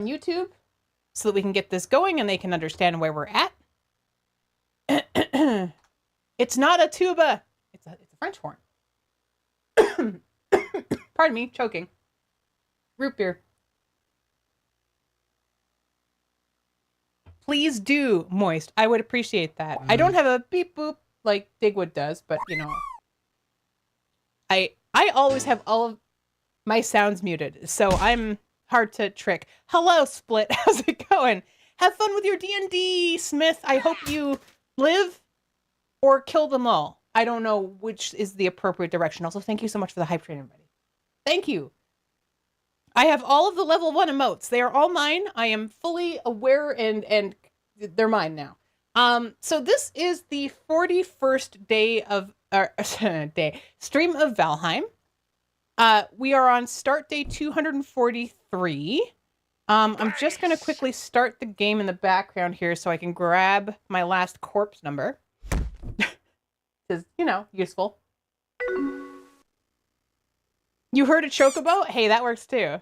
YouTube so that we can get this going and they can understand where we're at. It's not a tuba. It's a French horn. Pardon me, choking. Root beer. Please do, Moist. I would appreciate that. I don't have a beep boop like Digwood does, but you know. I always have all of my sounds muted, so I'm hard to trick. Hello, Split. How's it going? Have fun with your D&D, Smith. I hope you live or kill them all. I don't know which is the appropriate direction. Also, thank you so much for the hype train, everybody. Thank you. I have all of the level 1 emotes. They are all mine. I am fully aware and they're mine now. So this is the 41st day of stream of Valheim. We are on start day 243. I'm just going to quickly start the game in the background here so I can grab my last corpse number. Is, you know, useful. You heard a chocobo? Hey, that works too.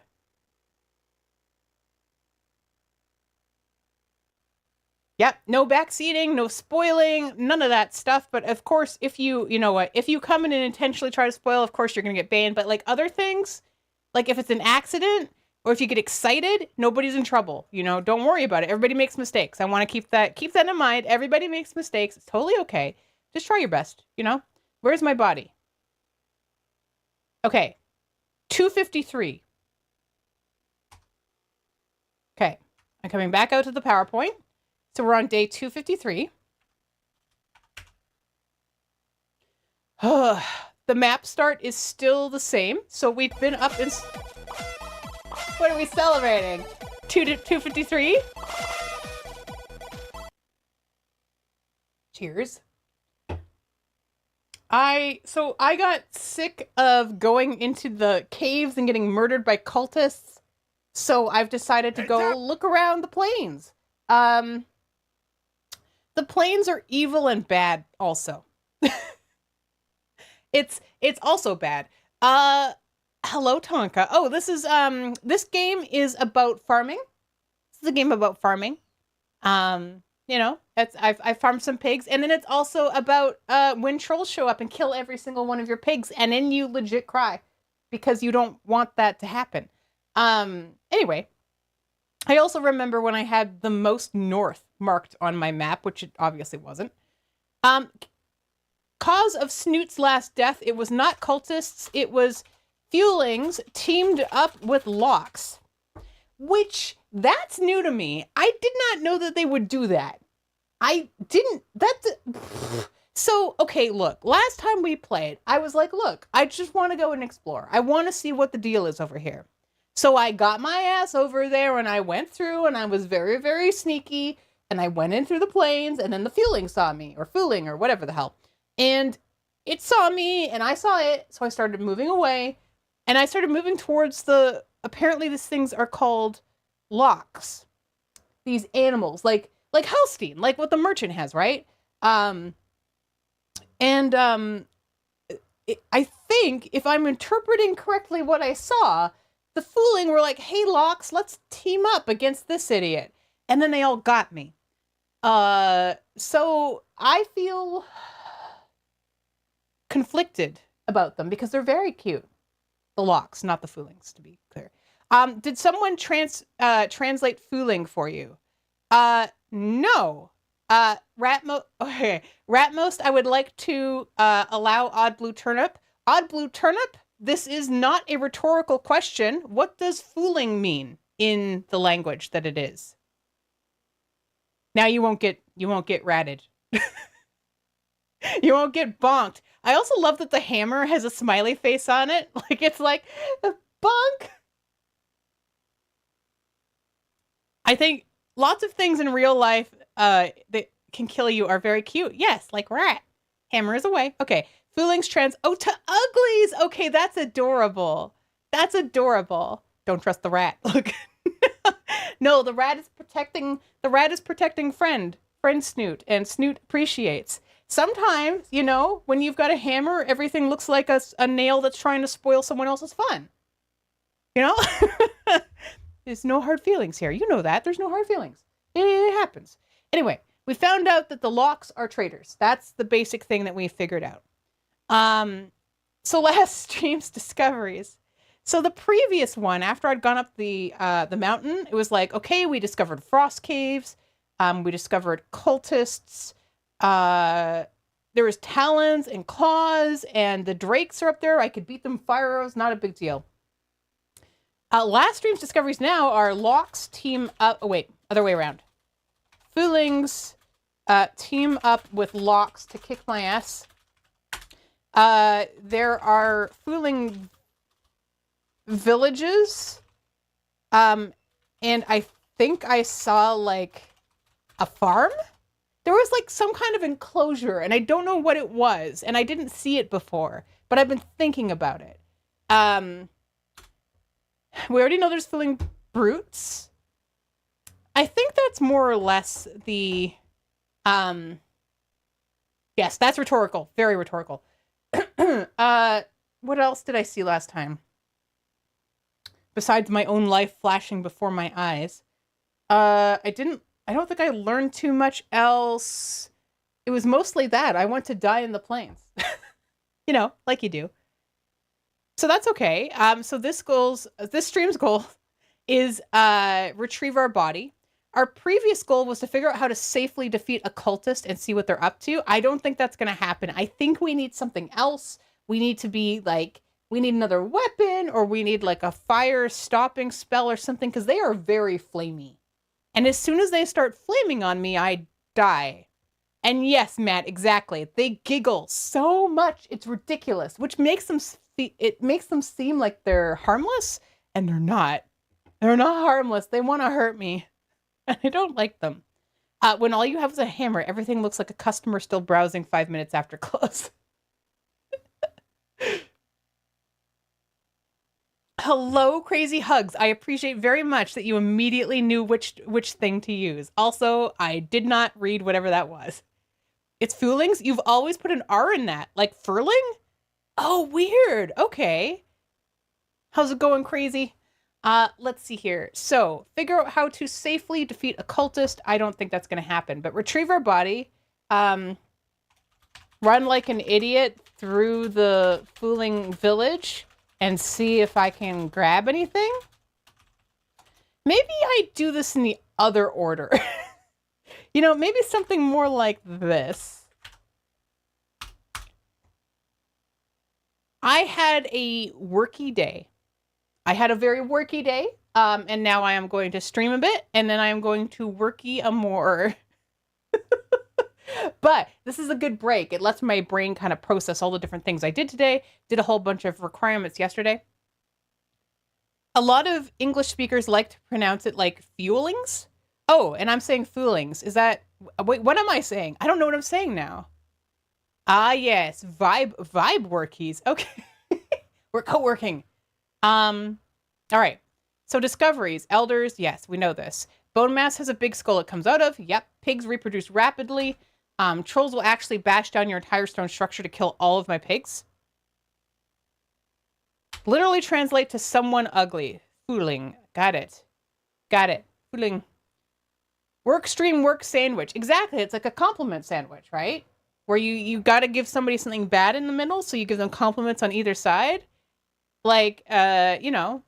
Yep, no backseating, no spoiling, none of that stuff. But of course, if you know what, if you come in and intentionally try to spoil, of course you're going to get banned. But like other things, like if it's an accident or if you get excited, nobody's in trouble. You know, don't worry about it. Everybody makes mistakes. I want to keep that in mind. Everybody makes mistakes. It's totally okay. Just try your best, you know? Where's my body? Okay. 253. Okay. I'm coming back out to the PowerPoint. So we're on day 253. The map start is still the same. So we've been up in... What are we celebrating? 253? Cheers. I got sick of going into the caves and getting murdered by cultists. So I've decided to go look around the plains. The plains are evil and bad also. It's also bad. Hello, Tonka. Oh, this game is about farming. This is a game about farming. You know, I farmed some pigs, and then it's also about when trolls show up and kill every single one of your pigs, and then you legit cry because you don't want that to happen. Anyway, I also remember when I had the most north marked on my map, which it obviously wasn't. Cause of Snoot's last death, it was not cultists, it was Fulings teamed up with Locks, which, that's new to me. I did not know that they would do that. So, okay, look, last time we played, I was like, look, I just want to go and explore. I want to see what the deal is over here. So I got my ass over there and I went through and I was very, very sneaky and I went in through the plains and then the Fuling saw me, or Fuling, or whatever the hell. And it saw me and I saw it, so I started moving away and I started moving towards apparently these things are called locks. These animals, like Hellstein, like what the merchant has, right? I think if I'm interpreting correctly what I saw, the Fuling were like, hey, Locks, let's team up against this idiot. And then they all got me. So I feel conflicted about them because they're very cute. The Locks, not the Fulings, to be clear. Did someone translate Fuling for you? No. Ratmost, I would like to allow Odd Blue Turnip. Odd Blue Turnip, this is not a rhetorical question. What does Fuling mean in the language that it is? Now you won't get ratted. You won't get bonked. I also love that the hammer has a smiley face on it. Like, it's like, bonk. I think lots of things in real life that can kill you are very cute. Yes, like rat. Hammer is away. Okay. Fulings trans. Oh, to uglies. Okay, that's adorable. That's adorable. Don't trust the rat. Look. No, the rat is protecting friend Snoot, and Snoot appreciates. Sometimes, you know, when you've got a hammer, everything looks like a nail that's trying to spoil someone else's fun. You know? There's no hard feelings here. You know that. There's no hard feelings. It happens. Anyway, we found out that the locks are traitors. That's the basic thing that we figured out. So last stream's discoveries. So the previous one, after I'd gone up the mountain, it was like, okay, we discovered frost caves. We discovered cultists. There was talons and claws, and the drakes are up there. I could beat them with fire arrows. Not a big deal. Last stream's discoveries now are locks team up. Oh, wait, other way around. Fulings team up with locks to kick my ass. There are Fuling villages. And I think I saw like a farm. There was like some kind of enclosure, and I don't know what it was, and I didn't see it before, but I've been thinking about it. We already know there's Fuling brutes. I think that's more or less the, yes, that's rhetorical. Very rhetorical. What else did I see last time? Besides my own life flashing before my eyes. I don't think I learned too much else. It was mostly that. I want to die in the plains. You know, like you do. So that's okay. So this stream's goal is retrieve our body. Our previous goal was to figure out how to safely defeat a cultist and see what they're up to. I don't think that's going to happen. I think we need something else. We need to be like, we need another weapon, or we need like a fire stopping spell or something, because they are very flamey. And as soon as they start flaming on me, I die. And yes, Matt, exactly. They giggle so much. It's ridiculous, which makes them seem like they're harmless, and they're not. They're not harmless. They want to hurt me. And I don't like them. When all you have is a hammer, everything looks like a customer still browsing 5 minutes after close. Hello, Crazy Hugs. I appreciate very much that you immediately knew which thing to use. Also, I did not read whatever that was. It's Fulings? You've always put an R in that. Like Furling? Oh, weird. Okay. How's it going, Crazy? Let's see here. So, figure out how to safely defeat a cultist. I don't think that's going to happen. But retrieve our body. Run like an idiot through the Fuling village and see if I can grab anything. Maybe I do this in the other order. You know, maybe something more like this. I had a worky day. I had a very worky day, and now I am going to stream a bit, and then I am going to worky a more. But this is a good break. It lets my brain kind of process all the different things I did today. Did a whole bunch of requirements yesterday. A lot of English speakers like to pronounce it like fuelings. Oh, and I'm saying foolings. Is that... Wait, what am I saying? I don't know what I'm saying now. Ah, yes. Vibe workies. Okay. We're co-working. All right. So discoveries. Elders. Yes, we know this. Bone mass has a big skull it comes out of. Yep. Pigs reproduce rapidly. Trolls will actually bash down your entire stone structure to kill all of my pigs. Literally translate to someone ugly. Fuling. Got it. Got it. Fuling. Work stream, work sandwich. Exactly. It's like a compliment sandwich, right? Where you got to give somebody something bad in the middle, so you give them compliments on either side. Like, you know,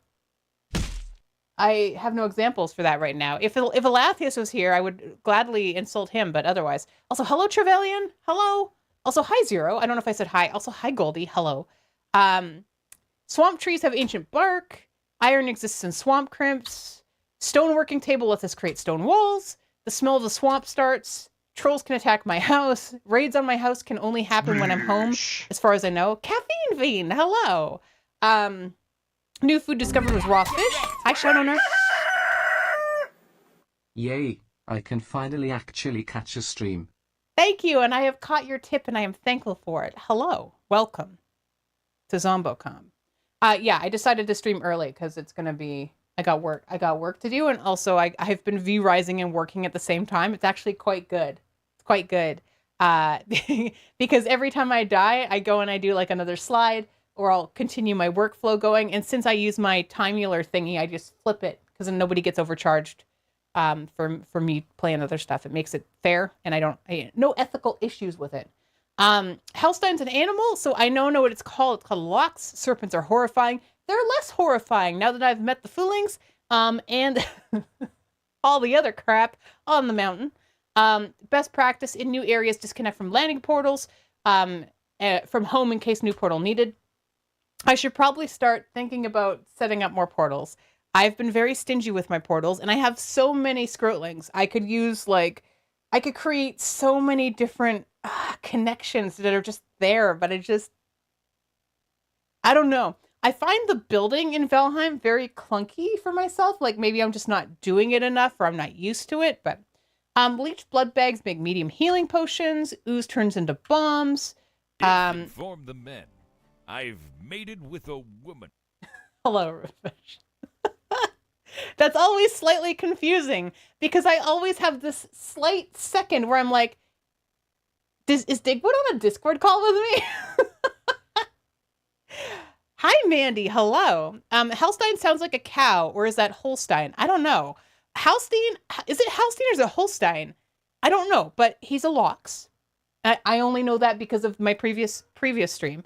I have no examples for that right now. If Alathius was here, I would gladly insult him, but otherwise. Also, hello, Trevelyan. Hello. Also, hi, Zero. I don't know if I said hi. Also, hi, Goldie. Hello. Swamp trees have ancient bark. Iron exists in swamp crimps. Stone working table lets us create stone walls. The smell of the swamp starts. Trolls can attack my house. Raids on my house can only happen when I'm home, as far as I know. Caffeine Fiend, hello. New food discovered was raw fish. Hi, Shadowner. Yay, I can finally actually catch a stream. Thank you, and I have caught your tip, and I am thankful for it. Hello, welcome to ZomboCom. Yeah, I decided to stream early because it's going to be... I got work to do, and also I've been V-rising and working at the same time. It's actually quite good. It's quite good. Because every time I die, I go and I do like another slide, or I'll continue my workflow going. And since I use my timular thingy, I just flip it because then nobody gets overcharged for me playing other stuff. It makes it fair, and no ethical issues with it. Hellstein's an animal, so I know what it's called. It's called lox. Serpents are horrifying. They're less horrifying now that I've met the Fulings, and all the other crap on the mountain. Best practice in new areas, disconnect from landing portals, from home in case new portal needed. I should probably start thinking about setting up more portals. I've been very stingy with my portals, and I have so many scrotlings. I could create so many different connections that are just there, but I don't know. I find the building in Valheim very clunky for myself. Like maybe I'm just not doing it enough or I'm not used to it, but bleached blood bags make medium healing potions. Ooze turns into bombs. Inform the men. I've mated with a woman. Hello, Rufus. That's always slightly confusing because I always have this slight second where I'm like, is Digwood on a Discord call with me? Hi, Mandy. Hello. Hellstein sounds like a cow, or is that Holstein? I don't know. Is it Hellstein or is it Holstein? I don't know, but he's a lox. I only know that because of my previous stream.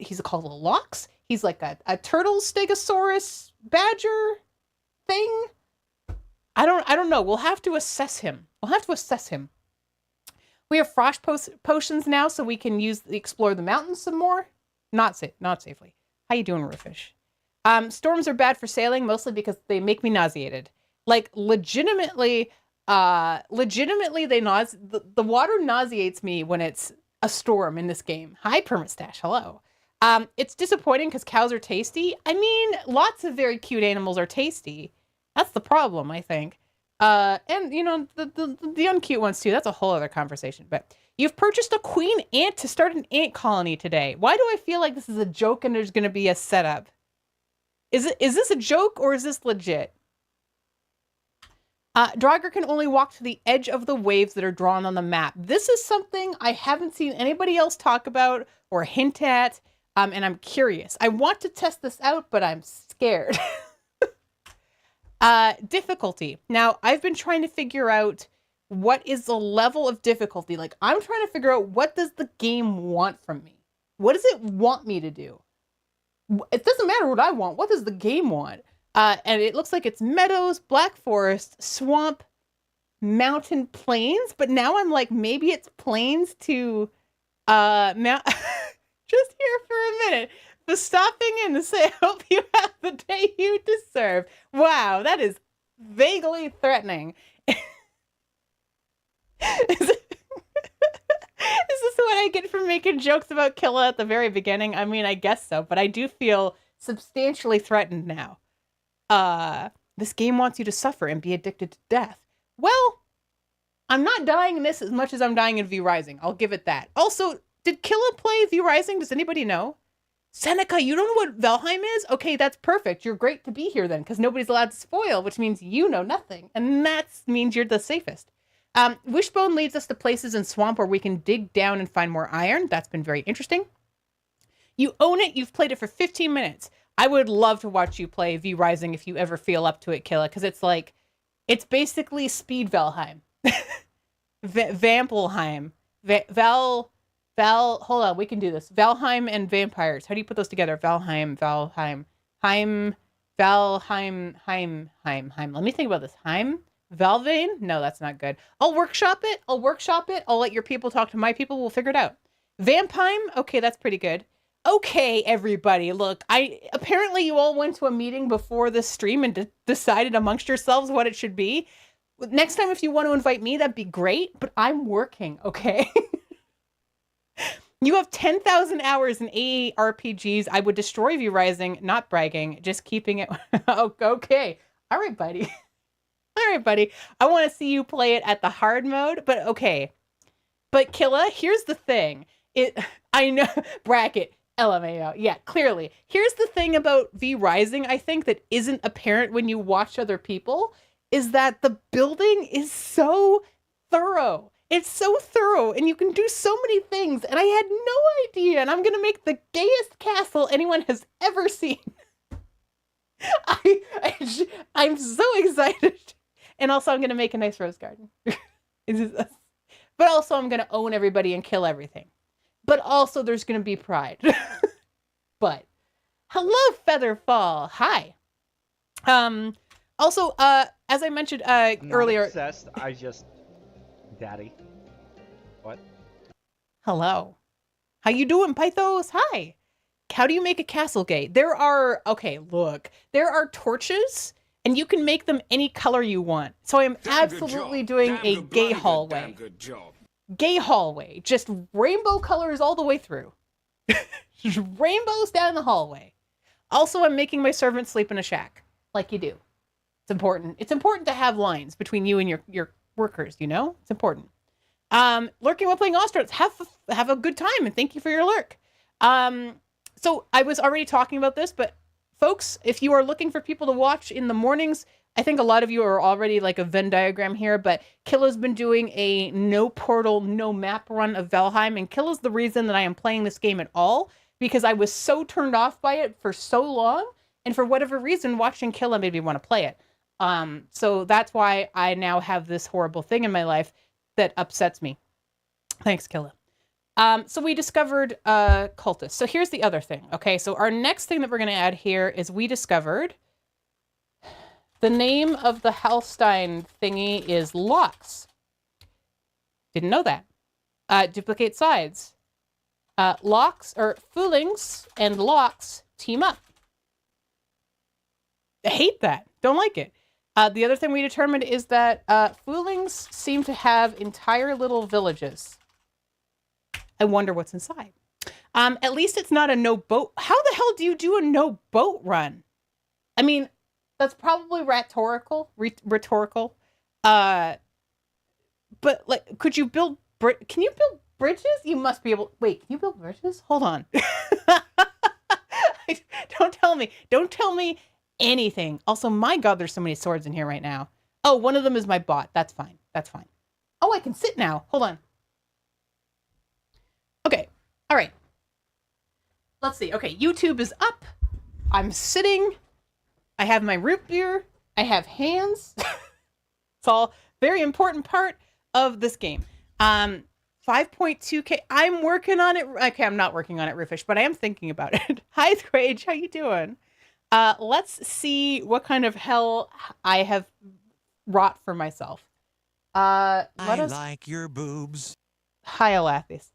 He's called a lox. He's like a turtle stegosaurus badger thing. I don't know. We'll have to assess him. We have frost potions now, so we can explore the mountains some more. Not safely. How you doing, Rufish? Storms are bad for sailing, mostly because they make me nauseated. Like legitimately, the water nauseates me when it's a storm in this game. Hi, Permastash. Hello. It's disappointing because cows are tasty. I mean, lots of very cute animals are tasty. That's the problem, I think. And the uncute ones too. That's a whole other conversation. But you've purchased a queen ant to start an ant colony today. Why do I feel like this is a joke and there's going to be a setup? Is this a joke or is this legit? Draugr can only walk to the edge of the waves that are drawn on the map. This is something I haven't seen anybody else talk about or hint at, and I'm curious. I want to test this out, but I'm scared. Difficulty. Now, I've been trying to figure out what is the level of difficulty. Like, I'm trying to figure out what does the game want from me? What does it want me to do? It doesn't matter what I want. What does the game want? And it looks like it's meadows, black forest, swamp, mountain, plains. But now I'm like, maybe it's plains to mount. Just here for a minute. For stopping in to say, I hope you have the day you deserve. Wow, that is vaguely threatening. Is this what I get for making jokes about Killa at the very beginning? I mean, I guess so, but I do feel substantially threatened now. This game wants you to suffer and be addicted to death. Well, I'm not dying in this as much as I'm dying in V Rising. I'll give it that. Also, did Killa play V Rising? Does anybody know? Seneca, you don't know what Valheim is? Okay, that's perfect. You're great to be here then, because nobody's allowed to spoil, which means you know nothing. And that means you're the safest. Wishbone leads us to places in swamp where we can dig down and find more iron. That's been very interesting. You own it. You've played it for 15 minutes. I would love to watch you play V Rising if you ever feel up to it, Killa, because it's basically speed Valheim. Vampelheim. Hold on, we can do this. Valheim and vampires. How do you put those together? Valheim. Let me think about this. Valvane? No, that's not good. I'll workshop it. I'll let your people talk to my people. We'll figure it out. Vampime? Okay, that's pretty good. Okay, everybody, look, apparently you all went to a meeting before this stream and decided amongst yourselves what it should be. Next time, if you want to invite me, that'd be great, but I'm working, okay? You have 10,000 hours in ARPGs. I would destroy V Rising, not bragging, just keeping it. Okay. All right, buddy. I want to see you play it at the hard mode, but okay. But Killa, here's the thing. I know, bracket, LMAO. Yeah, clearly. Here's the thing about V Rising, I think, that isn't apparent when you watch other people, is that the building is so thorough. It's so thorough, and you can do so many things, and I had no idea, and I'm going to make the gayest castle anyone has ever seen. I'm so excited. And also, I'm going to make a nice rose garden. But also, I'm going to own everybody and kill everything. But also, there's going to be pride. But, hello, Featherfall. Hi. Also, as I mentioned I'm not earlier. obsessed. I just, daddy. What? Hello. How you doing, Pythos? Hi. How do you make a castle gate? There are torches, and you can make them any color you want. So I am absolutely doing a gay hallway. Good job. Gay hallway. Just rainbow colors all the way through. Just rainbows down the hallway. Also, I'm making my servants sleep in a shack, like you do. It's important. It's important to have lines between you and your workers, you know? It's important. Lurking while playing Ostrich. Have a good time, and thank you for your lurk. So I was already talking about this, but folks, if you are looking for people to watch in the mornings, I think a lot of you are already like a Venn diagram here, but Killa's been doing a no portal, no map run of Valheim, and Killa's the reason that I am playing this game at all, because I was so turned off by it for so long, and for whatever reason, watching Killa made me want to play it. So that's why I now have this horrible thing in my life that upsets me. Thanks, Killa. So we discovered cultists. So here's the other thing. Okay, so our next thing that we're going to add here is we discovered the name of the Halstein thingy is locks. Didn't know that. Duplicate sides. Locks or Fulings and locks team up. I hate that. Don't like it. The other thing we determined is that Fulings seem to have entire little villages. I wonder what's inside. At least it's not a no boat. How the hell do you do a no boat run? I mean, that's probably rhetorical. But like, could you build? Can you build bridges? You must be able. Wait, can you build bridges? Hold on. Don't tell me. Don't tell me anything. Also, my God, there's so many swords in here right now. Oh, one of them is my bot. That's fine. That's fine. Oh, I can sit now. Hold on. Okay. All right. Let's see. Okay. YouTube is up. I'm sitting. I have my root beer. I have hands. It's all very important part of this game. 5.2K. I'm working on it. Okay. I'm not working on it, Roofish, but I am thinking about it. Hi, Scrage. How you doing? Let's see what kind of hell I have wrought for myself. I like your boobs. Hi, Alathis.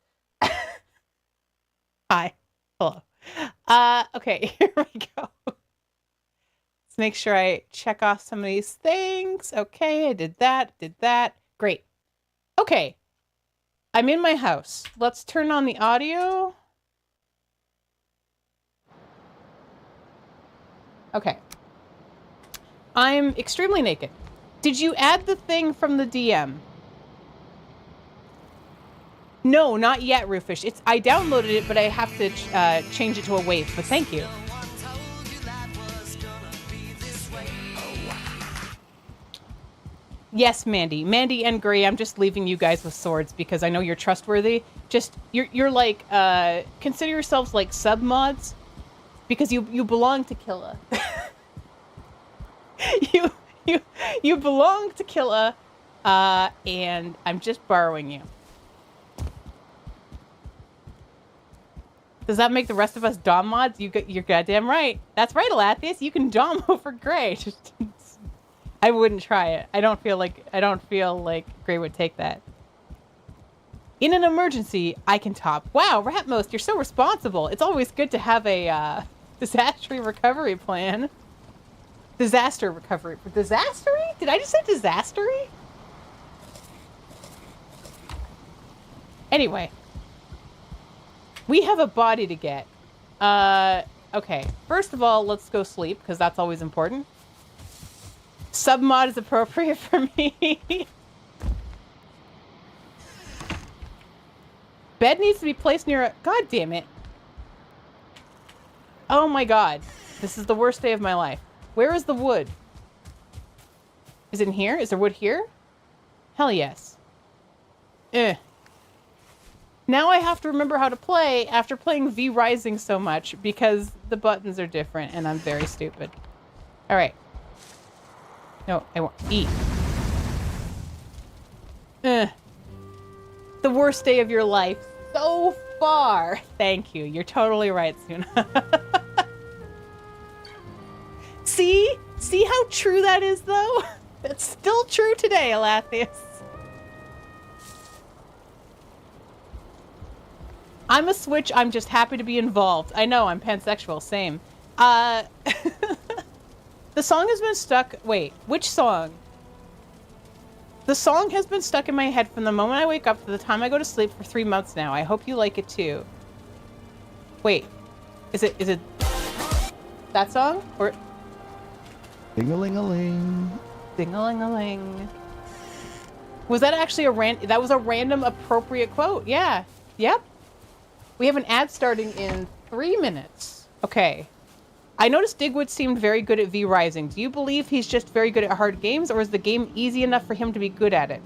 Hi. Hello. Okay, here we go. Let's make sure I check off some of these things. Okay, I did that. Great. Okay. I'm in my house. Let's turn on the audio. Okay. I'm extremely naked. Did you add the thing from the DM? No, not yet, Roofish. I downloaded it, but I have to change it to a wave, but thank you. Yes, Mandy. Mandy and Gray, I'm just leaving you guys with swords because I know you're trustworthy. Just, you're like, consider yourselves like sub-mods because you belong to Killa. You belong to Killa, and I'm just borrowing you. Does that make the rest of us Dom mods? You're goddamn right. That's right, Alathius. You can Dom over Gray. I wouldn't try it. I don't feel like Gray would take that. In an emergency, I can top. Wow, Ratmost, you're so responsible. It's always good to have a disaster recovery plan. Disaster recovery. Disastery? Did I just say disastery? Anyway. We have a body to get. Okay. First of all, let's go sleep, because that's always important. Submod is appropriate for me. Bed needs to be placed near a... God damn it. Oh my God. This is the worst day of my life. Where is the wood? Is it in here? Is there wood here? Hell yes. Now I have to remember how to play after playing V Rising so much because the buttons are different and I'm very stupid. All right. No, I want eat. The worst day of your life so far. Thank you. You're totally right, Suna. See? See how true that is, though? That's still true today, Alathius. I'm a Switch. I'm just happy to be involved. I know, I'm pansexual. Same. The song has been stuck... Wait, which song? The song has been stuck in my head from the moment I wake up to the time I go to sleep for 3 months now. I hope you like it, too. Wait. Is it... that song? Or... Ding-a-ling-a-ling. Ding-a-ling-a-ling. Was that actually that was a random appropriate quote? Yeah. Yep. We have an ad starting in 3 minutes. Okay. I noticed Digwood seemed very good at V Rising. Do you believe he's just very good at hard games, or is the game easy enough for him to be good at it?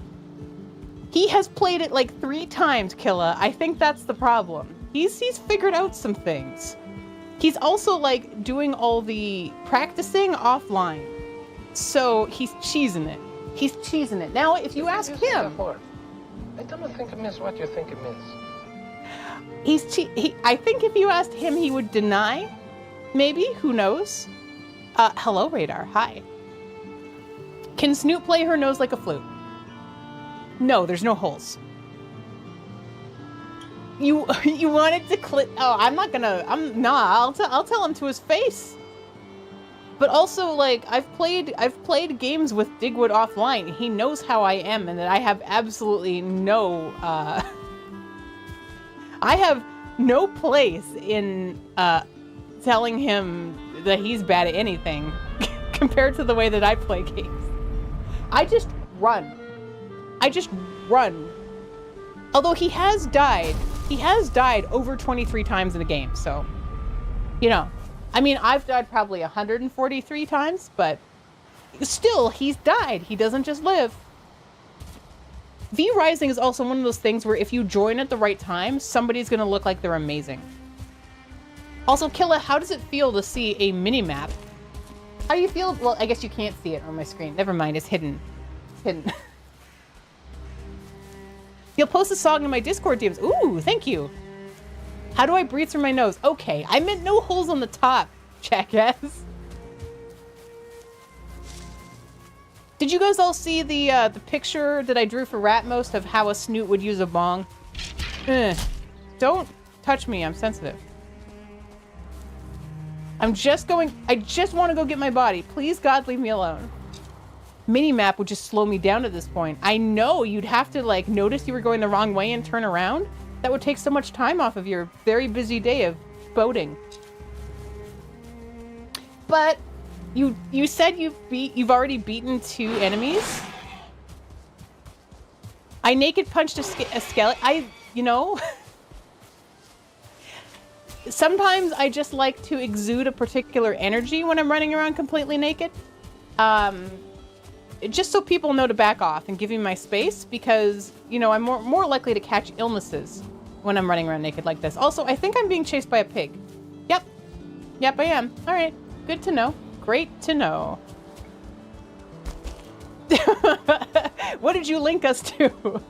He has played it like 3 times, Killa. I think that's the problem. He's figured out some things. He's also like doing all the practicing offline. So he's cheesing it. He's cheesing it. Now, if you ask him... I don't think it means what you think it means. I think if you asked him, he would deny. Maybe. Who knows? Hello, Radar. Hi. Can Snoot play her nose like a flute? No, there's no holes. You wanted to clip... Oh, I'm not gonna... I'll tell him to his face. But also, like, I've played games with Digwood offline. He knows how I am, and that I have absolutely no... I have no place in telling him that he's bad at anything compared to the way that I play games. I just run. Although he has died over 23 times in the game, so, you know. I mean, I've died probably 143 times, but still, he's died. He doesn't just live. V Rising is also one of those things where if you join at the right time, somebody's going to look like they're amazing. Also, Killa, how does it feel to see a mini-map? How do you feel? Well, I guess you can't see it on my screen. Never mind, it's hidden. Hidden. You'll post a song in my Discord DMs. Ooh, thank you. How do I breathe through my nose? Okay, I meant no holes on the top, jackass. Did you guys all see the picture that I drew for Ratmost of how a snoot would use a bong? Don't touch me, I'm sensitive. I just want to go get my body. Please, God, leave me alone. Minimap would just slow me down at this point. I know you'd have to, like, notice you were going the wrong way and turn around. That would take so much time off of your very busy day of boating. But you said you've already beaten 2 enemies. I naked punched a skeleton. You know, sometimes I just like to exude a particular energy when I'm running around completely naked. Just so people know to back off and give me my space, because, you know, I'm more likely to catch illnesses when I'm running around naked like this. Also, I think I'm being chased by a pig. Yep, I am. All right, good to know. Great to know. What did you link us to?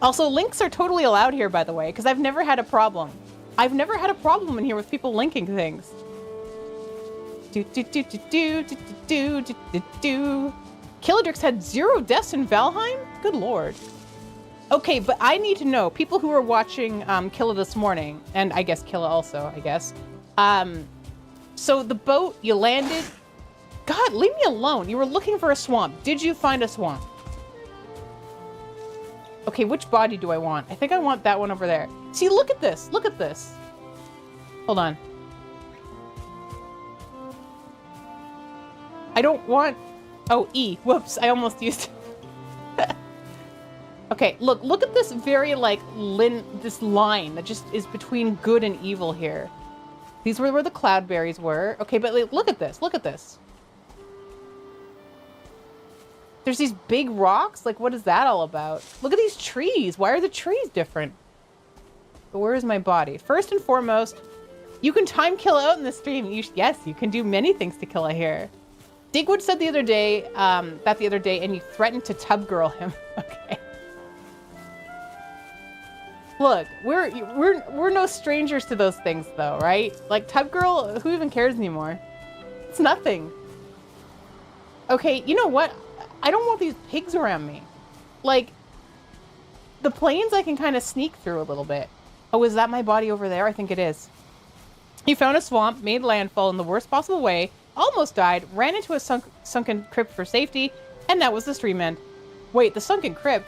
Also, links are totally allowed here, by the way, because I've never had a problem. I've never had a problem in here with people linking things. Killadrix had 0 deaths in Valheim? Good lord. Okay, but I need to know, people who are watching Killa this morning, and I guess Killa also, I guess. So the boat, you landed... God, leave me alone. You were looking for a swamp. Did you find a swamp? Okay, which body do I want? I think I want that one over there. See, look at this. Look at this. Hold on. I don't want... Oh, E. Whoops, I almost used... Okay, look at this very, like, this line that just is between good and evil here. These were where the cloudberries were. Okay, but like, look at this. Look at this. There's these big rocks. Like, what is that all about? Look at these trees. Why are the trees different? But where is my body? First and foremost, You can time Killa out in the stream. Yes, you can do many things to Killa here. Digwood said the other day, and you threatened to tub girl him. Okay. Look, we're no strangers to those things though, right? Like tub girl, who even cares anymore? It's nothing. Okay, you know what? I don't want these pigs around me. Like, the plains I can kind of sneak through a little bit. Oh, is that my body over there? I think it is. He found a swamp, made landfall in the worst possible way, almost died, ran into a sunken crypt for safety, and that was the stream end. Wait, the sunken crypt?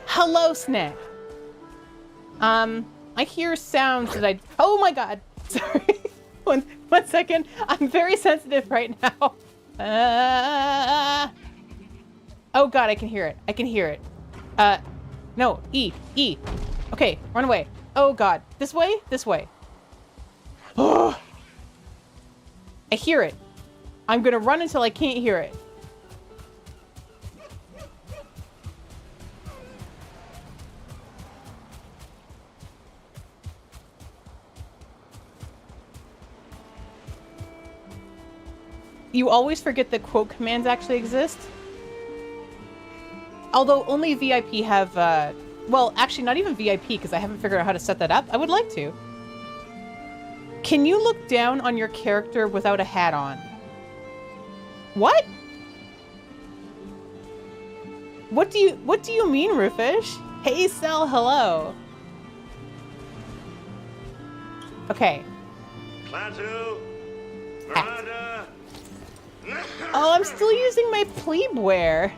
Hello, Snack. I hear sounds that I... Oh my god! Sorry. One second. I'm very sensitive right now. Oh god, I can hear it. I can hear it. No. E. Okay, run away. Oh god. This way? This way. Oh! I hear it. I'm gonna run until I can't hear it. You always forget that quote commands actually exist. Although only VIP have, well, actually not even VIP because I haven't figured out how to set that up. I would like to. Can you look down on your character without a hat on? What? What do you mean, Rufish? Hey, Cell, hello. Okay. Klaatu, Hat. Veranda. Oh, I'm still using my plebe wear.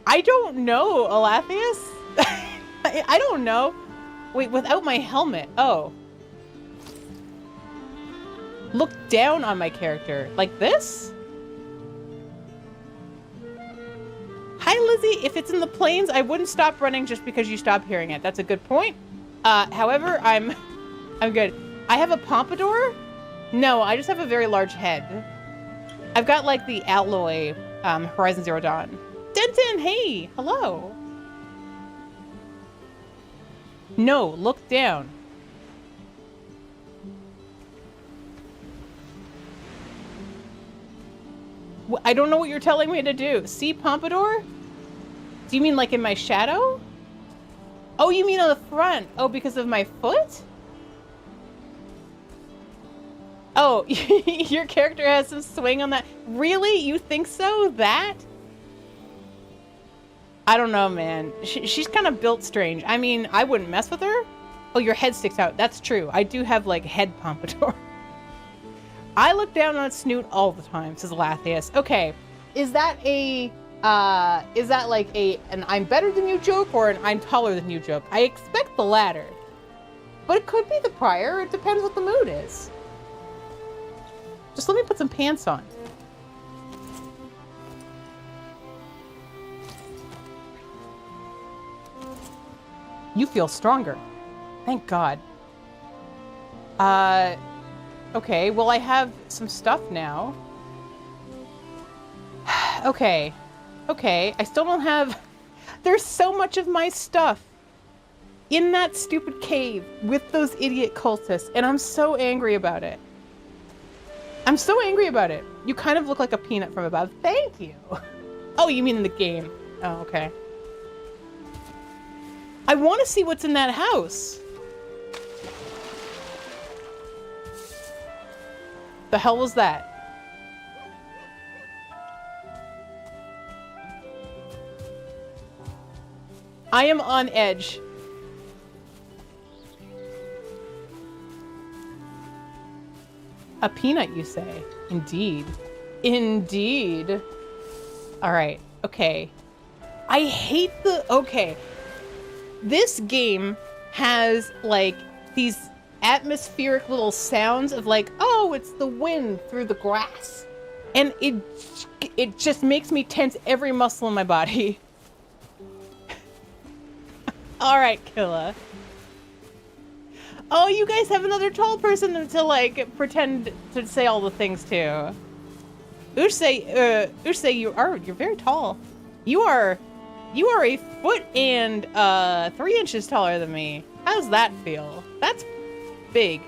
I don't know, Alathius. I don't know. Wait, without my helmet. Oh. Look down on my character. Like this? Hi, Lizzie. If it's in the plains, I wouldn't stop running just because you stop hearing it. That's a good point. However, I'm good. I have a pompadour? No, I just have a very large head. I've got like the alloy Horizon Zero Dawn. Denton, hey, hello. No, look down. I don't know what you're telling me to do. See pompadour? Do you mean like in my shadow? Oh, you mean on the front? Oh, because of my foot? Oh, your character has some swing on that. Really? You think so? That? I don't know, man. She's kind of built strange. I mean, I wouldn't mess with her. Oh, your head sticks out. That's true. I do have, like, head pompadour. I look down on its snoot all the time, says Lathius. Okay. Is that like an I'm better than you joke or an I'm taller than you joke? I expect the latter. But it could be the prior. It depends what the mood is. Just let me put some pants on. You feel stronger. Thank God. Okay, well I have some stuff now. Okay. I still don't have... There's so much of my stuff in that stupid cave with those idiot cultists, and I'm so angry about it. I'm so angry about it. You kind of look like a peanut from above. Thank you. Oh, you mean in the game. Oh, okay. I want to see what's in that house. The hell was that? I am on edge. A peanut, you say? Indeed. Indeed. All right. Okay. I hate the... Okay. This game has, like, these atmospheric little sounds of, like, oh, it's the wind through the grass. And it just makes me tense every muscle in my body. All right, Killa. Oh, you guys have another tall person to, like, pretend to say all the things to. Usei, you're very tall. You are a foot and 3 inches taller than me. How's that feel? That's big.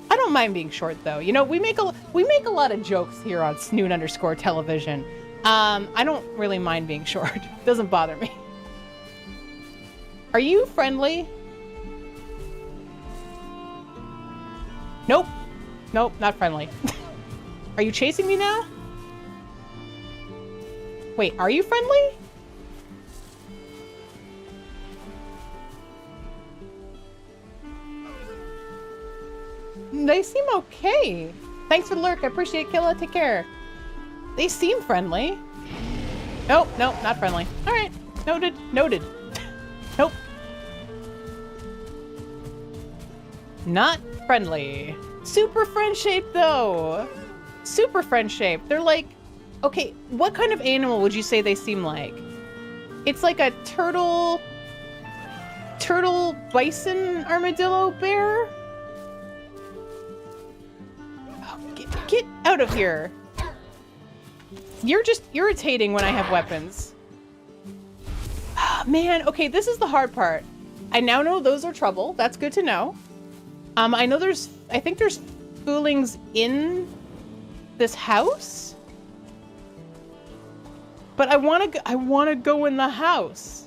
I don't mind being short though. You know, we make a lot of jokes here on Snoon_television. I don't really mind being short. It doesn't bother me. Are you friendly? Nope. Nope, not friendly. Are you chasing me now? Wait, are you friendly? They seem okay. Thanks for the lurk. I appreciate it, Killa. Take care. They seem friendly. Nope, nope, not friendly. All right. Noted. Noted. Nope. Not friendly. Super friend shaped though. Super friend shaped. They're like, okay, what kind of animal would you say they seem like? It's like a turtle, bison, armadillo, bear? Oh, get out of here. You're just irritating when I have weapons. Oh, man, okay, this is the hard part. I now know those are trouble. That's good to know. I think there's Fulings in this house? But I want to go in the house.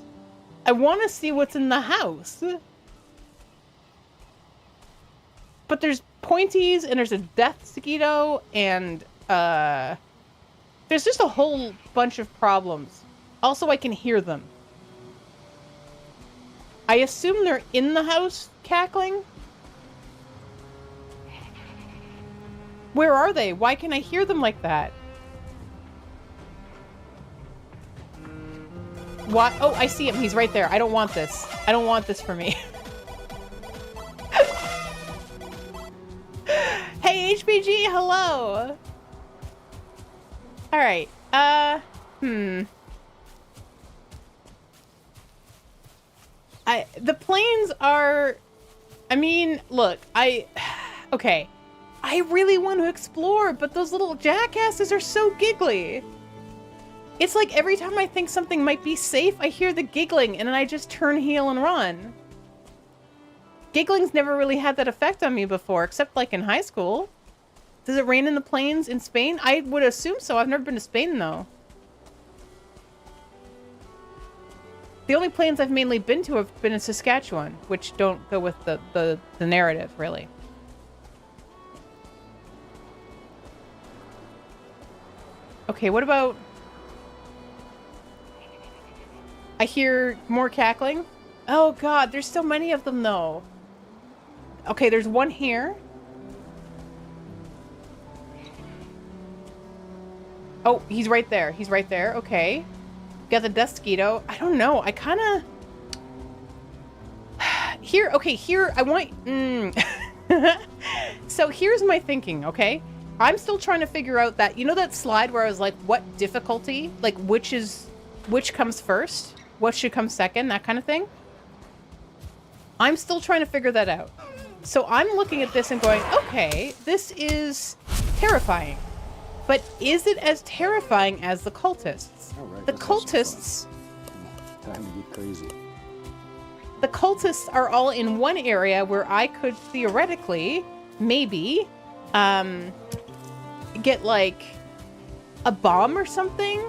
I want to see what's in the house. But there's pointies and there's a death mosquito and there's just a whole bunch of problems. Also, I can hear them. I assume they're in the house cackling. Where are they? Why can I hear them like that? What? Oh, I see him. He's right there. I don't want this. I don't want this for me. Hey, HBG, hello. All right. The planes are... I mean, look, okay. I really want to explore, but those little jackasses are so giggly. It's like every time I think something might be safe, I hear the giggling, and then I just turn heel and run. Giggling's never really had that effect on me before, except like in high school. Does it rain in the plains in Spain? I would assume so. I've never been to Spain, though. The only plains I've mainly been to have been in Saskatchewan, which don't go with the narrative, really. Okay, what about... I hear more cackling. Oh god, there's so many of them though. Okay, there's one here. Oh, he's right there. He's right there. Okay. Got the death mosquito. I don't know. I kind of... Here, okay, here, I want... So here's my thinking, okay? I'm still trying to figure out that... You know that slide where I was like, what difficulty? Like, which comes first? What should come second? That kind of thing? I'm still trying to figure that out. So I'm looking at this and going, okay, this is terrifying. But is it as terrifying as the cultists? All right, The that's also cultists... fun. Time to get crazy. The cultists are all in one area where I could theoretically, maybe, get like a bomb or something,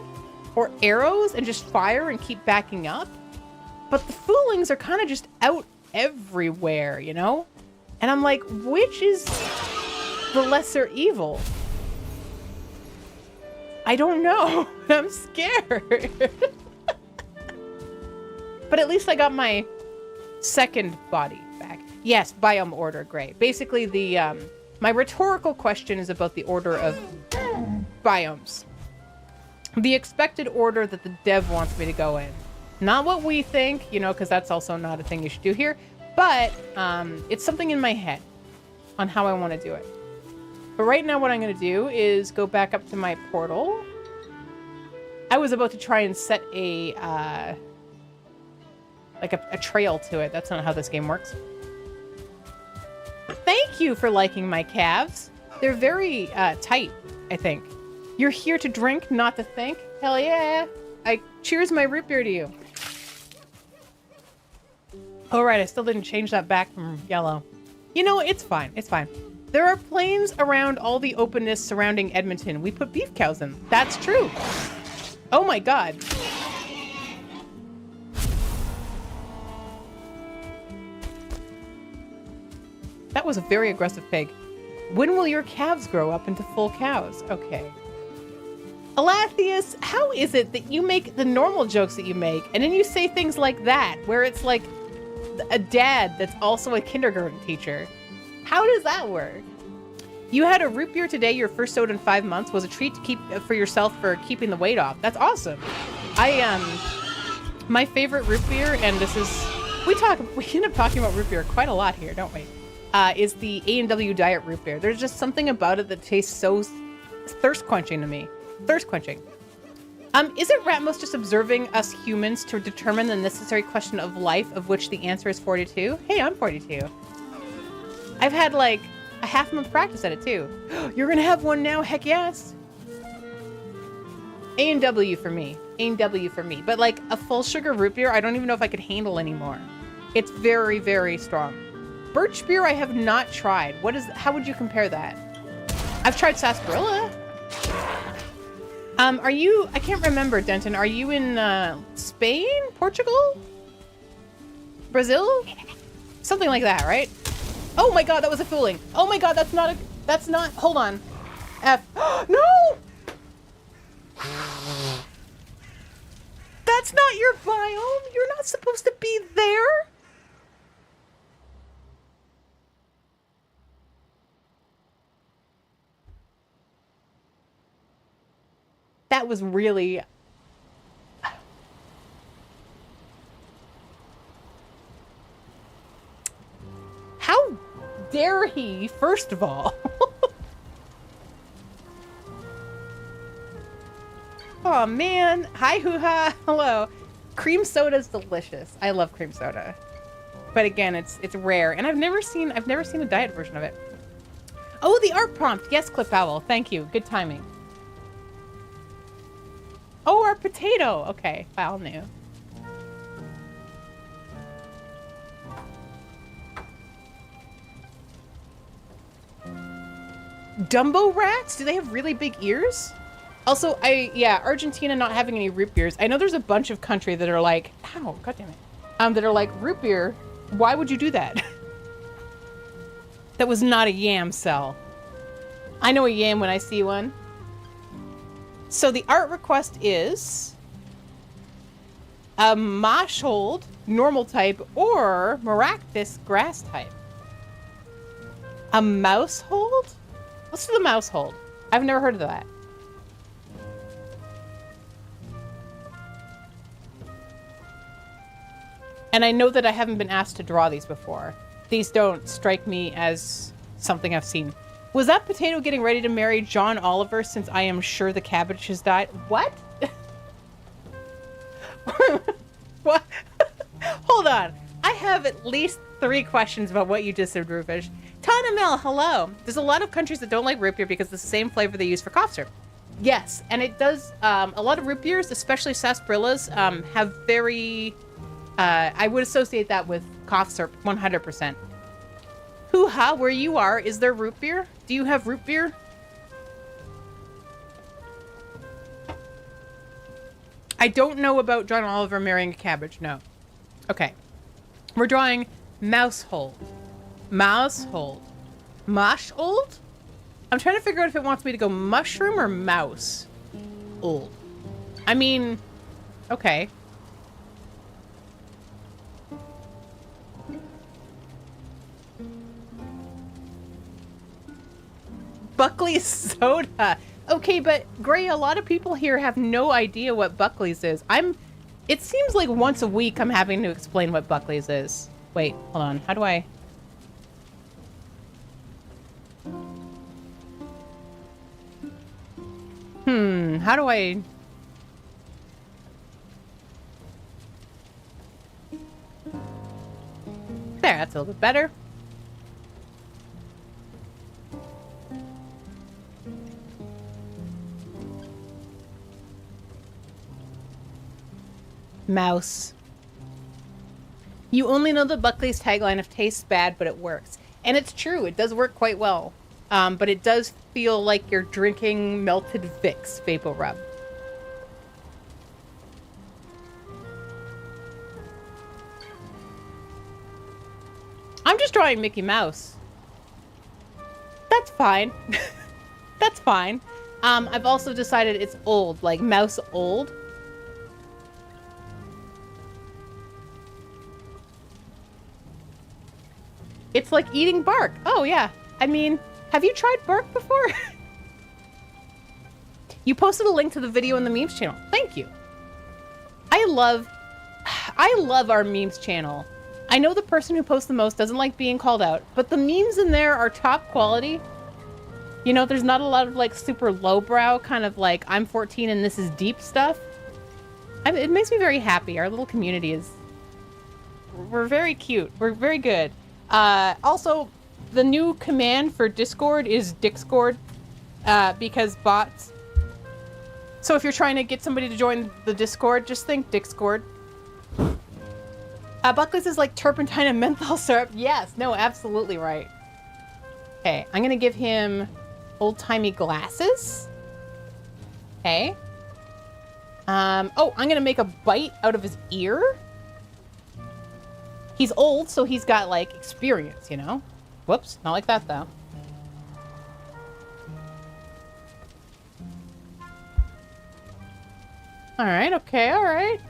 or arrows and just fire and keep backing up. But the Fulings are kind of just out everywhere, you know? And I'm like, which is the lesser evil? I don't know. I'm scared. But at least I got my second body back. Yes, biome order, great. Basically, my rhetorical question is about the order of biomes. The expected order that the dev wants me to go in. Not what we think, you know, because that's also not a thing you should do here. But it's something in my head on how I want to do it. But right now what I'm going to do is go back up to my portal. I was about to try and set a trail to it. That's not how this game works. Thank you for liking my calves. They're very tight, I think. You're here to drink, not to think. Hell yeah. I cheers my root beer to you. Oh, right, I still didn't change that back from yellow. You know, it's fine. It's fine. There are plains around all the openness surrounding Edmonton. We put beef cows in. That's true. Oh my god. That was a very aggressive pig. When will your calves grow up into full cows? Okay. Alathius, how is it that you make the normal jokes that you make, and then you say things like that, where it's like a dad that's also a kindergarten teacher? How does that work? You had a root beer today, your first soda in 5 months, was a treat to keep for yourself for keeping the weight off. That's awesome. My favorite root beer, and this is, we end up talking about root beer quite a lot here, don't we? Is the A&W Diet Root Beer. There's just something about it that tastes so thirst-quenching to me. Thirst-quenching. Isn't Ratmos just observing us humans to determine the necessary question of life, of which the answer is 42? Hey, I'm 42. I've had like a half-month practice at it too. You're gonna have one now? Heck yes. A&W for me. A&W for me. But like a full sugar root beer, I don't even know if I could handle anymore. It's very, very strong. Birch beer I have not tried. How would you compare that? I've tried sarsaparilla. I can't remember, Denton. Are you in Spain? Portugal? Brazil? Something like that, right? Oh my god, that was a Fuling. Oh my god, that's not, hold on. F, no! That's not your biome. You're not supposed to be there. That was really... How dare he, first of all? Oh man. Hi, hoo-ha. Hello. Cream soda's delicious. I love cream soda. But again, it's rare. And I've never seen a diet version of it. Oh, the art prompt. Yes, Clip Owl. Thank you. Good timing. Oh, our potato. Okay, file new. Dumbo rats? Do they have really big ears? Also, Argentina not having any root beers. I know there's a bunch of country that are like, ow, god damn it. That are like, root beer? Why would you do that? That was not a yam cell. I know a yam when I see one. So the art request is a Mashhold normal type or Maractus grass type. A mouse hold? Let's do the mouse hold. I've never heard of that. And I know that I haven't been asked to draw these before. These don't strike me as something I've seen. Was that potato getting ready to marry John Oliver since I am sure the cabbage has died? What? What? Hold on. I have at least 3 questions about what you just said, Roofish. Tanamel, hello. There's a lot of countries that don't like root beer because it's the same flavor they use for cough syrup. Yes, and it does, a lot of root beers, especially sarsaparillas, have very, I would associate that with cough syrup, 100%. Hoo-ha, where you are, is there root beer? Do you have root beer? I don't know about John Oliver marrying a cabbage, no. Okay. We're drawing Mousehold. Mousehold. Moshold? I'm trying to figure out if it wants me to go mushroom or mouse. Old. I mean, okay. Buckley's soda. Okay, but Gray, a lot of people here have no idea what Buckley's is. It seems like once a week I'm having to explain what Buckley's is. Wait, hold on. How do I... how do I... There, that's a little bit better. Mouse. You only know the Buckley's tagline of tastes bad, but it works. And it's true. It does work quite well. But it does feel like you're drinking melted Vicks Vapor Rub. I'm just drawing Mickey Mouse. That's fine. That's fine. I've also decided it's old, like mouse old. It's like eating bark. Oh, yeah. I mean, have you tried bark before? You posted a link to the video in the memes channel. Thank you. I love our memes channel. I know the person who posts the most doesn't like being called out, but the memes in there are top quality. You know, there's not a lot of like super lowbrow kind of like I'm 14 and this is deep stuff. It makes me very happy. Our little community is... We're very cute. We're very good. Also, the new command for Discord is Discord, because bots. So if you're trying to get somebody to join the Discord, just think Discord. Buckley's is like turpentine and menthol syrup. Yes, no, absolutely right. Okay, I'm gonna give him old-timey glasses. Okay. Oh, I'm gonna make a bite out of his ear. He's old, so he's got, like, experience, you know? Whoops, not like that, though. Alright, okay, alright.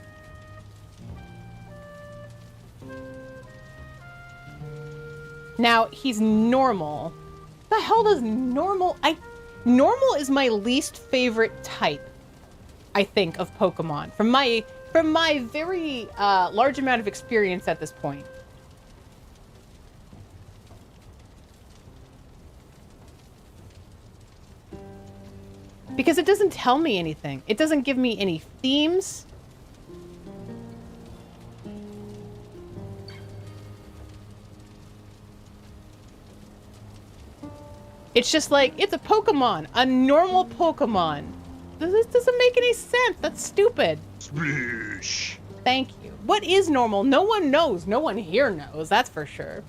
Now, he's normal. The hell does normal... Normal is my least favorite type, I think, of Pokemon. From my very large amount of experience at this point. Because it doesn't tell me anything. It doesn't give me any themes. It's just like, it's a Pokemon. A normal Pokemon. This doesn't make any sense. That's stupid. Splish. Thank you. What is normal? No one knows. No one here knows. That's for sure.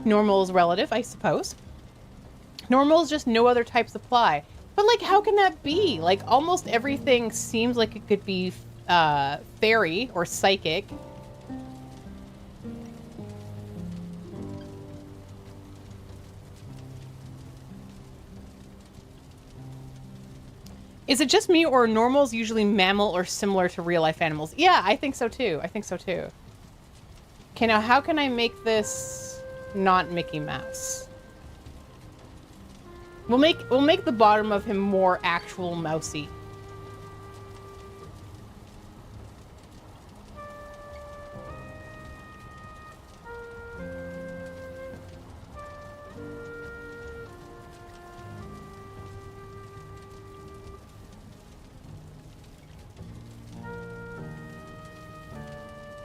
Normal is relative, I suppose. Normal is just no other types apply. But, like, how can that be? Like, almost everything seems like it could be fairy or psychic. Is it just me, or are normals usually mammal or similar to real-life animals? Yeah, I think so too. I think so too. Okay, now how can I make this not Mickey Mouse? We'll make the bottom of him more actual mousy.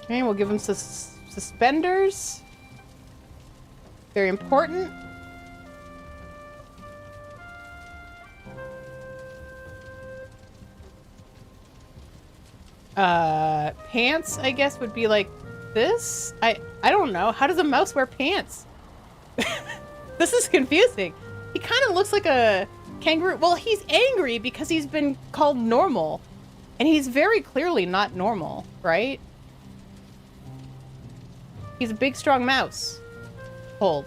Okay, we'll give him suspenders. Very important. Pants, I guess, would be like this. I don't know. How does a mouse wear pants? This is confusing. He kind of looks like a kangaroo. Well, he's angry because he's been called normal. And he's very clearly not normal, right? He's a big, strong mouse. Hold.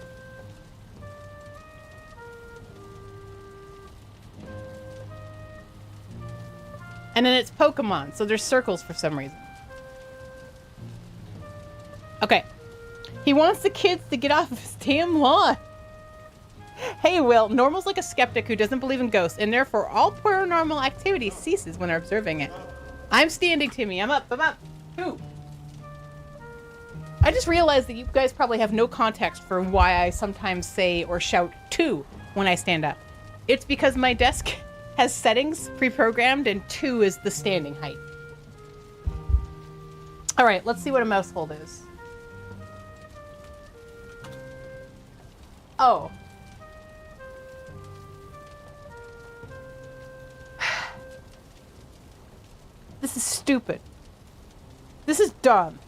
And then it's Pokemon, so there's circles for some reason. Okay. He wants the kids to get off of his damn lawn. Hey, Will, normal's like a skeptic who doesn't believe in ghosts, and therefore all paranormal activity ceases when observing it. I'm standing, Timmy. I'm up. Who? I just realized that you guys probably have no context for why I sometimes say or shout two when I stand up. It's because my desk has settings pre-programmed and 2 is the standing height. All right, let's see what a mouse hold is. Oh. This is stupid. This is dumb.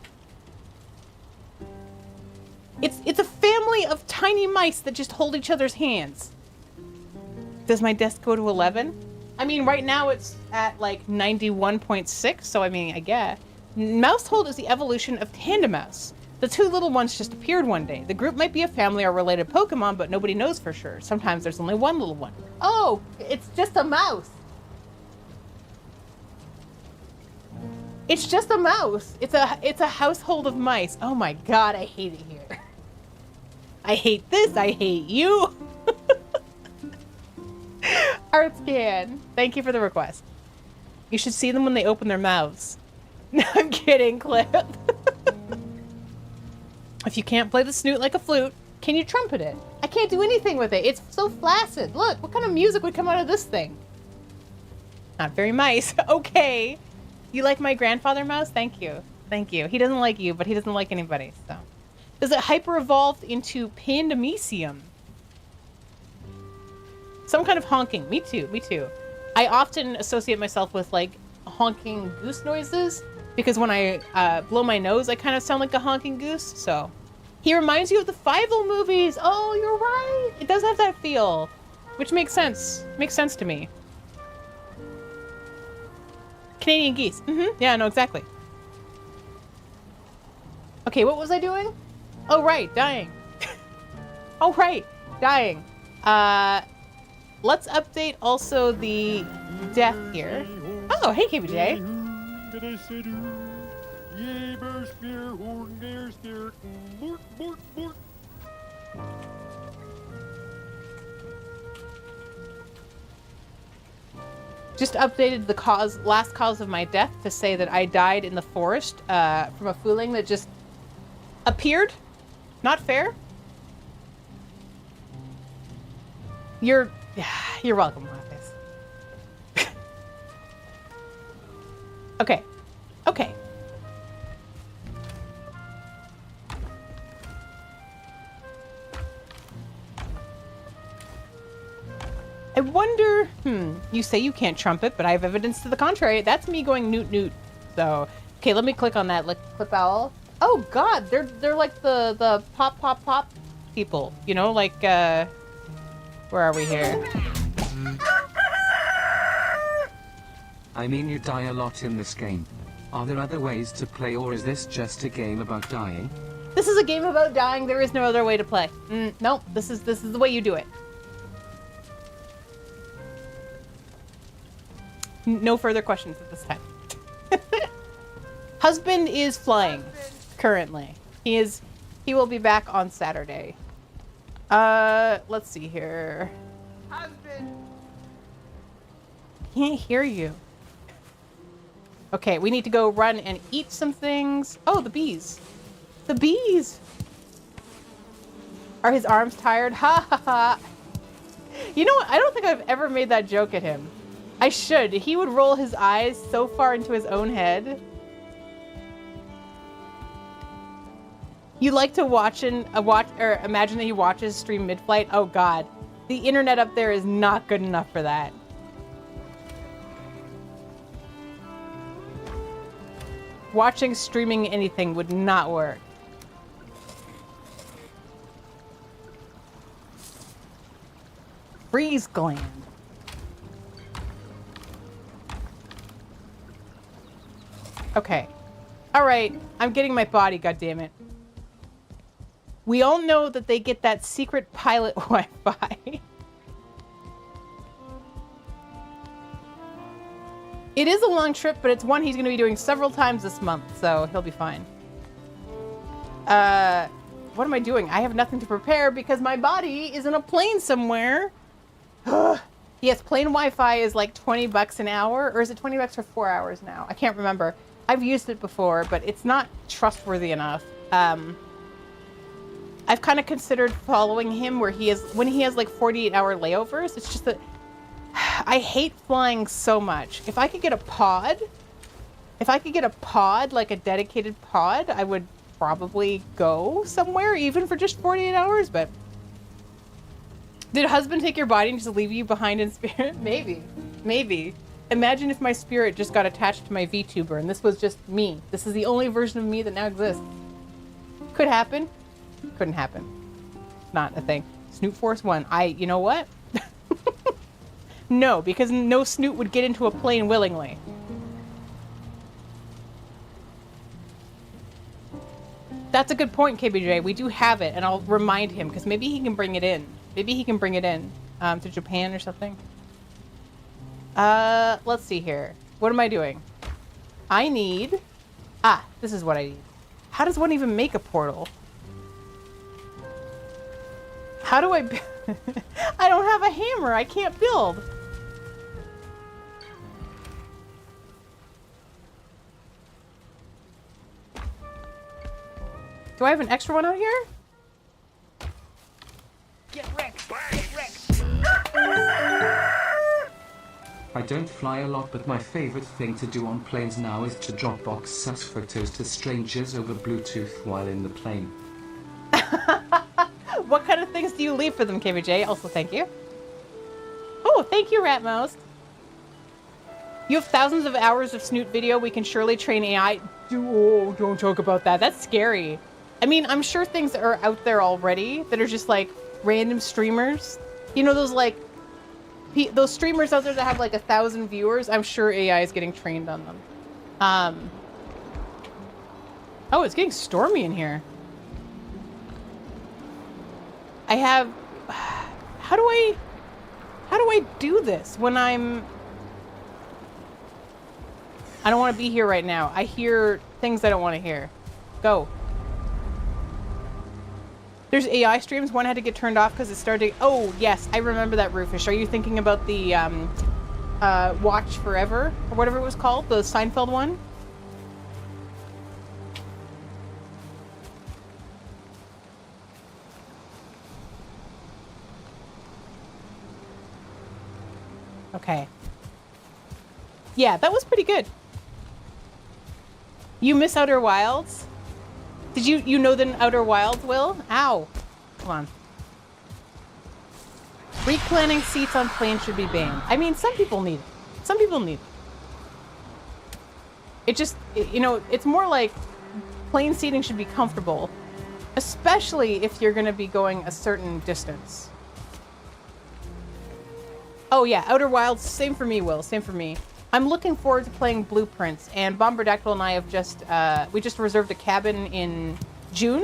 It's a family of tiny mice that just hold each other's hands. Does my desk go to 11? I mean, right now it's at like 91.6, so I mean, I guess. Mousehold is the evolution of Tandem Mouse. The two little ones just appeared one day. The group might be a family or related Pokemon, but nobody knows for sure. Sometimes there's only one little one. Oh, it's just a mouse. It's just a mouse. It's a household of mice. Oh my god, I hate it here. I hate this. I hate you. Art scan. Thank you for the request. You should see them when they open their mouths. No, I'm kidding, Clip. If you can't play the snoot like a flute, can you trumpet it? I can't do anything with it. It's so flaccid. Look, what kind of music would come out of this thing? Not very nice. Okay. You like my grandfather mouse? Thank you. Thank you. He doesn't like you, but he doesn't like anybody, so. Does it hyper-evolve into Pandemecium? Some kind of honking. Me too, me too. I often associate myself with, like, honking goose noises, because when I blow my nose, I kind of sound like a honking goose, so. He reminds you of the Fievel movies! Oh, you're right! It does have that feel, which makes sense. Makes sense to me. Canadian geese. Mm-hmm. Yeah, no, exactly. Okay, what was I doing? Oh, right, dying. Oh, right, dying. Let's update also the death here. Oh, hey, KBJ. Just updated the last cause of my death to say that I died in the forest from a Fuling that just appeared. Not fair. You're welcome, Marcus. Okay. Okay. I wonder, you say you can't trumpet, but I have evidence to the contrary. That's me going newt newt. So, okay, let me click on that clip owl. Oh god, they're like the pop pop pop people, you know, like where are we here? I mean, you die a lot in this game. Are there other ways to play, or is this just a game about dying? This is a game about dying. There is no other way to play. Nope, this is the way you do it. No further questions at this time. Husband is flying currently. He will be back on Saturday. Let's see here. Husband. Can't hear you. Okay, we need to go run and eat some things. Oh, the bees. The bees. Are his arms tired? Ha ha ha. You know what? I don't think I've ever made that joke at him. I should. He would roll his eyes so far into his own head. You like to watch or imagine that he watches stream mid-flight? Oh god. The internet up there is not good enough for that. Watching streaming anything would not work. Freeze gland. Okay. Alright. I'm getting my body, goddammit. We all know that they get that secret pilot Wi-Fi. It is a long trip, but it's one he's going to be doing several times this month, so he'll be fine. What am I doing? I have nothing to prepare because my body is in a plane somewhere. Yes, plane Wi-Fi is like 20 bucks an hour, or is it 20 bucks for 4 hours now? I can't remember. I've used it before, but it's not trustworthy enough. I've kind of considered following him when he has like 48-hour layovers. It's just that I hate flying so much. If I could get a pod, like a dedicated pod, I would probably go somewhere, even for just 48 hours, but Did husband take your body and just leave you behind in spirit? Maybe. Maybe. Imagine if my spirit just got attached to my VTuber and this was just me. This is the only version of me that now exists. Could happen. Couldn't happen. Not a thing. Snoot Force 1. You know what? No, because no Snoot would get into a plane willingly. That's a good point, KBJ. We do have it, and I'll remind him, because maybe he can bring it in. Maybe he can bring it in to Japan or something. Let's see here. What am I doing? I need... this is what I need. How does one even make a portal? How do I... I don't have a hammer. I can't build. Do I have an extra one out here? Get wrecked! Get wrecked! I don't fly a lot, but my favorite thing to do on planes now is to Dropbox sus photos to strangers over Bluetooth while in the plane. What kind of things do you leave for them, KBJ? Also, thank you. Oh, thank you, Ratmost. You have thousands of hours of Snoot video. We can surely train AI. Don't talk about that. That's scary. I mean, I'm sure things are out there already that are just like random streamers. You know, those like those streamers out there that have like 1,000 viewers. I'm sure AI is getting trained on them. Oh, it's getting stormy in here. I have... How do I do this when I'm... I don't want to be here right now. I hear things I don't want to hear. Go. There's AI streams. One had to get turned off because it started... Oh, yes. I remember that, Rufus. Are you thinking about the Watch Forever? Or whatever it was called? The Seinfeld one? Okay. Yeah, that was pretty good. You miss Outer Wilds? Did you know the Outer Wilds, Will? Ow. Come on. Reclining seats on planes should be banned. I mean, some people need it. Some people need it. It just, you know, it's more like plane seating should be comfortable, especially if you're going to be going a certain distance. Oh yeah, Outer Wilds, same for me, Will, same for me. I'm looking forward to playing Blueprints, and Bombardactyl and I have just, we just reserved a cabin in June,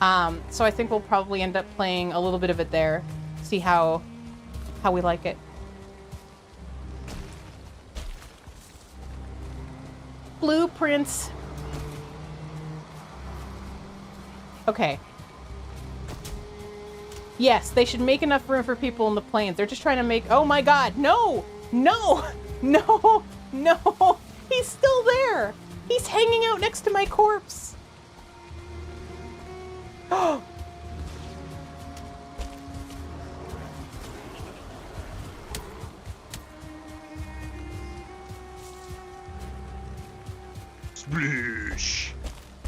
so I think we'll probably end up playing a little bit of it there, see how we like it. Blueprints. Okay. Yes, they should make enough room for people in the planes. They're just trying to make... Oh my god, no! No! No! No! He's still there! He's hanging out next to my corpse! Oh! Sploosh.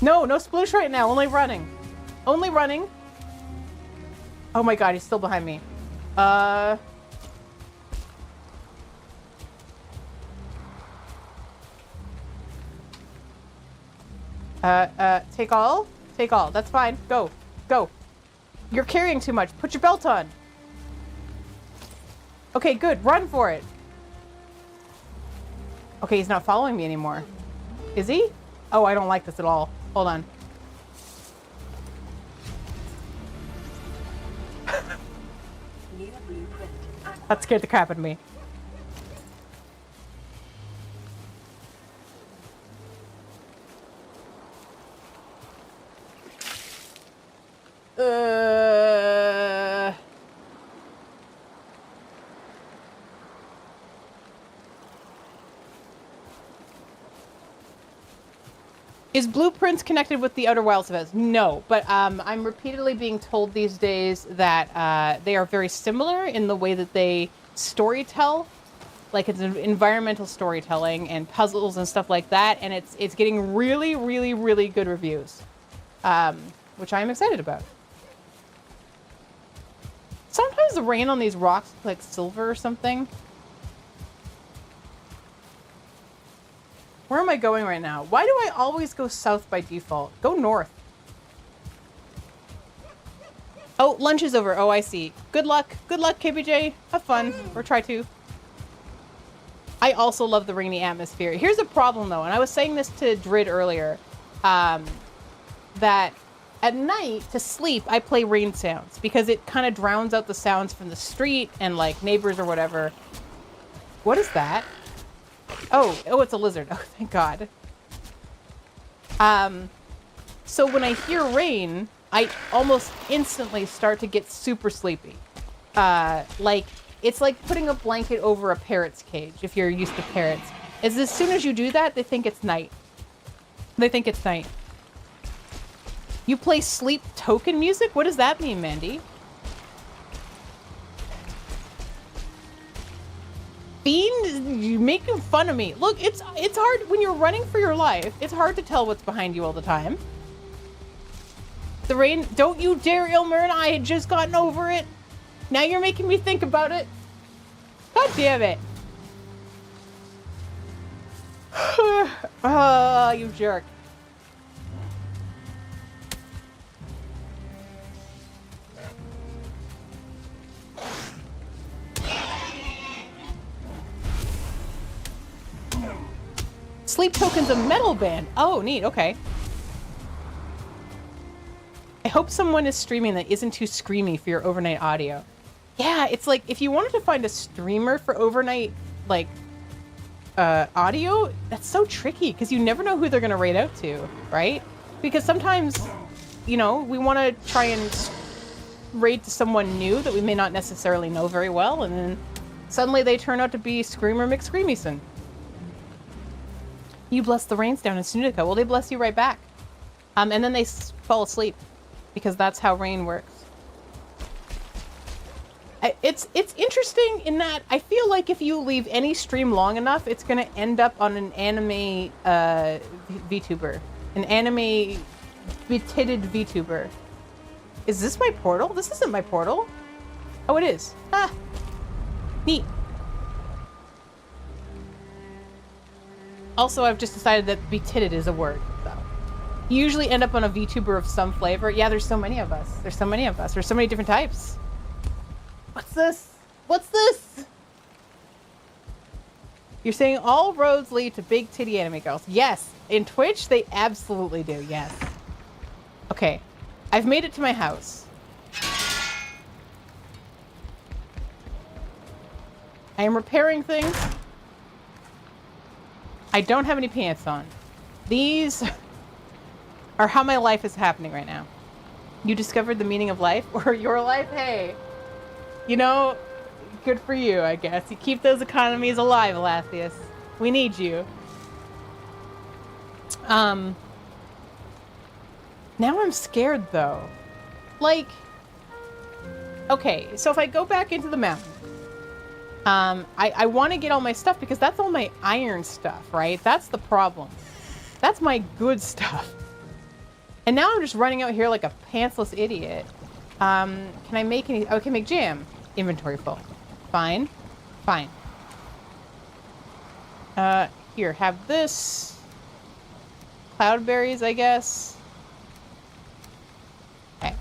No, no sploosh right now. Only running. Only running. Oh my god, he's still behind me. Take all? Take all. That's fine. Go. Go. You're carrying too much. Put your belt on. Okay, good. Run for it. Okay, he's not following me anymore. Is he? Oh, I don't like this at all. Hold on. That scared the crap out of me. Is Blueprints connected with the Outer Wilds events? No, but I'm repeatedly being told these days that they are very similar in the way that they storytell. Like, it's environmental storytelling and puzzles and stuff like that, and it's getting really, really, really good reviews, which I'm excited about. Sometimes sometimes the rain on these rocks look like silver or something? Where am I going right now? Why do I always go south by default? Go north. Oh, lunch is over. Oh, I see. Good luck. Good luck, KBJ. Have fun. Or try to. I also love the rainy atmosphere. Here's a problem, though, and I was saying this to Drid earlier, that at night, to sleep, I play rain sounds because it kind of drowns out the sounds from the street and, like, neighbors or whatever. What is that? Oh, it's a lizard. Oh, thank God. So when I hear rain, I almost instantly start to get super sleepy. Like, it's like putting a blanket over a parrot's cage, if you're used to parrots. As soon as you do that, they think it's night. They think it's night. You play sleep token music? What does that mean, Mandy? Fiend, you're making fun of me. Look, it's hard when you're running for your life. It's hard to tell what's behind you all the time. The rain, don't you dare, Ilmern. I had just gotten over it. Now you're making me think about it. God damn it. Oh, you jerk. Sleep Token's a metal band. Oh, neat. Okay. I hope someone is streaming that isn't too screamy for your overnight audio. Yeah, it's like if you wanted to find a streamer for overnight, like, audio, that's so tricky because you never know who they're going to raid out to, right? Because sometimes, you know, we want to try and raid to someone new that we may not necessarily know very well, and then suddenly they turn out to be Screamer McScreamyson. You bless the rains down in Sunica. Well, they bless you right back. And then they fall asleep because that's how rain works. It's interesting in that I feel like if you leave any stream long enough, it's going to end up on an anime VTuber. An anime betitted VTuber. Is this my portal? This isn't my portal. Oh, it is. Ah. Neat. Also, I've just decided that betitted is a word, so. You usually end up on a VTuber of some flavor. Yeah, there's so many of us. There's so many of us. There's so many different types. What's this? What's this? You're saying all roads lead to big titty anime girls. Yes. In Twitch, they absolutely do. Yes. Okay. I've made it to my house. I am repairing things. I don't have any pants on. These are how my life is happening right now. You discovered the meaning of life or your life? Hey, you know, good for you, I guess. You keep those economies alive, Elatheus. We need you. Now I'm scared though. Like, okay, so if I go back into the mountain, I want to get all my stuff because that's all my iron stuff, right? That's the problem. That's my good stuff. And now I'm just running out here like a pantsless idiot. Can I make any? Oh, I can make jam. Inventory full. Fine. Fine. Here, have this. Cloudberries, I guess. Okay.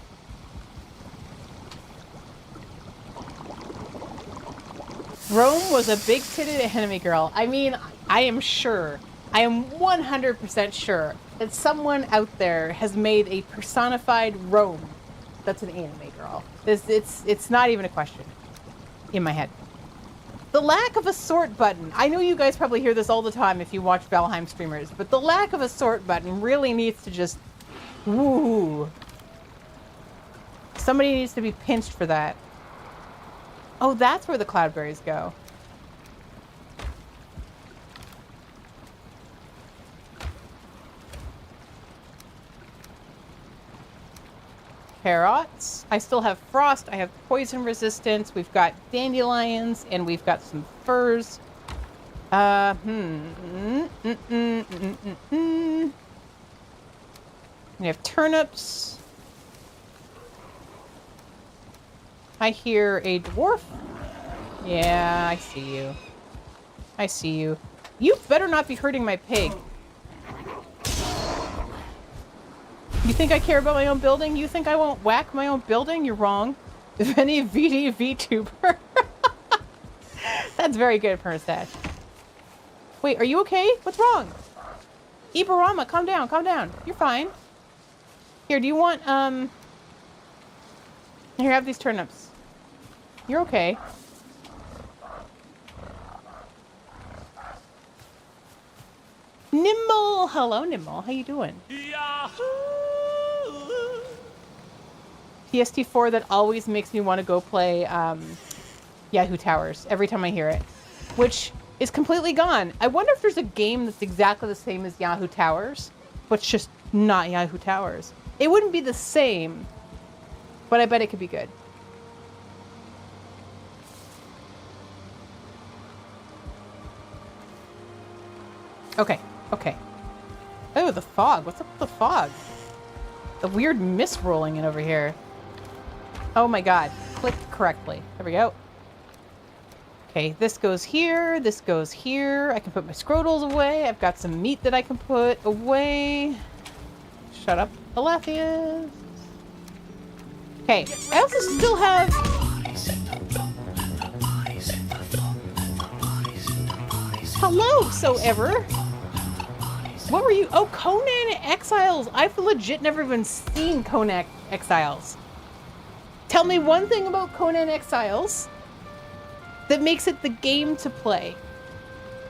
Rome was a big-titted anime girl. I mean, I am sure. I am 100% sure that someone out there has made a personified Rome that's an anime girl. It's not even a question in my head. The lack of a sort button. I know you guys probably hear this all the time if you watch Valheim streamers, but the lack of a sort button really needs to just... Woo. Somebody needs to be pinched for that. Oh, that's where the cloudberries go. Carrots. I still have frost. I have poison resistance. We've got dandelions, and we've got some furs. We have turnips. I hear a dwarf. Yeah, I see you. I see you. You better not be hurting my pig. You think I care about my own building? You think I won't whack my own building? You're wrong. If any VD VTuber. That's very good, Perstash. Wait, are you okay? What's wrong? Ibarama, calm down, calm down. You're fine. Here, do you want, Here, have these turnips. You're okay. Nimble! Hello, Nimble. How you doing? PST4 that always makes me want to go play, Yahoo Towers every time I hear it. Which is completely gone. I wonder if there's a game that's exactly the same as Yahoo Towers, but it's just not Yahoo Towers. It wouldn't be the same, but I bet it could be good. Okay, okay. Oh, the fog. What's up with the fog? The weird mist rolling in over here. Oh my god. Clicked correctly. There we go. Okay, this goes here. This goes here. I can put my scrodals away. I've got some meat that I can put away. Shut up, Alathius. Okay, I also still have... Hello, so ever. What were you? Oh, Conan Exiles. I've legit never even seen Conan Exiles. Tell me one thing about Conan Exiles that makes it the game to play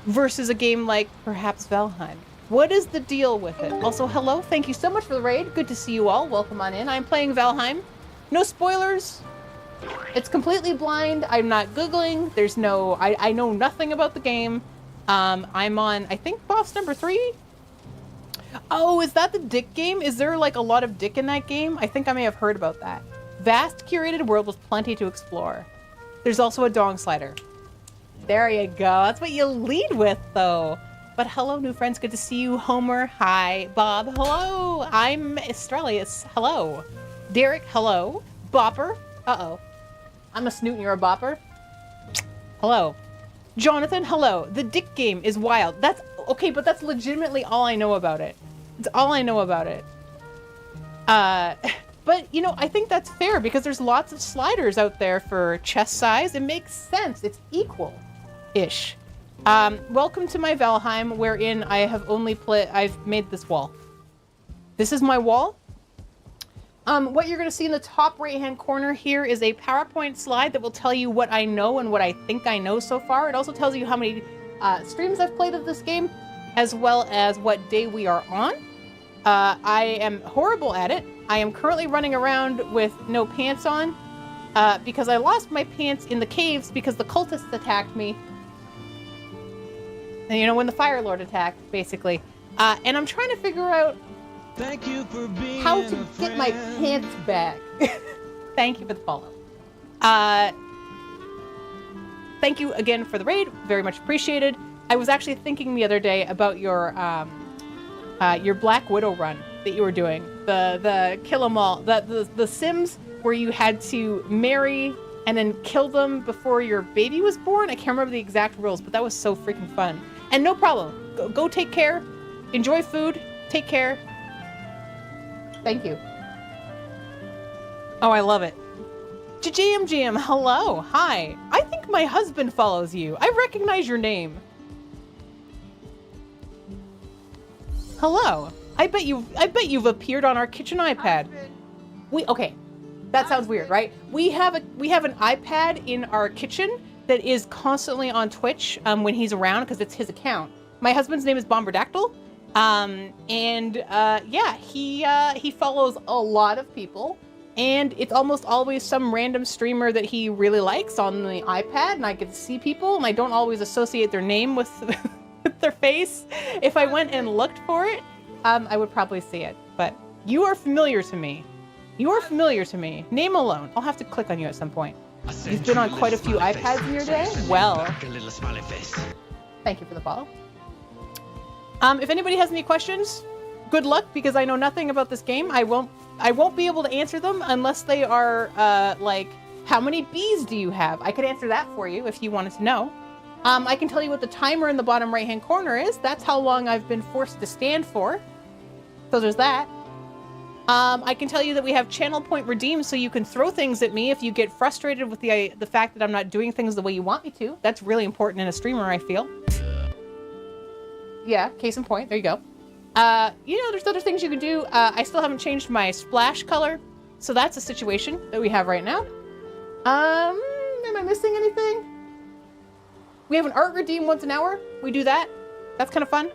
versus a game like perhaps Valheim. What is the deal with it? Also, hello. Thank you so much for the raid. Good to see you all. Welcome on in. I'm playing Valheim. No spoilers. It's completely blind. I'm not Googling. There's no... I know nothing about the game. I'm on, I think, boss number 3. Oh, is that the dick game? Is there like a lot of dick in that game? I think I may have heard about that. Vast curated world with plenty to explore. There's also a dong slider. There you go. That's what you lead with, though. But hello, new friends. Good to see you. Homer, hi. Bob, hello. I'm Estrelius. Hello. Derek, hello. Bopper. Uh-oh. I'm a snoot and you're a bopper. Hello. Jonathan, hello. The dick game is wild. That's okay, but that's legitimately all I know about it. It's all I know about it. But, you know, I think that's fair because there's lots of sliders out there for chest size. It makes sense. It's equal-ish. Welcome to my Valheim, wherein I have only I've made this wall. This is my wall. What you're going to see in the top right-hand corner here is a PowerPoint slide that will tell you what I know and what I think I know so far. It also tells you how many streams I've played of this game, as well as what day we are on. I am horrible at it. I am currently running around with no pants on because I lost my pants in the caves because the cultists attacked me. And, you know, when the Fire Lord attacked, basically. And I'm trying to figure out Thank you for being how to get my pants back. Thank you for the follow. Thank you again for the raid. Very much appreciated. I was actually thinking the other day about your Black Widow run that you were doing. The kill 'em all. The Sims where you had to marry and then kill them before your baby was born. I can't remember the exact rules, but that was so freaking fun. And no problem. Go take care. Enjoy food. Take care. Thank you. Oh, I love it. JMGM, hello. Hi. I think my husband follows you. I recognize your name. Hello. I bet you've appeared on our kitchen iPad. Okay. That sounds weird, right? We have an iPad in our kitchen that is constantly on Twitch when he's around because it's his account. My husband's name is Bomberdactyl. Yeah, he follows a lot of people, and it's almost always some random streamer that he really likes on the iPad, and I get to see people, and I don't always associate their name with their face. If I went and looked for it, I would probably see it, but you are familiar to me. You are familiar to me. Name alone. I'll have to click on you at some point. You've been on quite a few iPads in your day? Well, thank you for the follow. If anybody has any questions, good luck, because I know nothing about this game. I won't be able to answer them unless they are, like, How many bees do you have? I could answer that for you if you wanted to know. I can tell you what the timer in the bottom right-hand corner is. That's how long I've been forced to stand for. So there's that. I can tell you that we have channel point redeemed, so you can throw things at me if you get frustrated with the fact that I'm not doing things the way you want me to. That's really important in a streamer, I feel. Yeah, case in point. There you go. You know, there's other things you can do. I still haven't changed my splash color, so that's a situation that we have right now. Am I missing anything? We have an art redeem once an hour. We do that. That's kind of fun.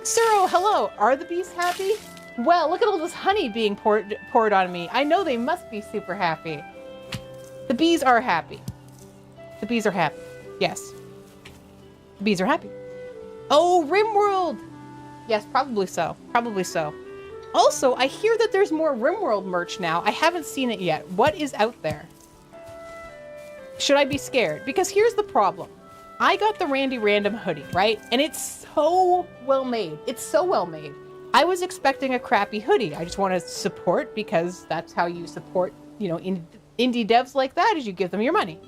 Ciro, hello. Are the bees happy? Well, look at all this honey being poured on me. I know they must be super happy. The bees are happy. The bees are happy. Yes. The bees are happy. Oh, RimWorld! Yes, probably so. Probably so. Also, I hear that there's more RimWorld merch now. I haven't seen it yet. What is out there? Should I be scared? Because here's the problem. I got the Randy Random hoodie, right? And it's so well made. It's so well made. I was expecting a crappy hoodie. I just want to support because that's how you support, you know, indie devs like that, is you give them your money.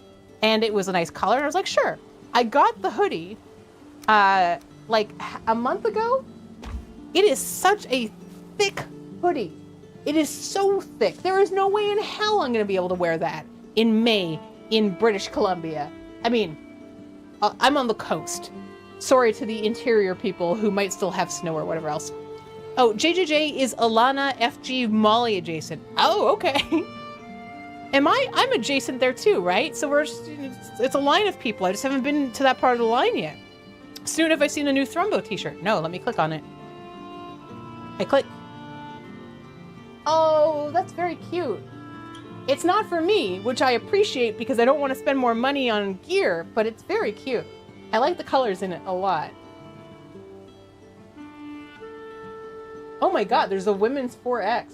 And it was a nice color, and I was like, sure. I got the hoodie like a month ago. It is such a thick hoodie. It is so thick. There is no way in hell I'm going to be able to wear that in May in British Columbia. I mean, I'm on the coast. Sorry to the interior people who might still have snow or whatever else. Oh, JJJ is Alana FG Molly adjacent. Oh, okay. I'm adjacent there too, right? So it's a line of people. I just haven't been to that part of the line yet. Soon have I seen a new Thrumbo t-shirt. No, let me click on it. I click. Oh, that's very cute. It's not for me, which I appreciate because I don't want to spend more money on gear, but it's very cute. I like the colors in it a lot. Oh my god, there's a women's 4X.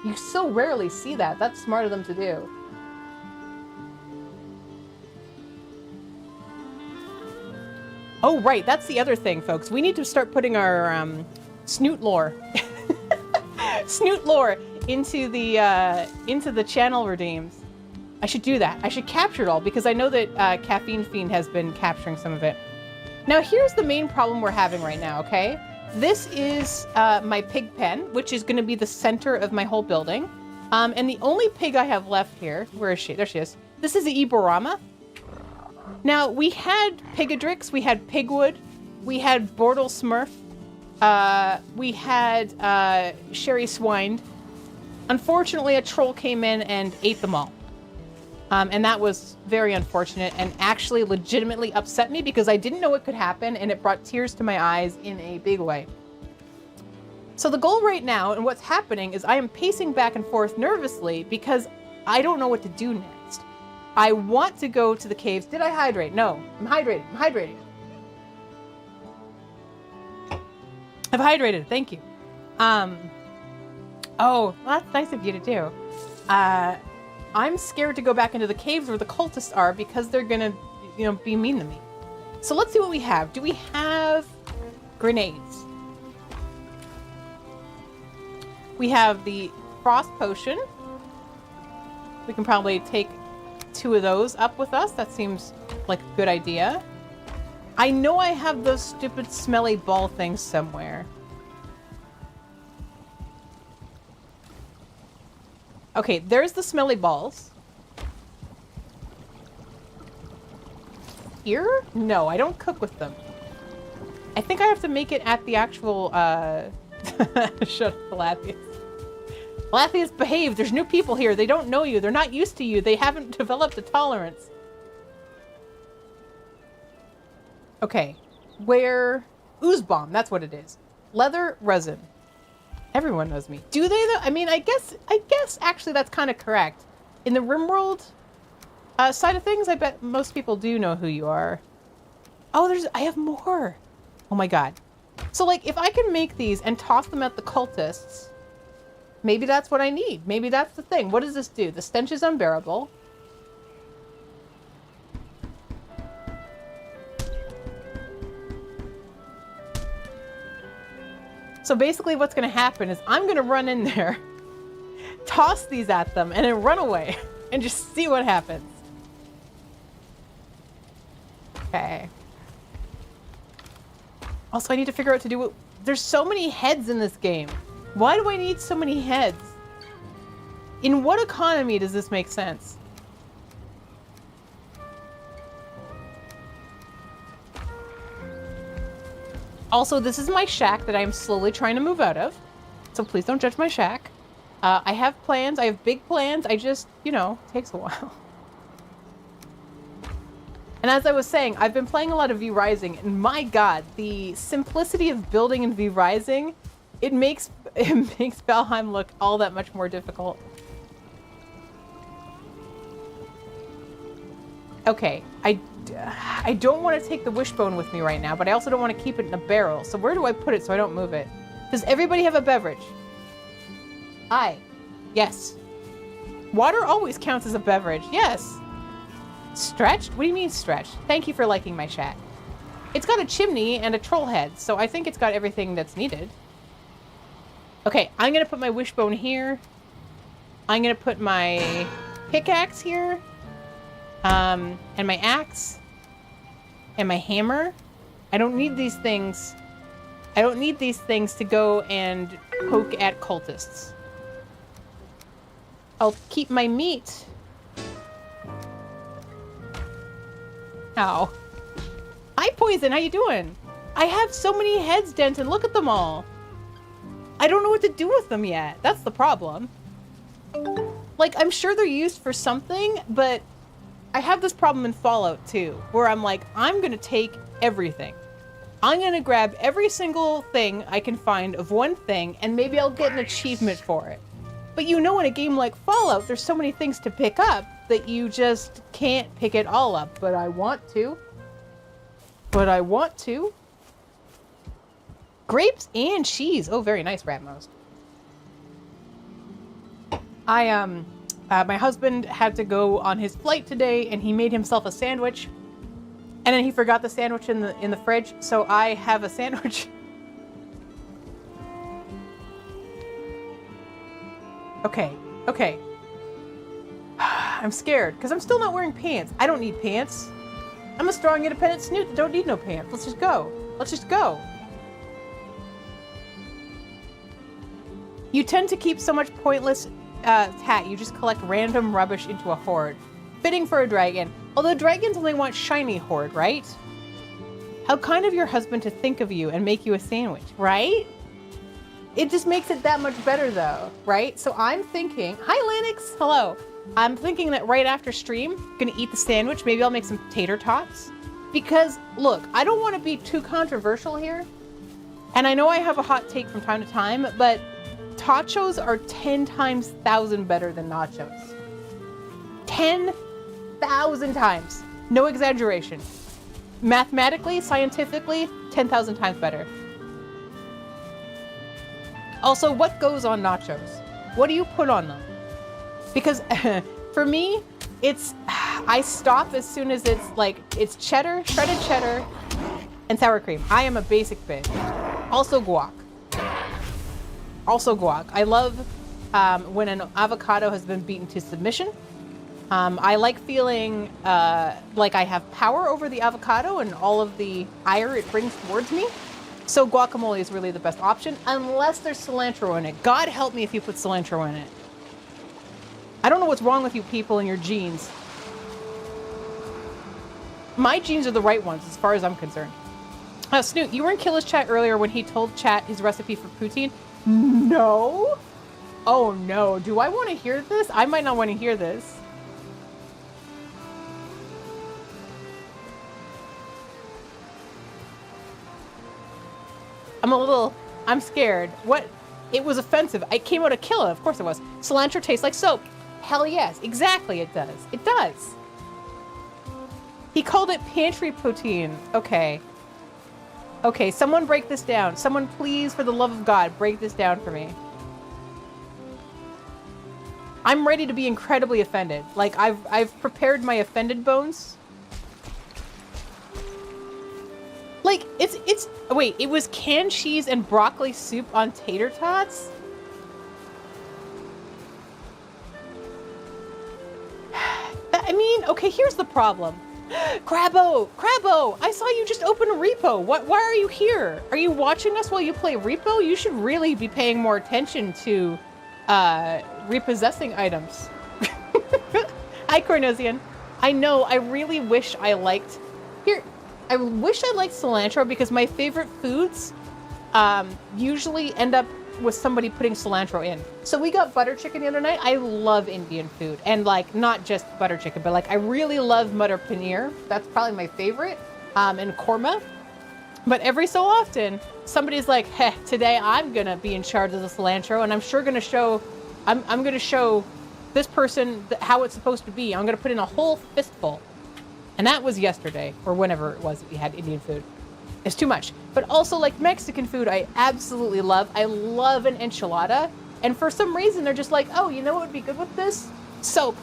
You so rarely see that. That's smart of them to do. Oh, right. That's the other thing, folks. We need to start putting our snoot lore. Snoot lore into the channel redeems. I should do that. I should capture it all because I know that Caffeine Fiend has been capturing some of it. Now, here's the main problem we're having right now, okay? This is my pig pen, which is going to be the center of my whole building. And the only pig I have left here, where is she? There she is. This is the Iborama. Now, we had Pigadrix, we had Pigwood, we had Bortle Smurf, we had Sherry Swined. Unfortunately, a troll came in and ate them all. And that was very unfortunate and actually legitimately upset me because I didn't know it could happen and it brought tears to my eyes in a big way. So the goal right now and what's happening is I am pacing back and forth nervously because I don't know what to do next. I want to go to the caves. Did I hydrate? No. I'm hydrated. I'm hydrating. I've hydrated. Thank you. Oh, well, that's nice of you to do. I'm scared to go back into the caves where the cultists are because they're gonna, you know, be mean to me. So let's see what we have. Do we have grenades? We have the frost potion. We can probably take 2 of those up with us. That seems like a good idea. I know I have those stupid smelly ball things somewhere. Okay, there's the smelly balls. Here? No, I don't cook with them. I think I have to make it at the actual, shut up, Lathias. Lathias, behave. There's new people here. They don't know you. They're not used to you. They haven't developed a tolerance. Okay. Where? Ooze bomb. That's what it is. Leather resin. Everyone knows me. Do they though? I mean, I guess actually that's kind of correct. In the RimWorld side of things, I bet most people do know who you are. Oh, I have more. Oh my god. So like, if I can make these and toss them at the cultists, maybe that's what I need. Maybe that's the thing. What does this do? The stench is unbearable. So basically what's going to happen is I'm going to run in there, toss these at them, and then run away and just see what happens. Okay. Also, I need to figure out what to do with... There's so many heads in this game. Why do I need so many heads? In what economy does this make sense? Also, this is my shack that I'm slowly trying to move out of. So please don't judge my shack. I have plans. I have big plans. I just, you know, takes a while. And as I was saying, I've been playing a lot of V Rising, and my god, the simplicity of building in V Rising, it makes Valheim look all that much more difficult. Okay, I don't want to take the wishbone with me right now, but I also don't want to keep it in a barrel. So where do I put it so I don't move it? Does everybody have a beverage? Yes. Water always counts as a beverage. Yes. Stretched? What do you mean stretched? Thank you for liking my shack. It's got a chimney and a troll head, so I think it's got everything that's needed. Okay, I'm gonna put my wishbone here. I'm gonna put my pickaxe here. And my axe. And my hammer. I don't need these things. I don't need these things to go and poke at cultists. I'll keep my meat. Ow. Hi, Poison. How you doing? I have so many heads, Denton. Look at them all. I don't know what to do with them yet. That's the problem. Like, I'm sure they're used for something, but I have this problem in Fallout too, where I'm like, I'm gonna take everything. I'm gonna grab every single thing I can find of one thing, and maybe I'll get an achievement for it. But you know, in a game like Fallout, there's so many things to pick up that you just can't pick it all up. But I want to. Grapes and cheese. Oh, very nice, Ratmost. My husband had to go on his flight today, and he made himself a sandwich. And then he forgot the sandwich in the fridge, so I have a sandwich. Okay. I'm scared, because I'm still not wearing pants. I don't need pants. I'm a strong, independent snoot that don't need no pants. Let's just go. You tend to keep so much pointless tat. You just collect random rubbish into a hoard. Fitting for a dragon. Although dragons only want shiny hoard, right? How kind of your husband to think of you and make you a sandwich, right? It just makes it that much better though, right? So I'm thinking, hi Lennox, hello. I'm thinking that right after stream, I'm gonna eat the sandwich. Maybe I'll make some tater tots. Because look, I don't want to be too controversial here. And I know I have a hot take from time to time, but tachos are 10 times 1,000 better than nachos. 10,000 times. No exaggeration. Mathematically, scientifically, 10,000 times better. Also, what goes on nachos? What do you put on them? Because for me, I stop as soon as it's cheddar, shredded cheddar, and sour cream. I am a basic bitch. Also guac. I love when an avocado has been beaten to submission. I like feeling like I have power over the avocado and all of the ire it brings towards me. So guacamole is really the best option, unless there's cilantro in it. God help me if you put cilantro in it. I don't know what's wrong with you people and your genes. My genes are the right ones as far as I'm concerned. Snoot, you were in Killer's chat earlier when he told chat his recipe for poutine. No? Oh no, do I want to hear this? I might not want to hear this. I'm scared. What? It was offensive. I came out of Killer, of course it was. Cilantro tastes like soap. Hell yes, exactly it does. It does. He called it pantry poutine. Okay. Okay, someone break this down. Someone please, for the love of God, break this down for me. I'm ready to be incredibly offended. Like, I've prepared my offended bones. Like, wait, it was canned cheese and broccoli soup on tater tots? I mean, okay, here's the problem. Crabbo, I saw you just open a repo. Why are you here? Are you watching us while you play repo? You should really be paying more attention to repossessing items. Hi, Cornosian. I know, I really wish I liked... I wish I liked cilantro because my favorite foods usually end up with somebody putting cilantro in. So we got butter chicken the other night. I love Indian food. And like, not just butter chicken, but like I really love Matar Paneer. That's probably my favorite. And korma. But every so often, somebody's like, hey, today I'm gonna be in charge of the cilantro and I'm sure gonna show, I'm gonna show this person how it's supposed to be. I'm gonna put in a whole fistful. And that was yesterday, or whenever it was that we had Indian food. It's too much. But also, like, Mexican food, I absolutely love. I love an enchilada. And for some reason, they're just like, oh, you know what would be good with this? Soap.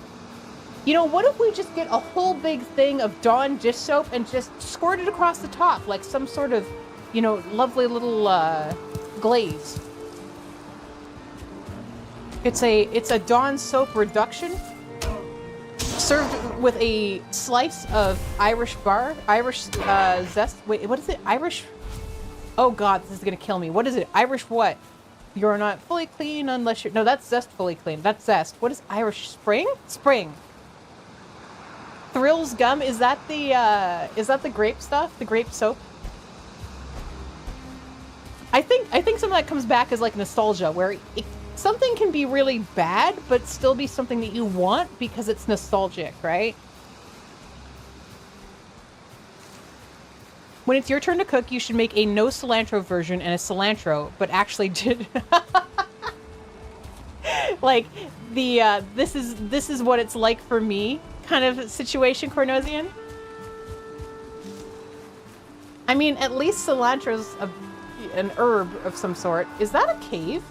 You know, what if we just get a whole big thing of Dawn dish soap and just squirt it across the top, like some sort of, you know, lovely little glaze. It's a Dawn soap reduction, served with a slice of Irish zest. Wait, what is it? Irish? Oh God, this is gonna kill me. What is it? Irish what? You're not fully clean unless you're... No, that's zest fully clean. That's zest. What is Irish spring? Spring. Thrills gum. Is that the grape stuff? The grape soap? I think some of that comes back as like nostalgia, where something can be really bad, but still be something that you want because it's nostalgic, right? When it's your turn to cook, you should make a no cilantro version and a cilantro, but actually did like the this is what it's like for me kind of situation, Cornosian. I mean, at least cilantro's an herb of some sort. Is that a cave?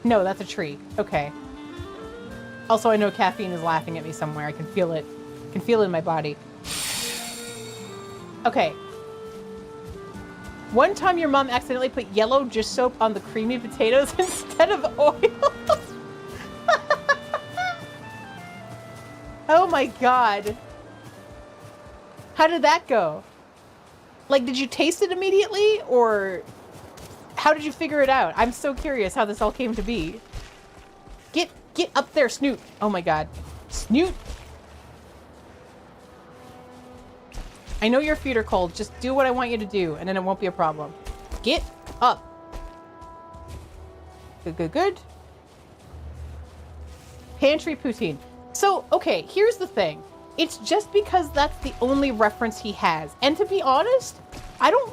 No, that's a tree. Okay. Also, I know caffeine is laughing at me somewhere. I can feel it. I can feel it in my body. Okay. One time your mom accidentally put yellow dish soap on the creamy potatoes instead of oil. Oh my God. How did that go? Like, did you taste it immediately, or how did you figure it out? I'm so curious how this all came to be. Get up there, Snoot. Oh my God. Snoot. I know your feet are cold. Just do what I want you to do, and then it won't be a problem. Get up. Good. Pantry poutine. So, okay, here's the thing. It's just because that's the only reference he has. And to be honest, I don't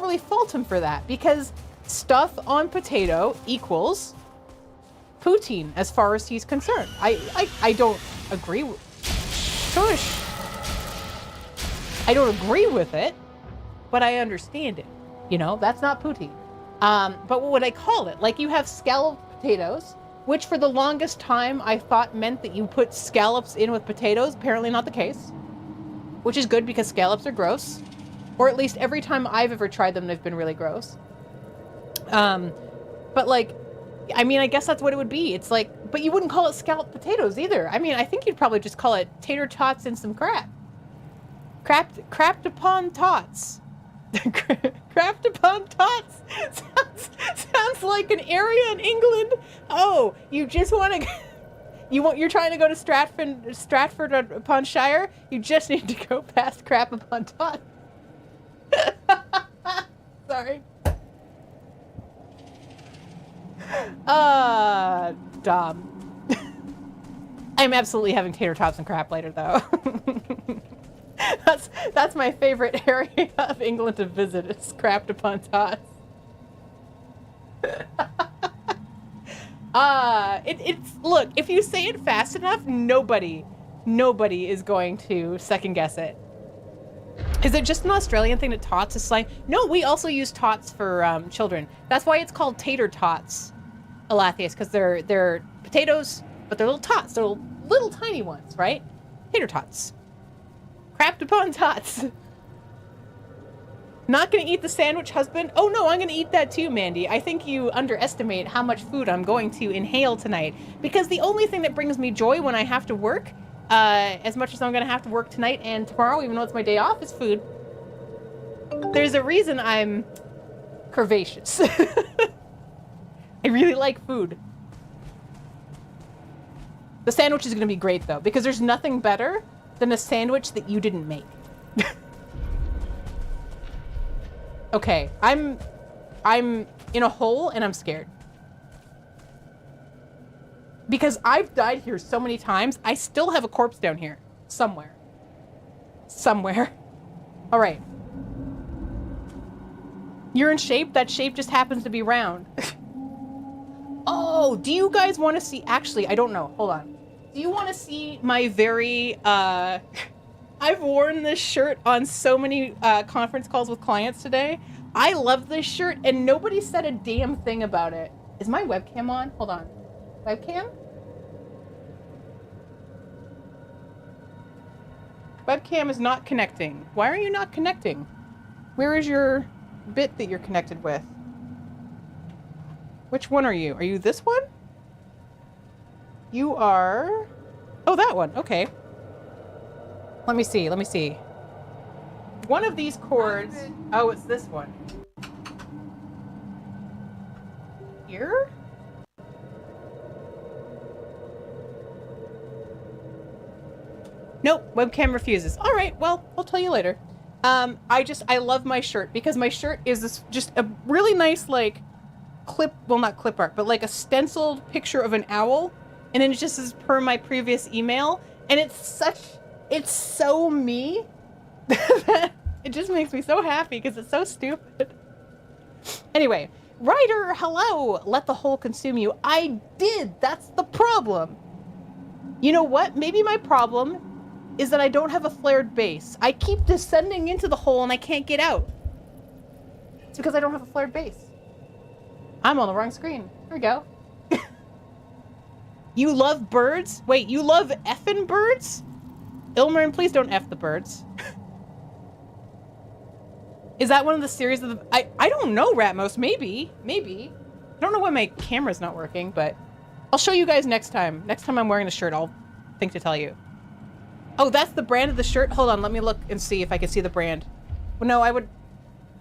really fault him for that, because stuff on potato equals poutine as far as he's concerned. I don't agree with... Shush. I don't agree with it, but I understand it. You know, that's not poutine. But what would I call it? Like, you have scalloped potatoes, which for the longest time I thought meant that you put scallops in with potatoes. Apparently not the case, which is good because scallops are gross. Or at least every time I've ever tried them, they've been really gross. But like, I mean, I guess that's what it would be. It's like, but you wouldn't call it scalloped potatoes either. I mean, I think you'd probably just call it tater tots and some crap. Crapped upon tots. Crapped upon tots sounds like an area in England. Oh, you just want to... You're trying to go to Stratford upon Shire? You just need to go past crap upon tots. Sorry. Dumb. I'm absolutely having tater tots and crap later, though. That's my favorite area of England to visit. It's crapped upon tots. Look, if you say it fast enough, nobody is going to second guess it. Is it just an Australian thing that tots is slang? No, we also use tots for children. That's why it's called tater tots, Alathius, because they're potatoes, but they're little tots. They're little tiny ones, right? Tater tots. Crapped upon tots. Not gonna eat the sandwich, husband? Oh no, I'm gonna eat that too, Mandy. I think you underestimate how much food I'm going to inhale tonight, because the only thing that brings me joy when I have to work as much as I'm gonna have to work tonight and tomorrow, even though it's my day off, is food. There's a reason I'm curvaceous. I really like food. The sandwich is gonna be great though, because there's nothing better than a sandwich that you didn't make. Okay, I'm in a hole and I'm scared. Because I've died here so many times, I still have a corpse down here. Somewhere. Somewhere. All right. You're in shape? That shape just happens to be round. Oh, do you guys want to see... Actually, I don't know. Hold on. Do you want to see my very... I've worn this shirt on so many conference calls with clients today. I love this shirt, and nobody said a damn thing about it. Is my webcam on? Hold on. Webcam? Webcam is not connecting. Why are you not connecting? Where is your bit that you're connected with? Which one are you? Are you this one? You are... Oh, that one. Okay. Let me see. Let me see. One of these cords... Oh, it's this one. Here? Nope, webcam refuses. All right, well, I'll tell you later. I love my shirt because my shirt is this just a really nice, like, not clip art, but like a stenciled picture of an owl. And then it just is per my previous email. And it's so me that it just makes me so happy because it's so stupid. Anyway, Ryder, hello. Let the hole consume you. I did. That's the problem. You know what? Maybe my problem is that I don't have a flared base. I keep descending into the hole and I can't get out. It's because I don't have a flared base. I'm on the wrong screen. Here we go. You love birds? Wait, you love effing birds? Ilmarin, please don't F the birds. Is that one of the series of the... I don't know, Ratmos. Maybe. Maybe. I don't know why my camera's not working, but... I'll show you guys next time. Next time I'm wearing the shirt, I'll think to tell you. Oh, that's the brand of the shirt? Hold on, let me look and see if I can see the brand. Well, no,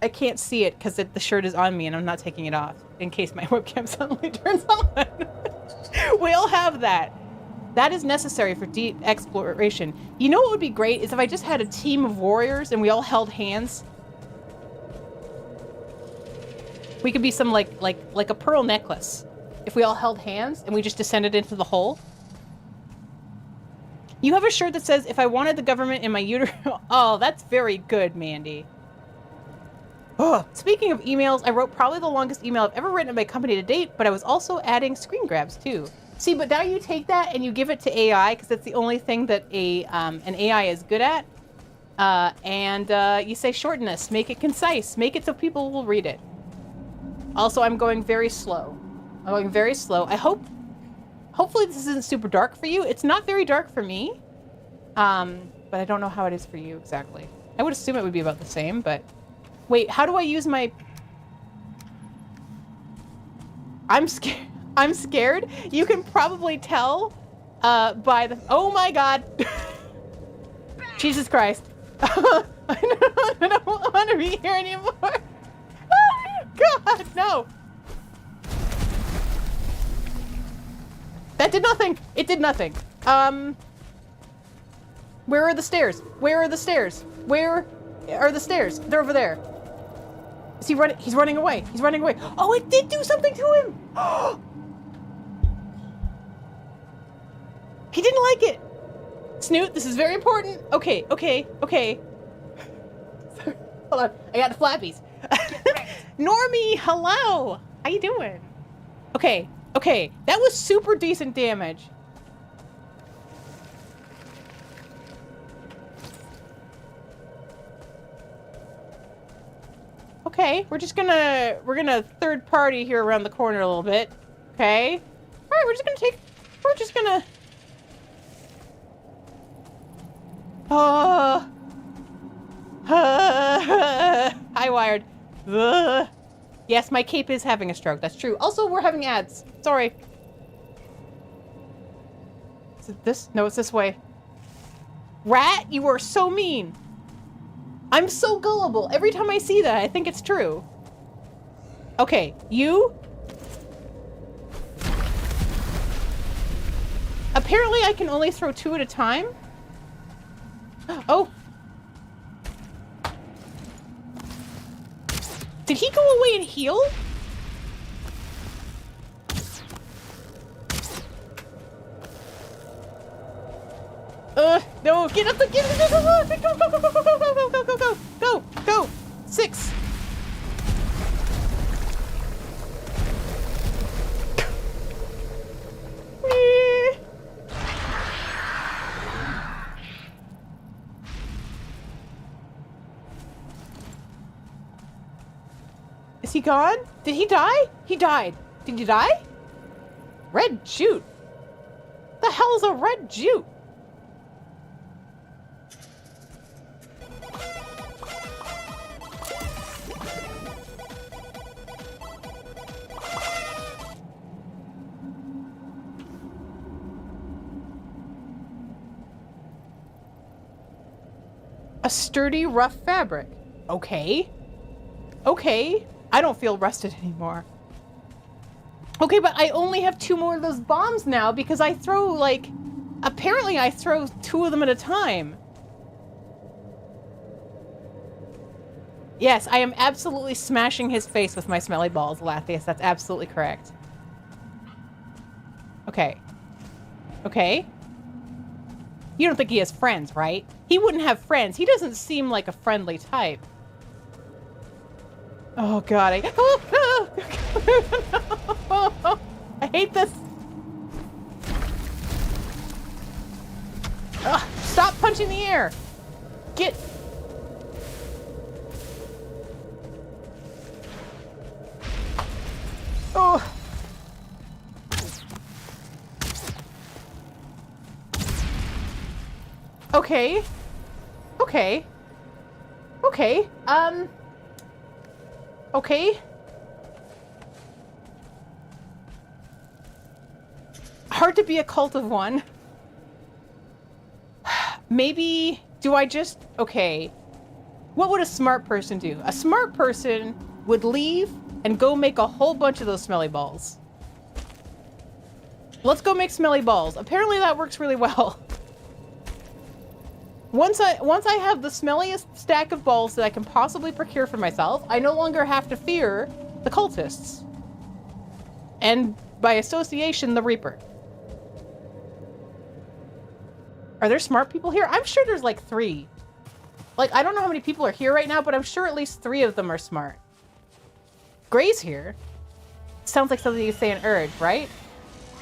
I can't see it because the shirt is on me and I'm not taking it off in case my webcam suddenly turns on. We all have that. That is necessary for deep exploration. You know what would be great is if I just had a team of warriors and we all held hands. We could be some like a pearl necklace. If we all held hands and we just descended into the hole. You have a shirt that says, if I wanted the government in my uterus... Oh, that's very good, Mandy. Oh, speaking of emails, I wrote probably the longest email I've ever written in my company to date, but I was also adding screen grabs too. See, but now you take that and you give it to AI, because that's the only thing that an AI is good at. And you say shortness, make it concise, make it so people will read it. Also, I'm going very slow. I'm going very slow. Hopefully this isn't super dark for you. It's not very dark for me. But I don't know how it is for you exactly. I would assume it would be about the same, but... Wait, how do I use my... I'm scared. I'm scared. You can probably tell by the... Oh my god! Jesus Christ. I don't want to be here anymore. Oh god, no! That did nothing! It did nothing. Where are the stairs? Where are the stairs? Where are the stairs? They're over there. Is he running? He's running away. He's running away. Oh, it did do something to him! He didn't like it! Snoot, this is very important. Okay. Sorry. Hold on. I got the flappies. Normie, hello! How you doing? Okay. That was super decent damage. Okay, we're gonna third party here around the corner a little bit. Okay. Alright, we're just gonna Hi, Wired. Yes, my cape is having a stroke. That's true. Also, we're having ads. Sorry. Is it this? No, it's this way. Rat, you are so mean. I'm so gullible. Every time I see that, I think it's true. Okay, you. Apparently I can only throw 2 at a time. Oh. Did he go away and heal? No, get up, go, go. 6. Is he gone? Did he die? He died. Did he die? Red jute. The hell is a red jute? A sturdy, rough fabric. Okay. Okay. I don't feel rusted anymore. Okay, but I only have 2 more of those bombs now because I throw, like... Apparently I throw 2 of them at a time. Yes, I am absolutely smashing his face with my smelly balls, Lathius. That's absolutely correct. Okay. Okay. You don't think he has friends, right? He wouldn't have friends. He doesn't seem like a friendly type. Oh god, I hate this. Ugh, stop punching the air. Get. Oh. Okay. Okay. Okay. Okay. Hard to be a cult of one. Maybe, do I just, okay. What would a smart person do? A smart person would leave and go make a whole bunch of those smelly balls. Let's go make smelly balls. Apparently that works really well. Once I have the smelliest stack of balls that I can possibly procure for myself, I no longer have to fear the cultists. And by association, the Reaper. Are there smart people here? I'm sure there's like 3. Like, I don't know how many people are here right now, but I'm sure at least 3 of them are smart. Gray's here. Sounds like something you say in Urge, right?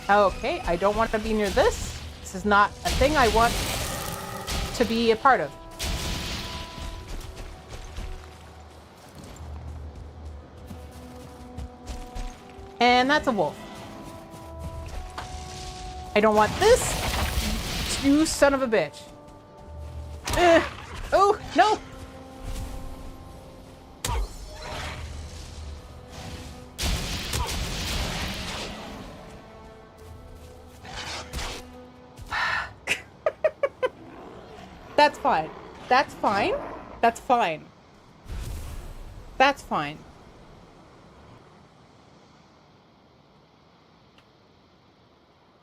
Okay, I don't want to be near this. This is not a thing I want to be a part of. And that's a wolf. I don't want this. You son of a bitch. Oh, no. That's fine. That's fine. That's fine. That's fine.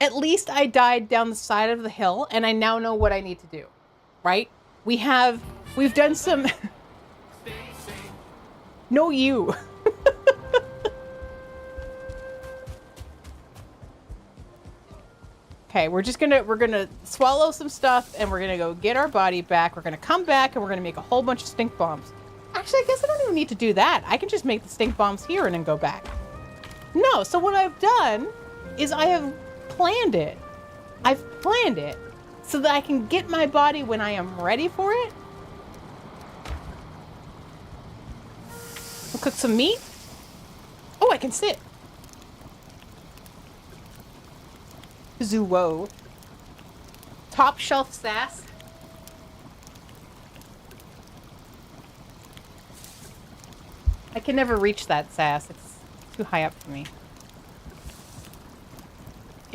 At least I died down the side of the hill, and I now know what I need to do. Right? We've done some... No, you. Okay, we're gonna swallow some stuff, and we're gonna go get our body back. We're gonna come back, and we're gonna make a whole bunch of stink bombs. Actually, I guess I don't even need to do that. I can just make the stink bombs here and then go back. No, so what I've done is I have planned it. I've planned it so that I can get my body when I am ready for it. We'll cook some meat. Oh, I can sit. Whoa. Top shelf sass. I can never reach that sass. It's too high up for me.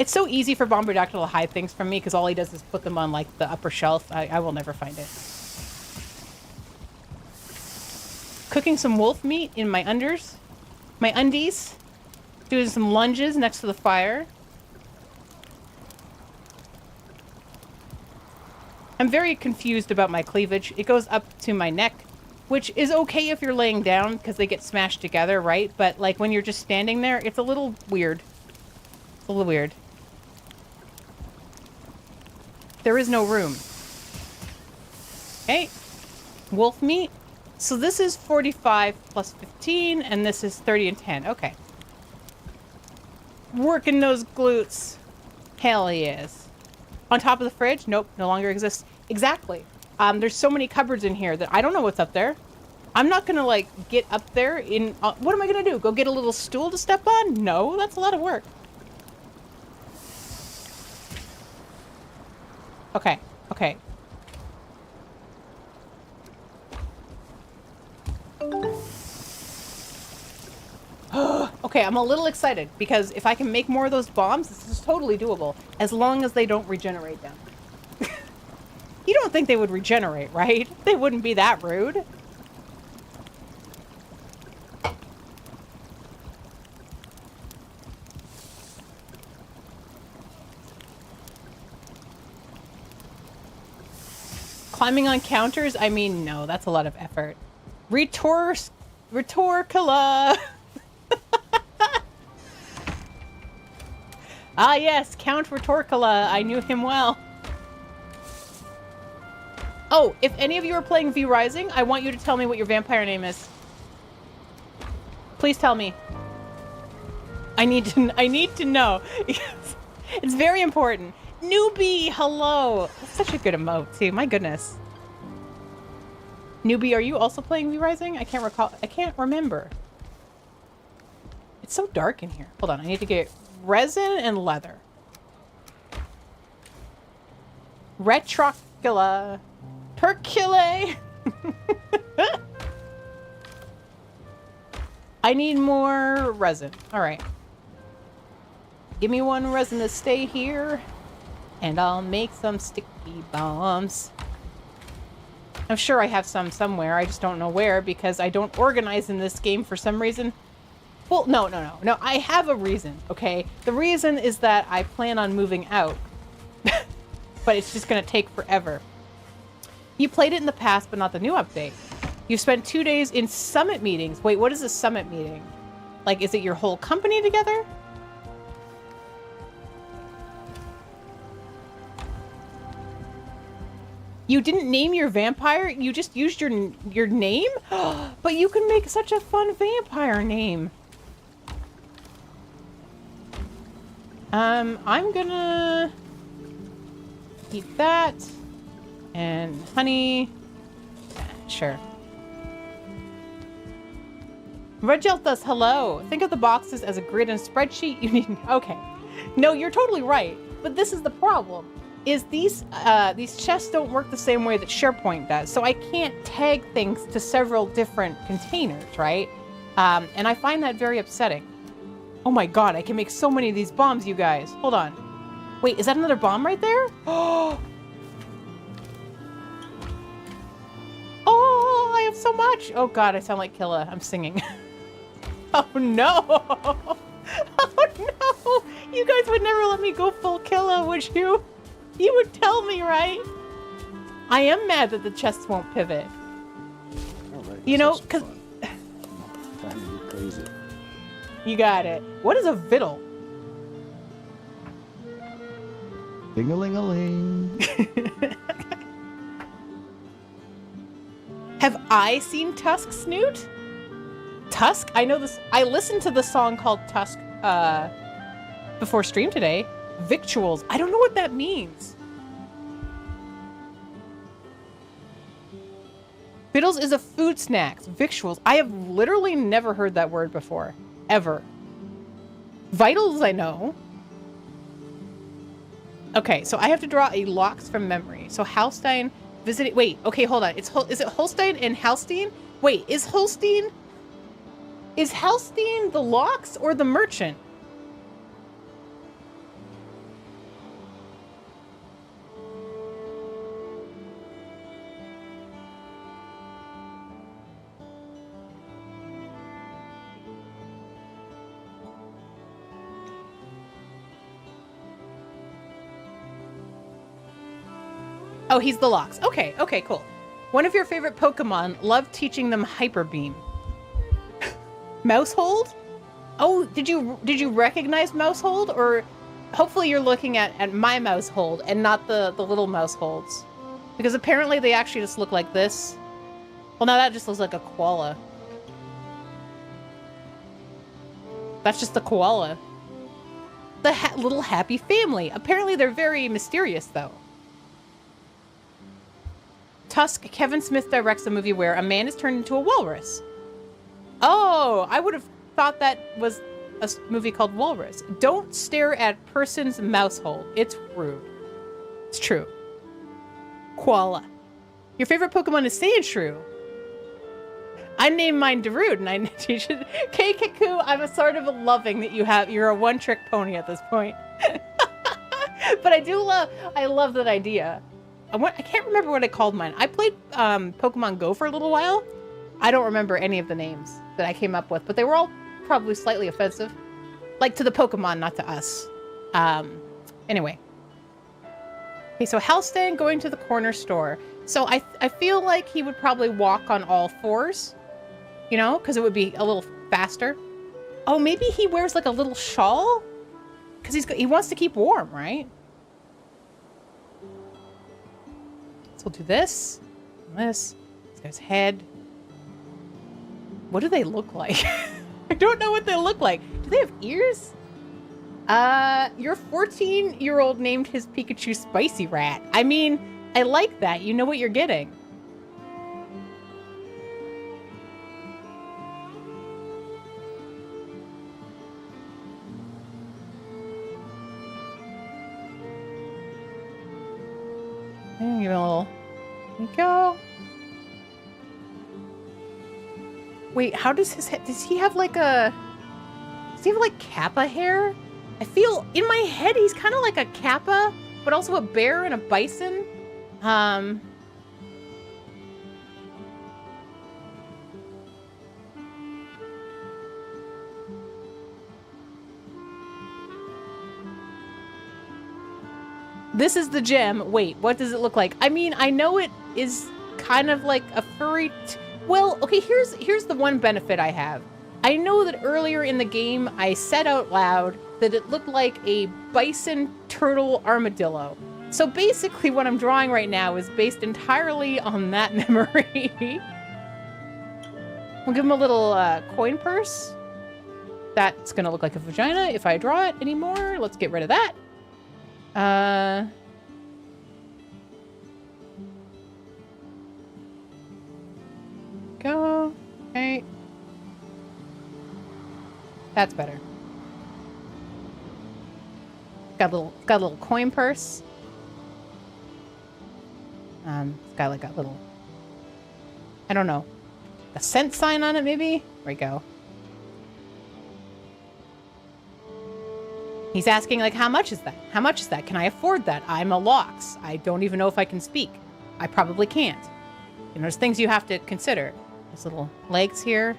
It's so easy for Bombardactyl to hide things from me because all he does is put them on like the upper shelf. I will never find it. Cooking some wolf meat in my undies. Doing some lunges next to the fire. I'm very confused about my cleavage. It goes up to my neck, which is okay if you're laying down because they get smashed together, right? But like when you're just standing there, it's a little weird. It's a little weird. There is no room. Okay. Wolf meat. So this is 45 plus 15, and this is 30 and 10. Okay. Working those glutes. Hell yes. On top of the fridge? Nope, no longer exists. Exactly. There's so many cupboards in here that I don't know what's up there. I'm not gonna, like, get up there in... what am I gonna do? Go get a little stool to step on? No, that's a lot of work. Okay, okay. Okay, I'm a little excited because if I can make more of those bombs, this is totally doable as long as they don't regenerate them. You don't think they would regenerate, right? They wouldn't be that rude. Climbing on counters? I mean, no, that's a lot of effort. Retorcula! Ah yes, Count Retorcula. I knew him well. Oh, if any of you are playing V Rising, I want you to tell me what your vampire name is. Please tell me. I need to know. It's very important. Newbie, hello. That's such a good emote too. My goodness. Newbie, are you also playing V Rising? I can't recall. I can't remember. It's so dark in here. Hold on, I need to get resin and leather. Retrocula. Percule. I need more resin. All right. Give me one resin to stay here, and I'll make some sticky bombs. I'm sure I have some somewhere. I just don't know where because I don't organize in this game for some reason. Well, no. I have a reason, okay? The reason is that I plan on moving out. But it's just going to take forever. You played it in the past, but not the new update. You spent 2 days in summit meetings. Wait, what is a summit meeting? Like, is it your whole company together? You didn't name your vampire? You just used your name? But you can make such a fun vampire name. I'm gonna keep that. And honey. Sure. Regeltas, hello. Think of the boxes as a grid and spreadsheet. You need... Okay. No, you're totally right. But this is the problem. Is these chests don't work the same way that SharePoint does. So I can't tag things to several different containers, right? And I find that very upsetting. Oh my god, I can make so many of these bombs, you guys. Hold on. Wait, is that another bomb right there? Oh, I have so much. Oh god, I sound like Killa. I'm singing. Oh no. Oh no. You guys would never let me go full Killa, would you? You would tell me, right? I am mad that the chests won't pivot. Right, you know, because... Time to be crazy. You got it. What is a viddle? Ding-a-ling-a-ling. Have I seen Tusk, Snoot? Tusk? I know this. I listened to the song called Tusk before stream today. Victuals. I don't know what that means. Vittles is a food snacks. Victuals. I have literally never heard that word before. Ever. Vitals, I know. Okay, so I have to draw a locks from memory. So Halstein visited... Wait, okay, hold on. Is it Holstein and Halstein? Wait, is Holstein... Is Halstein the locks or the merchant? Oh, he's the Lox. Okay, okay, cool. One of your favorite Pokemon, love teaching them Hyper Beam. Mousehold? Oh, did you recognize Mousehold? Or hopefully you're looking at my Mousehold and not the little Mouseholds. Because apparently they actually just look like this. Well, now that just looks like a koala. That's just a koala. The little happy family. Apparently they're very mysterious, though. Tusk, Kevin Smith directs a movie where a man is turned into a walrus. Oh, I would have thought that was a movie called Walrus. Don't stare at person's mousehold. It's rude. It's true. Koala. Your favorite Pokemon is Sandshrew. I named mine Darude, and I teach it. Keikaku, I'm a sort of loving that you're a one-trick pony at this point. But I love that idea. I can't remember what I called mine. I played Pokemon Go for a little while. I don't remember any of the names that I came up with, but they were all probably slightly offensive. Like to the Pokemon, not to us. Anyway. Okay, so Halstan going to the corner store. So I feel like he would probably walk on all fours. You know, because it would be a little faster. Oh, maybe he wears like a little shawl? Because he wants to keep warm, right? So we'll do this. This guy's head. What do they look like? I don't know what they look like. Do they have ears? Your 14-year-old named his Pikachu Spicy Rat. I mean, I like that. You know what you're getting. Give him a little. There you go. Wait, how does his head? Does he have like a? Does he have like Kappa hair? I feel in my head he's kind of like a Kappa, but also a bear and a bison. This is the gem. Wait, what does it look like? I mean, I know it is kind of like a furry... Well, okay, here's the one benefit I have. I know that earlier in the game, I said out loud that it looked like a bison turtle armadillo. So basically what I'm drawing right now is based entirely on that memory. We'll give him a little coin purse. That's gonna look like a vagina if I draw it anymore. Let's get rid of that. Go. Okay. That's better. Got a little coin purse. It's got like a little, I don't know, a cent sign on it maybe? There we go. He's asking, like, how much is that? How much is that? Can I afford that? I'm a Lox. I don't even know if I can speak. I probably can't. You know, there's things you have to consider. There's little legs here.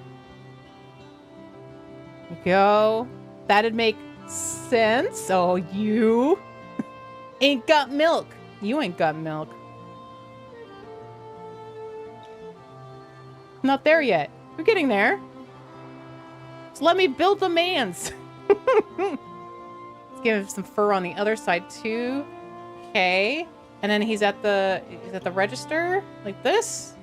There you go. That'd make sense. Oh, you ain't got milk. You ain't got milk. Not there yet. We're getting there. So let me build the mans. Give him some fur on the other side too. Okay. And then he's at the register like this.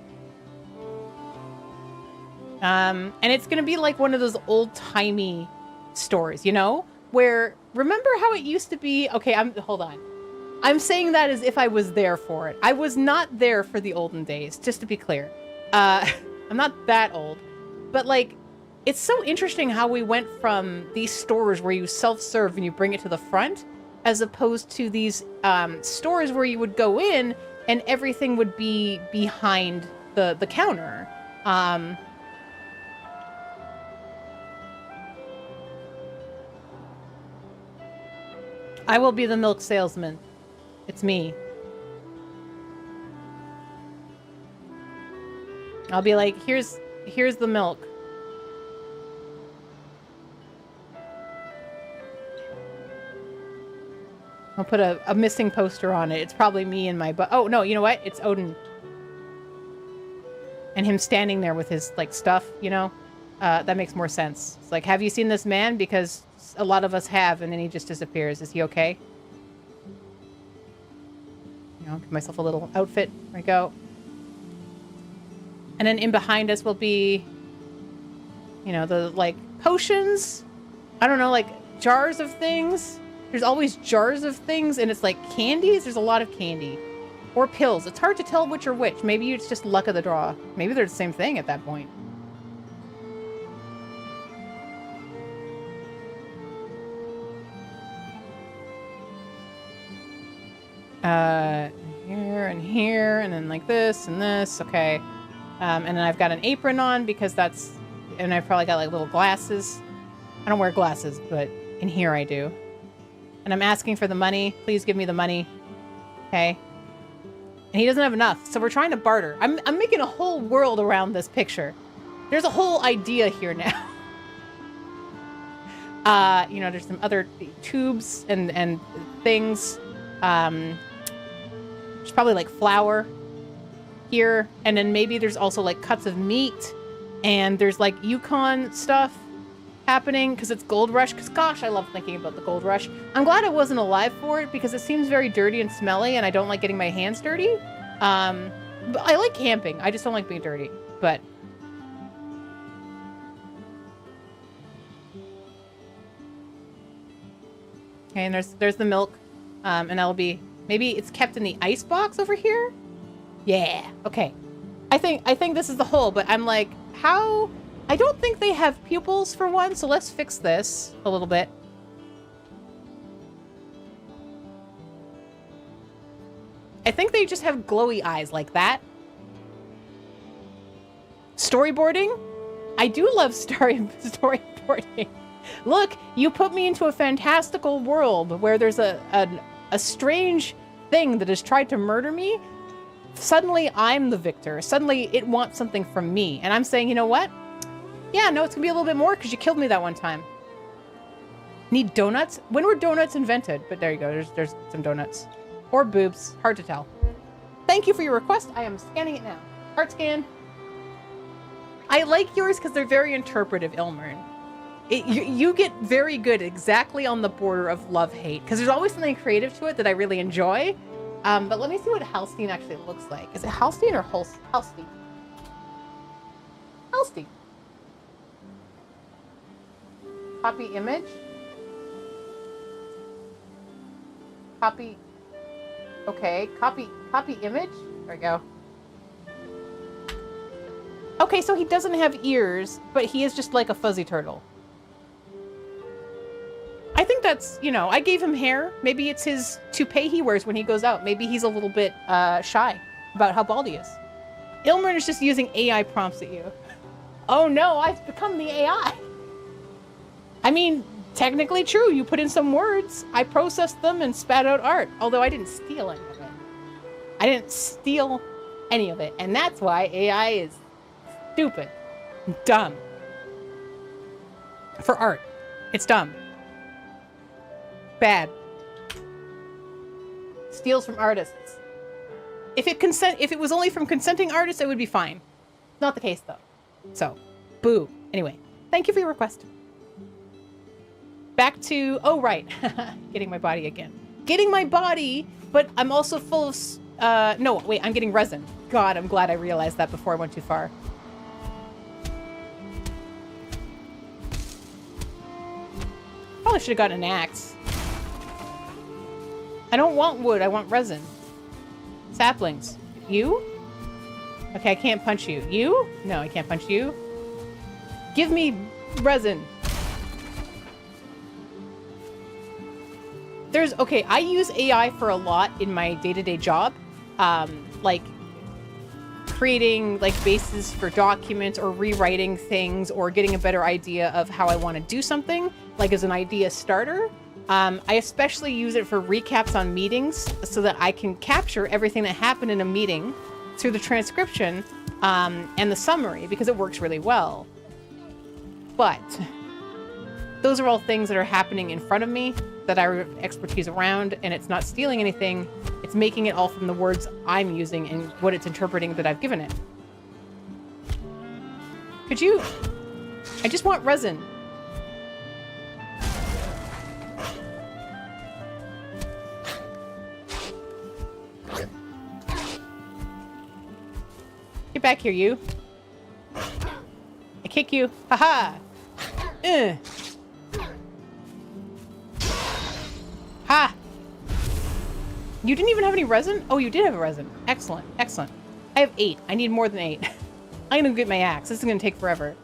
And it's gonna be like one of those old-timey stores, you know? Where, remember how it used to be? Okay, hold on. I'm saying that as if I was there for it. I was not there for the olden days, just to be clear. I'm not that old. But like, it's so interesting how we went from these stores where you self-serve and you bring it to the front, as opposed to these stores where you would go in and everything would be behind the counter. I will be the milk salesman. It's me. I'll be like, here's the milk. I'll put a missing poster on it. It's probably me and my oh no, you know what? It's Odin. And him standing there with his like stuff, you know? That makes more sense. It's like, have you seen this man? Because a lot of us have, and then he just disappears. Is he okay? You know, give myself a little outfit. There we go. And then in behind us will be, you know, the like potions. I don't know, like jars of things. There's always jars of things, and it's like candies. There's a lot of candy. Or pills. It's hard to tell which are which. Maybe it's just luck of the draw. Maybe they're the same thing at that point. Here and here, and then like this and this. Okay. And then I've got an apron on because that's... And I've probably got like little glasses. I don't wear glasses, but in here I do. And I'm asking for the money. Please give me the money. Okay. And he doesn't have enough, so we're trying to barter. I'm making a whole world around this picture. There's a whole idea here now. You know, there's some other tubes and things. There's probably like flour here, and then maybe there's also like cuts of meat, and there's like Yukon stuff happening because it's Gold Rush. Because gosh, I love thinking about the Gold Rush. I'm glad I wasn't alive for it because it seems very dirty and smelly, and I don't like getting my hands dirty. But I like camping. I just don't like being dirty. But okay, and there's the milk, and that'll be maybe it's kept in the ice box over here. Yeah. Okay. I think this is the hole, but I'm like, how? I don't think they have pupils for one, so let's fix this a little bit. I think they just have glowy eyes like that. Storyboarding? I do love storyboarding. Look, you put me into a fantastical world where there's a strange thing that has tried to murder me. Suddenly, I'm the victor. Suddenly, it wants something from me. And I'm saying, you know what? Yeah, no, it's gonna be a little bit more because you killed me that one time. Need donuts? When were donuts invented? But there you go, there's some donuts. Or boobs, hard to tell. Thank you for your request. I am scanning it now. Heart scan. I like yours because they're very interpretive, Ilmern. You get very good exactly on the border of love-hate because there's always something creative to it that I really enjoy. But let me see what Halstein actually looks like. Is it Halstein or Halstein? Halstein. Copy image. Copy. Okay, copy image. There we go. Okay, so he doesn't have ears, but he is just like a fuzzy turtle. I think that's, you know, I gave him hair. Maybe it's his toupee he wears when he goes out. Maybe he's a little bit shy about how bald he is. Ilmern is just using AI prompts at you. Oh no, I've become the AI. I mean, technically true. You put in some words, I processed them and spat out art. Although I didn't steal any of it. I didn't steal any of it. And that's why AI is stupid. Dumb. For art. It's dumb. Bad. Steals from artists. If it was only from consenting artists, it would be fine. Not the case though. So, boo. Anyway, thank you for your request. Back to, oh right, getting my body again. Getting my body, but I'm also full of, no, wait, I'm getting resin. God, I'm glad I realized that before I went too far. Probably should have gotten an axe. I don't want wood, I want resin. Saplings. You? Okay, I can't punch you. You? No, I can't punch you. Give me resin. Okay, I use AI for a lot in my day-to-day job. Like creating like bases for documents or rewriting things or getting a better idea of how I want to do something, like as an idea starter. I especially use it for recaps on meetings so that I can capture everything that happened in a meeting through the transcription and the summary because it works really well. But those are all things that are happening in front of me that I have expertise around, and it's not stealing anything. It's making it all from the words I'm using and what it's interpreting that I've given it. Could you... I just want resin. Get back here, you. I kick you. Haha. Ha! You didn't even have any resin? Oh, you did have a resin. Excellent. Excellent. I have 8. I need more than 8. I'm gonna get my axe. This is gonna take forever.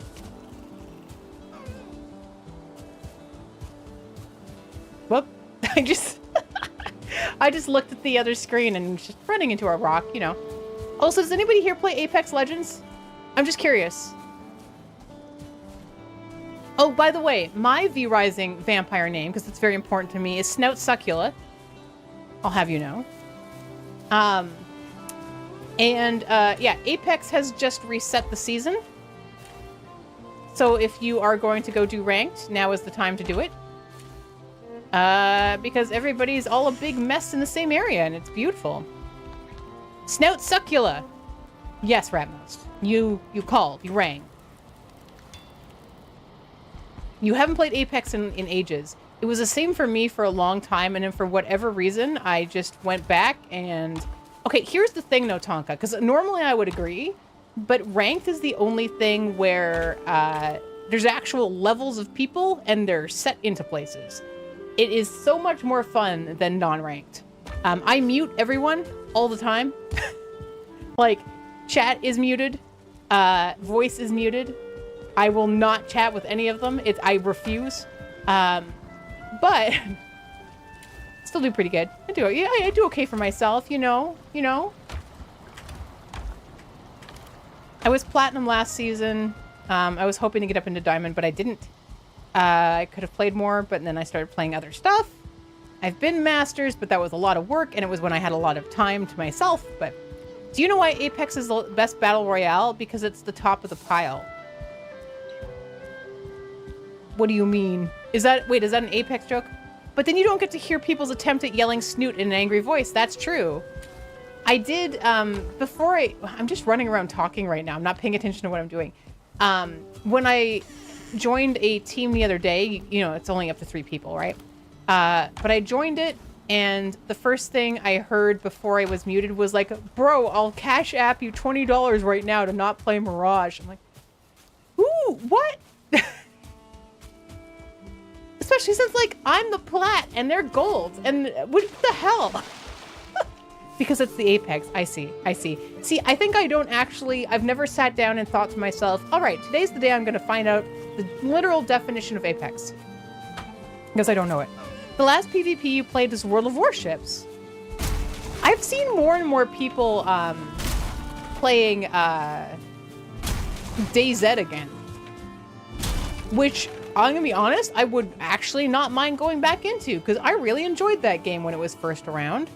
Whoop. I just looked at the other screen and just running into a rock, you know. Also, does anybody here play Apex Legends? I'm just curious. Oh, by the way, my V-Rising vampire name, because it's very important to me, is Snout Succula. I'll have you know. Yeah, Apex has just reset the season. So if you are going to go do ranked, now is the time to do it. Because everybody's all a big mess in the same area, and it's beautiful. Snout Succula. Yes, Ratmost. You called. You rang. You haven't played Apex in ages. It was the same for me for a long time, and then for whatever reason, I just went back and... Okay, here's the thing, though, Tonka, because normally I would agree, but ranked is the only thing where there's actual levels of people, and they're set into places. It is so much more fun than non-ranked. I mute everyone all the time. Like, chat is muted. Voice is muted. I will not chat with any of them. I refuse. But still do pretty good. I do okay for myself, you know. I was platinum last season. I was hoping to get up into diamond, but I didn't. I could have played more, but then I started playing other stuff. I've been masters, but that was a lot of work, and it was when I had a lot of time to myself. But do you know why Apex is the best battle royale? Because it's the top of the pile. What do you mean? Is that an Apex joke? But then you don't get to hear people's attempt at yelling snoot in an angry voice. That's true. I did, I'm just running around talking right now. I'm not paying attention to what I'm doing. When I joined a team the other day, you know, it's only up to 3 people, right? But I joined it, and the first thing I heard before I was muted was like, bro, I'll cash app you $20 right now to not play Mirage. I'm like, ooh, what? Especially since, like, I'm the plat and they're gold. And what the hell? Because it's the Apex. I see. See, I think I've never sat down and thought to myself, all right, today's the day I'm going to find out the literal definition of Apex. Because I don't know it. The last PvP you played is World of Warships. I've seen more and more people playing DayZ again. Which... I'm gonna be honest, I would actually not mind going back into, because I really enjoyed that game when it was first around.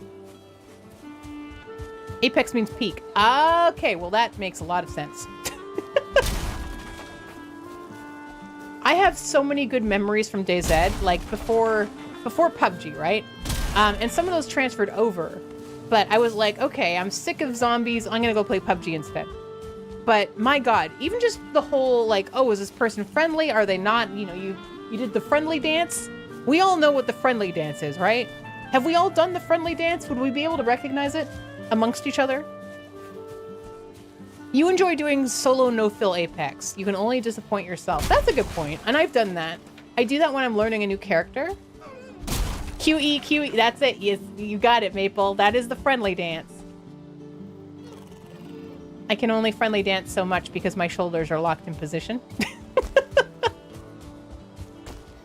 Apex means peak. Okay, well that makes a lot of sense. I have so many good memories from DayZ, like before PUBG, right? And some of those transferred over. But I was like, okay, I'm sick of zombies, I'm gonna go play PUBG instead. But my god, even just the whole, like, oh, is this person friendly? Are they not? You know, you did the friendly dance. We all know what the friendly dance is, right? Have we all done the friendly dance? Would we be able to recognize it amongst each other? You enjoy doing solo no-fill Apex. You can only disappoint yourself. That's a good point, and I've done that. I do that when I'm learning a new character. QE, that's it. Yes, you got it, Maple. That is the friendly dance. I can only friendly dance so much because my shoulders are locked in position.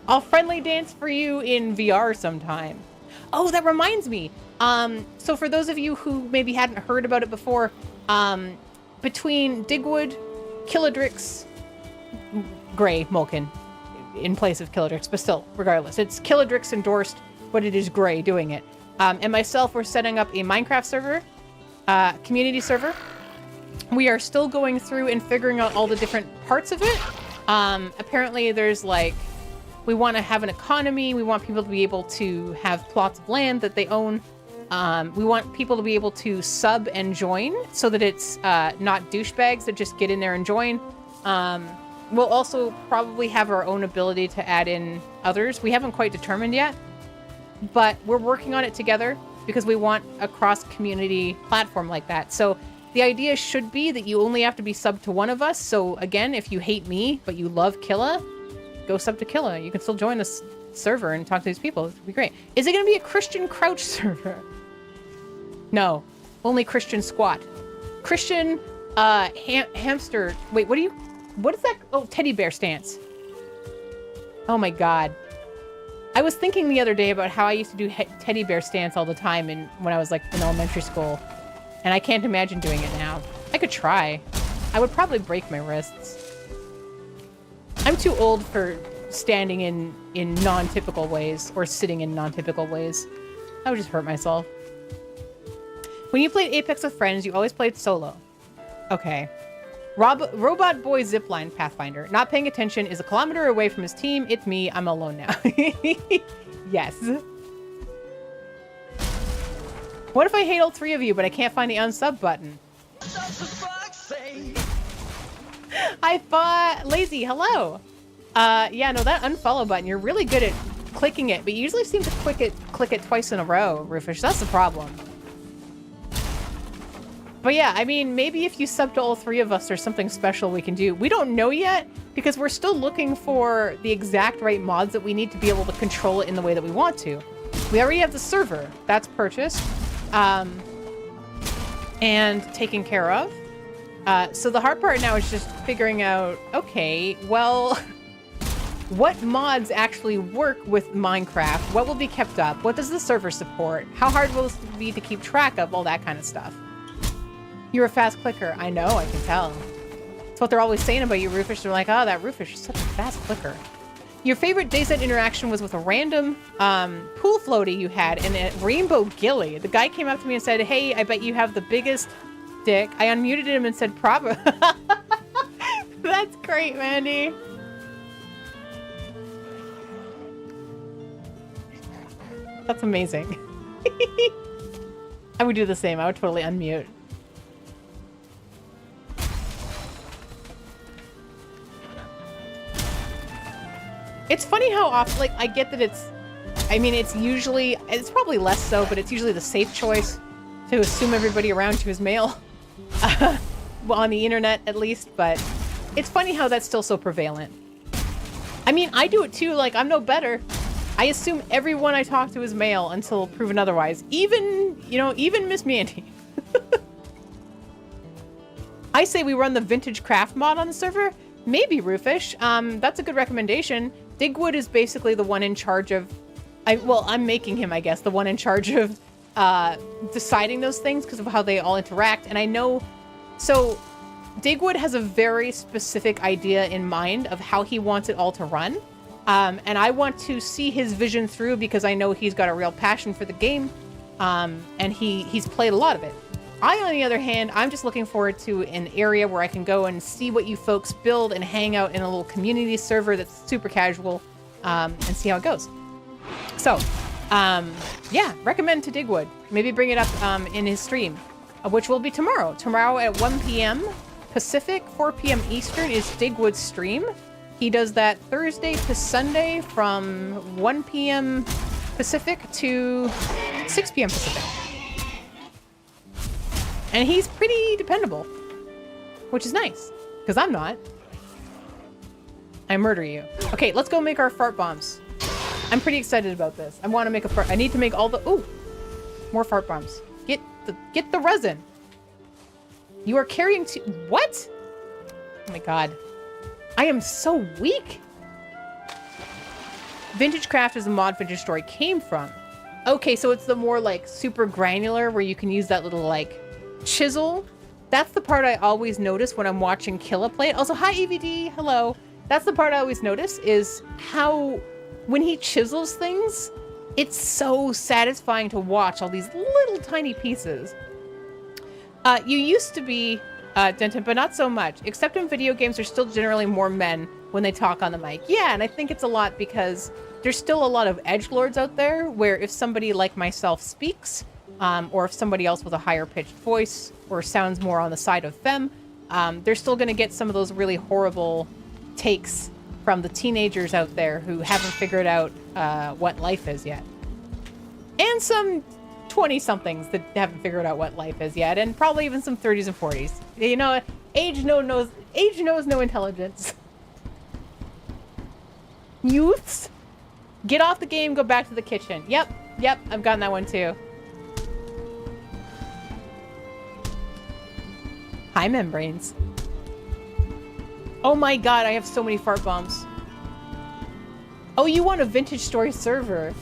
I'll friendly dance for you in VR sometime. Oh, that reminds me. So for those of you who maybe hadn't heard about it before, between Digwood, Killadrix, Gray, Mulkin, in place of Killadrix, but still, regardless, it's Killadrix endorsed, but it is Gray doing it. And myself, we're setting up a Minecraft server, community server. We are still going through and figuring out all the different parts of it. Apparently there's like We want to have an economy. We want people to be able to have plots of land that they own. We want people to be able to sub and join so that it's not douchebags that just get in there and join. We'll also probably have our own ability to add in others. We haven't quite determined yet, but we're working on it together because we want a cross-community platform like that. So the idea should be that you only have to be subbed to one of us. So again, if you hate me, but you love Killa, go sub to Killa. You can still join this server and talk to these people. It'd be great. Is it going to be a Christian Crouch server? No, only Christian Squat. Christian hamster. Wait, what is that? Oh, teddy bear stance. Oh my God. I was thinking the other day about how I used to do teddy bear stance all the time when I was like in elementary school. And I can't imagine doing it now. I could try. I would probably break my wrists. I'm too old for standing in non-typical ways or sitting in non-typical ways. I would just hurt myself. When you played Apex with friends, you always played solo. Okay. Robot Boy Zipline Pathfinder. Not paying attention is a kilometer away from his team. It's me. I'm alone now. Yes. What if I hate all three of you, but I can't find the unsub button? I thought... Lazy, hello. Yeah, no, that unfollow button, you're really good at clicking it, but you usually seem to click it twice in a row, Rufus. That's the problem. But yeah, I mean, maybe if you sub to all three of us, there's something special we can do. We don't know yet, because we're still looking for the exact right mods that we need to be able to control it in the way that we want to. We already have the server. That's purchased. And taken care of. So the hard part now is just figuring out, okay, well, what mods actually work with Minecraft? What will be kept up? What does the server support? How hard will this be to keep track of? All that kind of stuff. You're a fast clicker. I know, I can tell. That's what they're always saying about you, Rufus. They're like, oh, that Rufus is such a fast clicker. Your favorite DayZ interaction was with a random pool floaty you had and a rainbow ghillie. The guy came up to me and said, hey, I bet you have the biggest dick. I unmuted him and said, probably. That's great, Mandy. That's amazing. I would do the same. I would totally unmute. It's funny how often, like, I get that it's probably less so, but it's usually the safe choice to assume everybody around you is male. Well, on the internet, at least, but it's funny how that's still so prevalent. I mean, I do it too, like, I'm no better. I assume everyone I talk to is male until proven otherwise. Even Miss Mandy. I say we run the vintage craft mod on the server. Maybe, Rufus. That's a good recommendation. Digwood is basically the one in charge of... I'm making him, I guess, the one in charge of deciding those things because of how they all interact. And I know... So, Digwood has a very specific idea in mind of how he wants it all to run. And I want to see his vision through because I know he's got a real passion for the game. And he's played a lot of it. I, on the other hand, I'm just looking forward to an area where I can go and see what you folks build and hang out in a little community server that's super casual, and see how it goes. So, yeah, recommend to Digwood. Maybe bring it up in his stream, which will be tomorrow. Tomorrow at 1 p.m. Pacific, 4 p.m. Eastern is Digwood's stream. He does that Thursday to Sunday from 1 p.m. Pacific to 6 p.m. Pacific. And he's pretty dependable, which is nice, because I'm not. I murder you. Okay, let's go make our fart bombs. I'm pretty excited about this. I want to make a fart. I need to make all the... Ooh, more fart bombs. Get the resin. You are carrying two... What? Oh my god. I am so weak. Vintage Craft is a mod Vintage Story came from. Okay, so it's the more like super granular where you can use that little like chisel. That's the part I always notice when I'm watching Killa play it. Also, hi EVD, hello. That's the part I always notice is how when he chisels things, it's so satisfying to watch all these little tiny pieces. You used to be Denton, but not so much. Except in video games, there's still generally more men when they talk on the mic. Yeah, and I think it's a lot because there's still a lot of edgelords out there where if somebody like myself speaks, or if somebody else with a higher pitched voice or sounds more on the side of femme, they're still going to get some of those really horrible takes from the teenagers out there who haven't figured out what life is yet. And some 20-somethings that haven't figured out what life is yet, and probably even some 30s and 40s. You know, age knows no intelligence. Youths, get off the game, go back to the kitchen. Yep, I've gotten that one too. Hi, membranes. Oh my god, I have so many fart bombs. Oh, you want a vintage story server?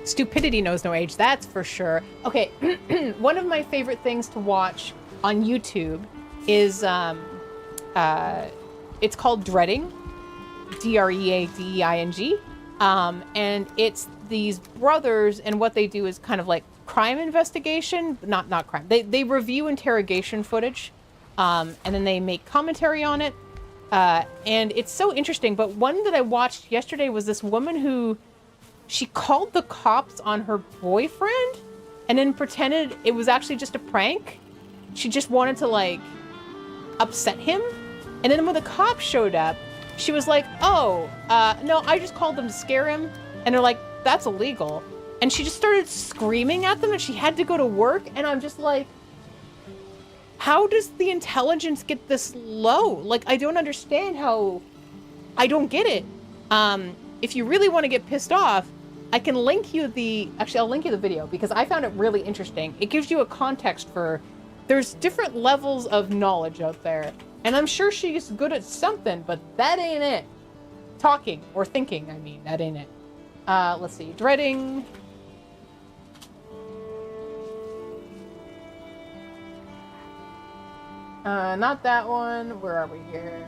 Stupidity knows no age, that's for sure. Okay, one of my favorite things to watch on YouTube is, it's called Dreading, Dreading, and it's these brothers, and what they do is kind of like crime investigation, not crime. They review interrogation footage, and then they make commentary on it, and it's so interesting. But one that I watched yesterday was this woman who, she called the cops on her boyfriend and then pretended it was actually just a prank. She just wanted to like upset him. And then when the cops showed up, she was like, oh, no, I just called them to scare him. And they're like, that's illegal. And she just started screaming at them and she had to go to work. And I'm just like, how does the intelligence get this low? Like, I don't understand how, I don't get it. If you really want to get pissed off, I can link you I'll link you the video because I found it really interesting. It gives you a context for, there's different levels of knowledge out there. And I'm sure she's good at something, but that ain't it. Talking, or thinking, I mean, that ain't it. Let's see, Dreading. Not that one. Where are we here?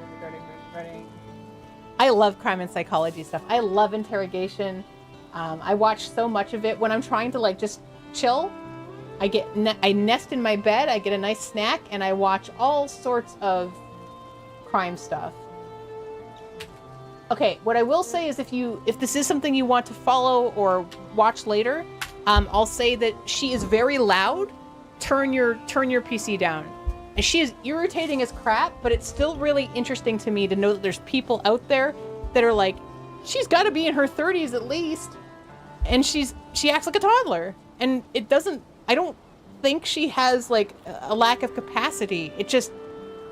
Dreading. I love crime and psychology stuff. I love interrogation. I watch so much of it when I'm trying to like just chill. I nest in my bed, I get a nice snack, and I watch all sorts of crime stuff. Okay, what I will say is if this is something you want to follow or watch later, I'll say that she is very loud. Turn your PC down. And she is irritating as crap, but it's still really interesting to me to know that there's people out there that are like, she's got to be in her 30s at least, and she acts like a toddler. And I don't think she has like a lack of capacity. It just,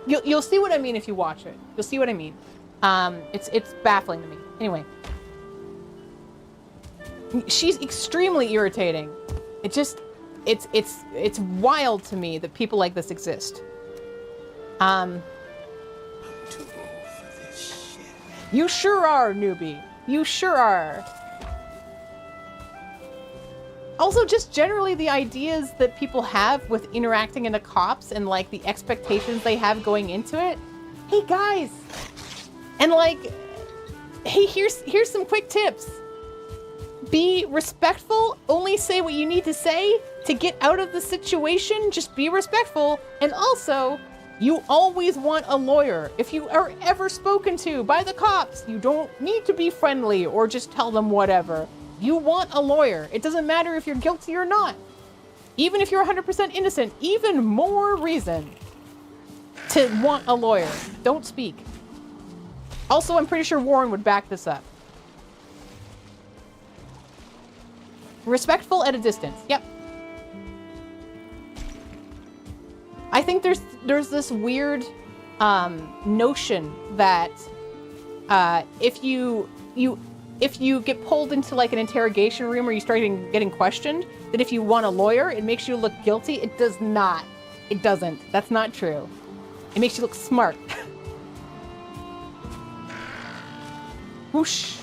you'll see what I mean if you watch it. You'll see what I mean. It's baffling to me. Anyway, she's extremely irritating. It's wild to me that people like this exist. You sure are, newbie. You sure are. Also, just generally the ideas that people have with interacting in the cops and like the expectations they have going into it. Hey guys, and like, hey, here's some quick tips. Be respectful. Only say what you need to say to get out of the situation. Just be respectful. And also, you always want a lawyer. If you are ever spoken to by the cops, you don't need to be friendly or just tell them whatever. You want a lawyer. It doesn't matter if you're guilty or not. Even if you're 100% innocent, even more reason to want a lawyer. Don't speak. Also, I'm pretty sure Warren would back this up. Respectful at a distance. Yep. I think there's this weird notion that if you get pulled into like an interrogation room or you start getting questioned, that if you want a lawyer, it makes you look guilty. It does not. It doesn't. That's not true. It makes you look smart. Whoosh.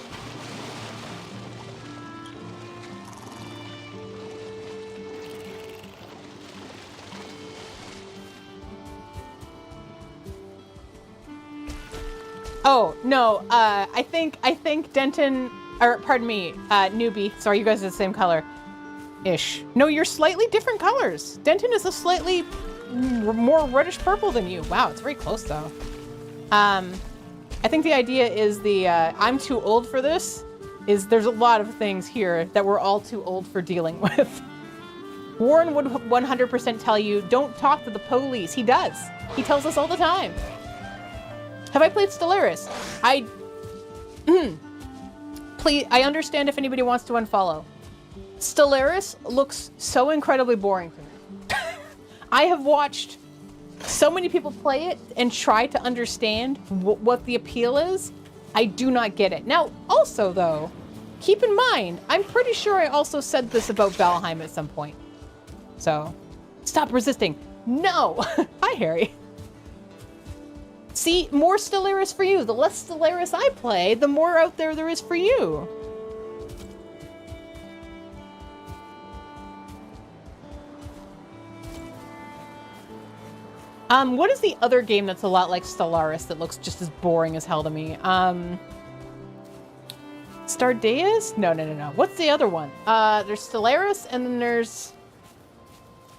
Oh, no, I think Denton, or pardon me, newbie, sorry, you guys are the same color. Ish. No, you're slightly different colors. Denton is a slightly more reddish purple than you. Wow, it's very close though. I think the idea is the I'm too old for this is there's a lot of things here that we're all too old for dealing with. Warren would 100% tell you, don't talk to the police. He does. He tells us all the time. Have I played Stellaris? Please, I understand if anybody wants to unfollow. Stellaris looks so incredibly boring to me. I have watched so many people play it and try to understand what the appeal is. I do not get it. Now, also though, keep in mind, I'm pretty sure I also said this about Valheim at some point. So, stop resisting. No! Hi, Harry. See, more Stellaris for you. The less Stellaris I play, the more out there is for you. What is the other game that's a lot like Stellaris that looks just as boring as hell to me? Stardeus? No. What's the other one? There's Stellaris, and then there's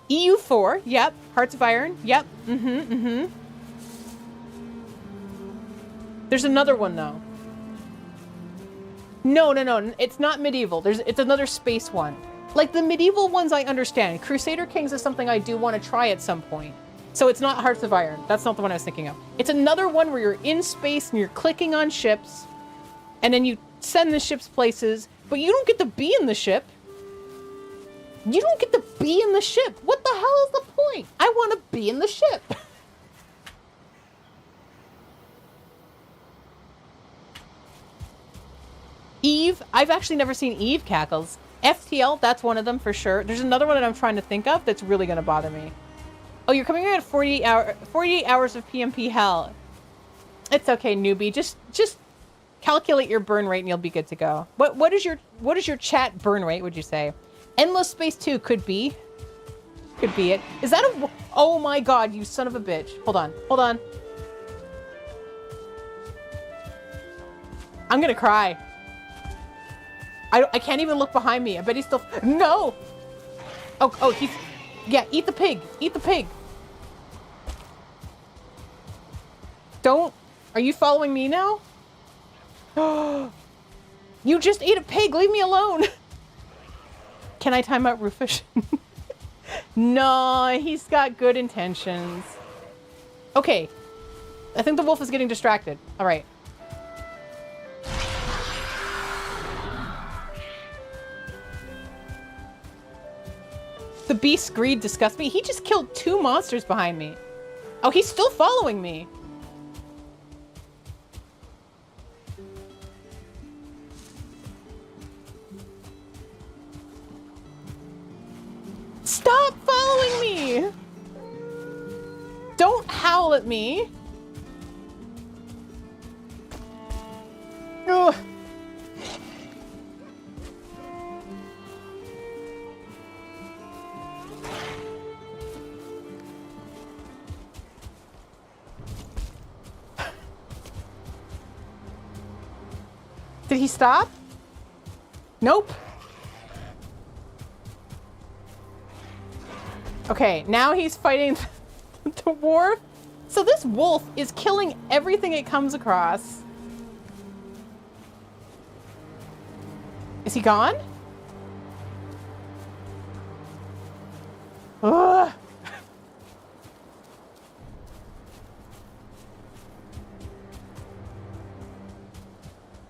EU4. Yep. Hearts of Iron. Yep. There's another one though. No. It's not medieval. It's another space one. Like the medieval ones I understand. Crusader Kings is something I do want to try at some point. So it's not Hearts of Iron. That's not the one I was thinking of. It's another one where you're in space and you're clicking on ships and then you send the ships places, but you don't get to be in the ship. You don't get to be in the ship. What the hell is the point? I want to be in the ship. Eve. I've actually never seen Eve cackles. FTL, that's one of them for sure. There's another one that I'm trying to think of that's really going to bother me. Oh, you're coming in at 48 hours of PMP hell. It's okay, newbie. Just calculate your burn rate and you'll be good to go. What is your chat burn rate, would you say? Endless Space 2 could be. Could be it. Is that a... Oh my god, you son of a bitch. Hold on. I'm gonna cry. I can't even look behind me. I bet he's still... No! Oh, he's... Yeah, eat the pig. Eat the pig. Don't... Are you following me now? You just ate a pig. Leave me alone. Can I time out Rufus? No, he's got good intentions. Okay. I think the wolf is getting distracted. All right. The beast's greed disgusts me. He just killed 2 monsters behind me. Oh, he's still following me. Stop following me! Don't howl at me. Ugh. Did he stop? Nope. Okay, now he's fighting the dwarf. So this wolf is killing everything it comes across. Is he gone? Ugh.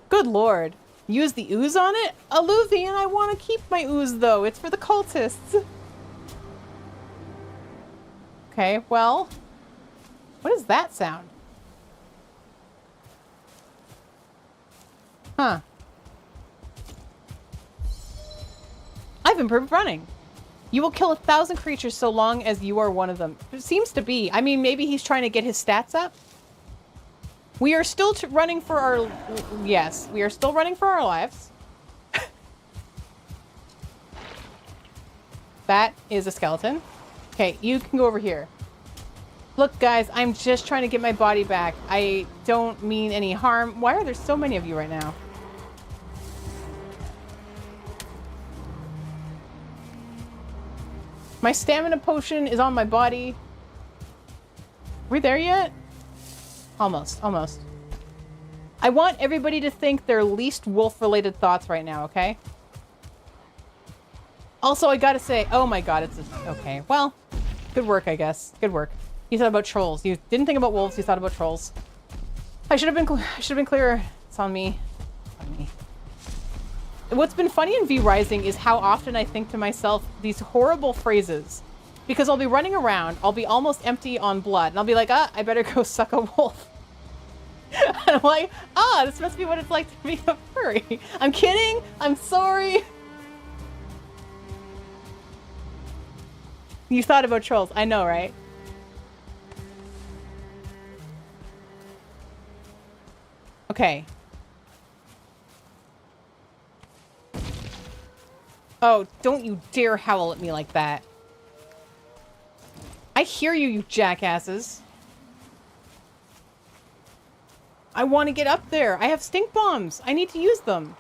Good lord. Use the ooze on it? Alluvian, I want to keep my ooze though. It's for the cultists. Okay, well. What is that sound? Huh. I've improved running. You will kill 1,000 creatures so long as you are one of them. It seems to be. I mean, maybe he's trying to get his stats up. We are still running for our... Yes, we are still running for our lives. That is a skeleton. Okay, you can go over here. Look, guys, I'm just trying to get my body back. I don't mean any harm. Why are there so many of you right now? My stamina potion is on my body. We there yet? Almost, almost. I want everybody to think their least wolf-related thoughts right now, okay? Also, I gotta say, oh my god, it's a, okay. Well, good work, I guess. Good work. You thought about trolls. You didn't think about wolves. You thought about trolls. I should have been clearer. It's on me. On me. What's been funny in V Rising is how often I think to myself these horrible phrases, because I'll be running around, I'll be almost empty on blood, and I'll be like, ah, I better go suck a wolf. And I'm like, ah, this must be what it's like to be a furry. I'm kidding. I'm sorry. You thought about trolls. I know, right? Okay. Oh, don't you dare howl at me like that. I hear you, you jackasses. I want to get up there. I have stink bombs. I need to use them.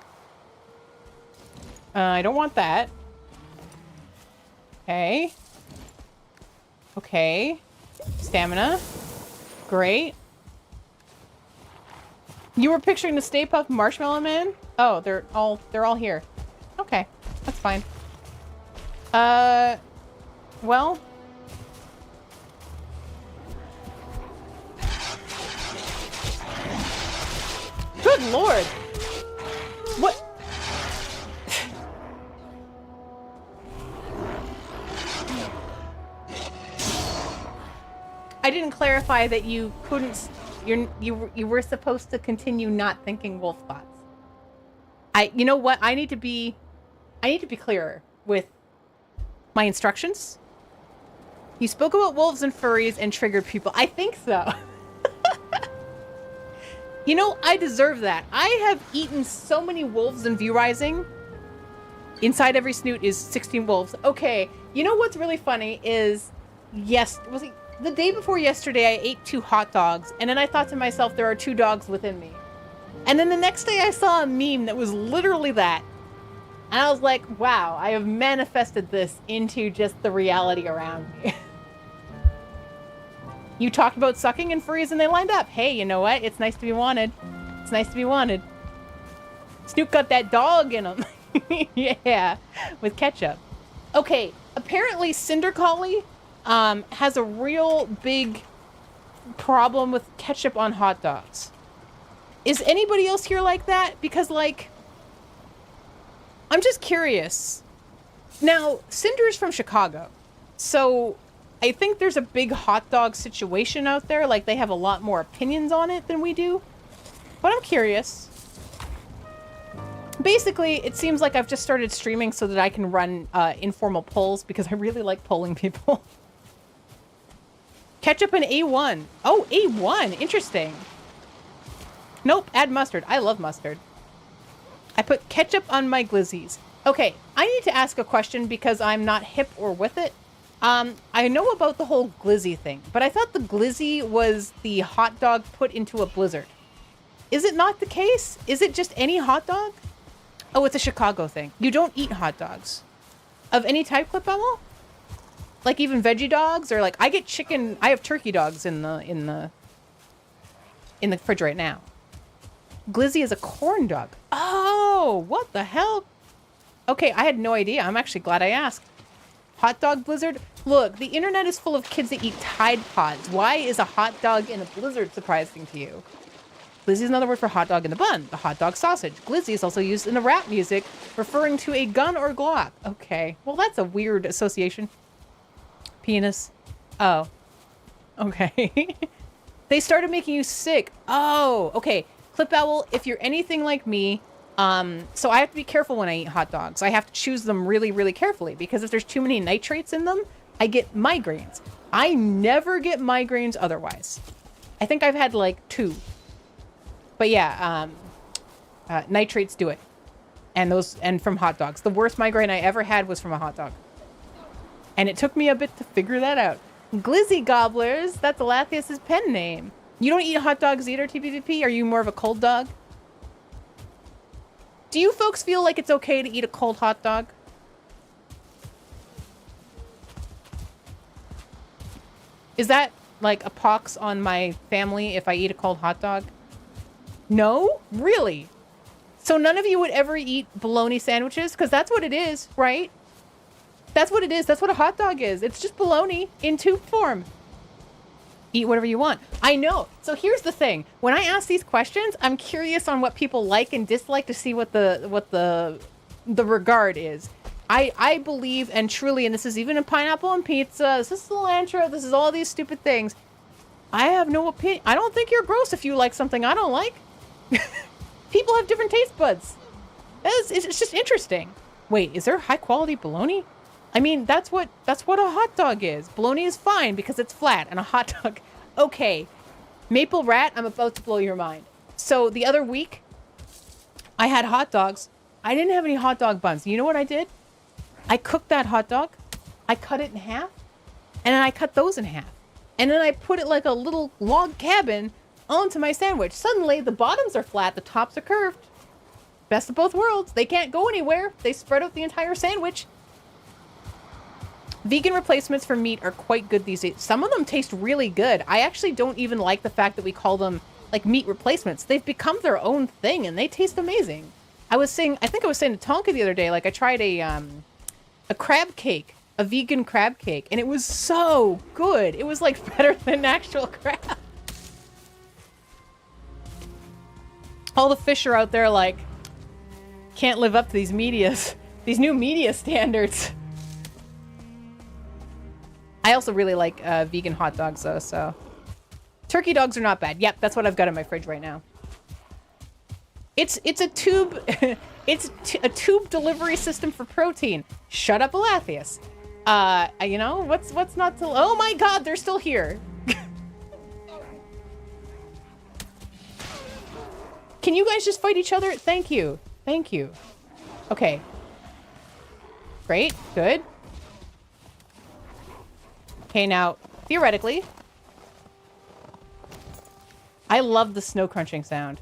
I don't want that. Okay. Okay. Stamina. Great. You were picturing the Stay Puft Marshmallow Man? Oh, they're all here. Okay. That's fine. Well. Good lord. What? I didn't clarify that you couldn't, you were supposed to continue not thinking wolf thoughts. You know what? I need to be clearer with my instructions. You spoke about wolves and furries and triggered people. I think so. You know, I deserve that. I have eaten so many wolves in View Rising. Inside every snoot is 16 wolves. Okay, you know what's really funny is, yes, was it the day before yesterday I ate 2 hot dogs, and then I thought to myself, there are 2 dogs within me. And then the next day I saw a meme that was literally that. And I was like, wow, I have manifested this into just the reality around me. You talked about sucking and furries and they lined up. Hey, you know what? It's nice to be wanted. It's nice to be wanted. Snoop got that dog in him. Yeah, with ketchup. Okay, apparently Cinder Collie has a real big problem with ketchup on hot dogs. Is anybody else here like that? Because, like, I'm just curious. Now, Cinder's from Chicago, so I think there's a big hot dog situation out there. Like, they have a lot more opinions on it than we do. But I'm curious. Basically, it seems like I've just started streaming so that I can run informal polls because I really like polling people. Ketchup and A1. Oh, A1. Interesting. Nope, add mustard. I love mustard. I put ketchup on my glizzies. Okay, I need to ask a question because I'm not hip or with it. I know about the whole glizzy thing, but I thought the glizzy was the hot dog put into a blizzard. Is it not the case? Is it just any hot dog? Oh, it's a Chicago thing. You don't eat hot dogs. Of any type, Clip Bubble? Like even veggie dogs? Or like, I get chicken, I have turkey dogs in the fridge right now. Glizzy is a corn dog. Oh, what the hell? Okay, I had no idea. I'm actually glad I asked. Hot dog blizzard? Look, the internet is full of kids that eat Tide Pods. Why is a hot dog in a blizzard surprising to you? Glizzy is another word for hot dog in the bun, the hot dog sausage. Glizzy is also used in the rap music, referring to a gun or Glock. Okay, well that's a weird association. Penis. Oh. Okay. They started making you sick. Oh, okay. Clip Owl, if you're anything like me, so I have to be careful when I eat hot dogs. I have to choose them really, really carefully because if there's too many nitrates in them, I get migraines. I never get migraines otherwise. I think I've had like 2. But yeah, nitrates do it. And from hot dogs. The worst migraine I ever had was from a hot dog. And it took me a bit to figure that out. Glizzy Gobblers, that's Alathias's pen name. You don't eat hot dogs either, TPVP? Are you more of a cold dog? Do you folks feel like it's okay to eat a cold hot dog? Is that like a pox on my family if I eat a cold hot dog? No? Really? So none of you would ever eat bologna sandwiches? Because that's what it is, right? That's what it is. That's what a hot dog is. It's just bologna in tube form. Eat whatever you want. I know. So here's the thing. When I ask these questions, I'm curious on what people like and dislike to see what the regard is. I believe, and truly, and this is even in pineapple on pizza, this is cilantro, this is all these stupid things. I have no opinion. I don't think you're gross if you like something I don't like. People have different taste buds. It's just interesting. Wait, is there high quality bologna? I mean, that's what a hot dog is. Bologna is fine because it's flat, and a hot dog, okay. Maple Rat, I'm about to blow your mind. So the other week, I had hot dogs. I didn't have any hot dog buns. You know what I did? I cooked that hot dog. I cut it in half, and then I cut those in half. And then I put it like a little log cabin onto my sandwich. Suddenly, the bottoms are flat, the tops are curved. Best of both worlds. They can't go anywhere. They spread out the entire sandwich. Vegan replacements for meat are quite good these days. Some of them taste really good. I actually don't even like the fact that we call them like meat replacements. They've become their own thing and they taste amazing. I think I was saying to Tonka the other day, like I tried a crab cake, a vegan crab cake, and it was so good. It was like better than actual crab. All the fish are out there like, can't live up to these new media standards. I also really like vegan hot dogs though, so. Turkey dogs are not bad. Yep, that's what I've got in my fridge right now. It's a tube, a tube delivery system for protein. Shut up, Alathius. You know, what's not to, oh my god, they're still here. Can you guys just fight each other? Thank you. Thank you. Okay. Great, good. Okay, now, theoretically, I love the snow crunching sound.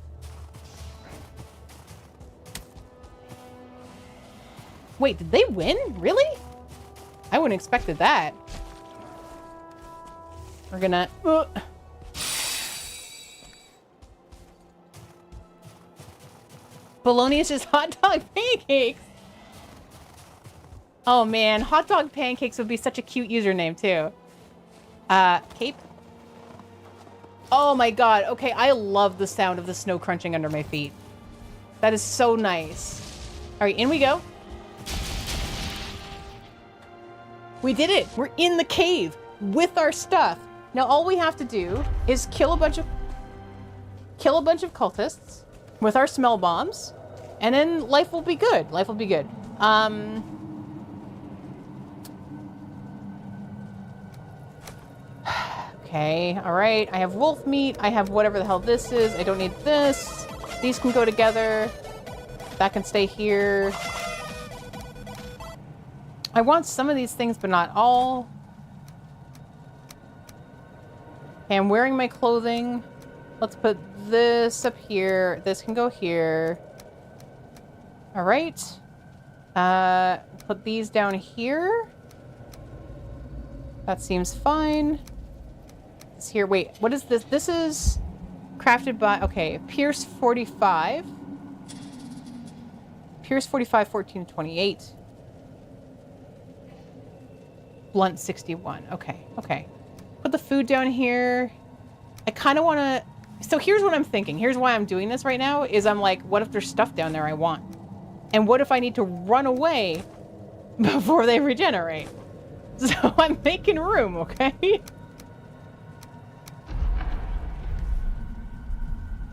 Wait, did they win? Really? I wouldn't have expected that. We're gonna... Bologna is just hot dog pancakes. Oh man, hot dog pancakes would be such a cute username too. Cape? Oh my god, okay, I love the sound of the snow crunching under my feet. That is so nice. Alright, in we go. We did it! We're in the cave with our stuff. Now all we have to do is kill a bunch of cultists with our smell bombs, and then life will be good. Life will be good. Okay, alright. I have wolf meat. I have whatever the hell this is. I don't need this. These can go together. That can stay here. I want some of these things, but not all. Okay, I'm wearing my clothing. Let's put this up here. This can go here. Alright. Put these down here. That seems fine. It's here. Wait, what is this? This is crafted by... Okay, Pierce 45. Pierce 45, 14, 28. Blunt 61. Okay, okay. Put the food down here. I kind of want to... So here's what I'm thinking. Here's why I'm doing this right now, is I'm like, what if there's stuff down there I want? And what if I need to run away before they regenerate? So I'm making room, okay?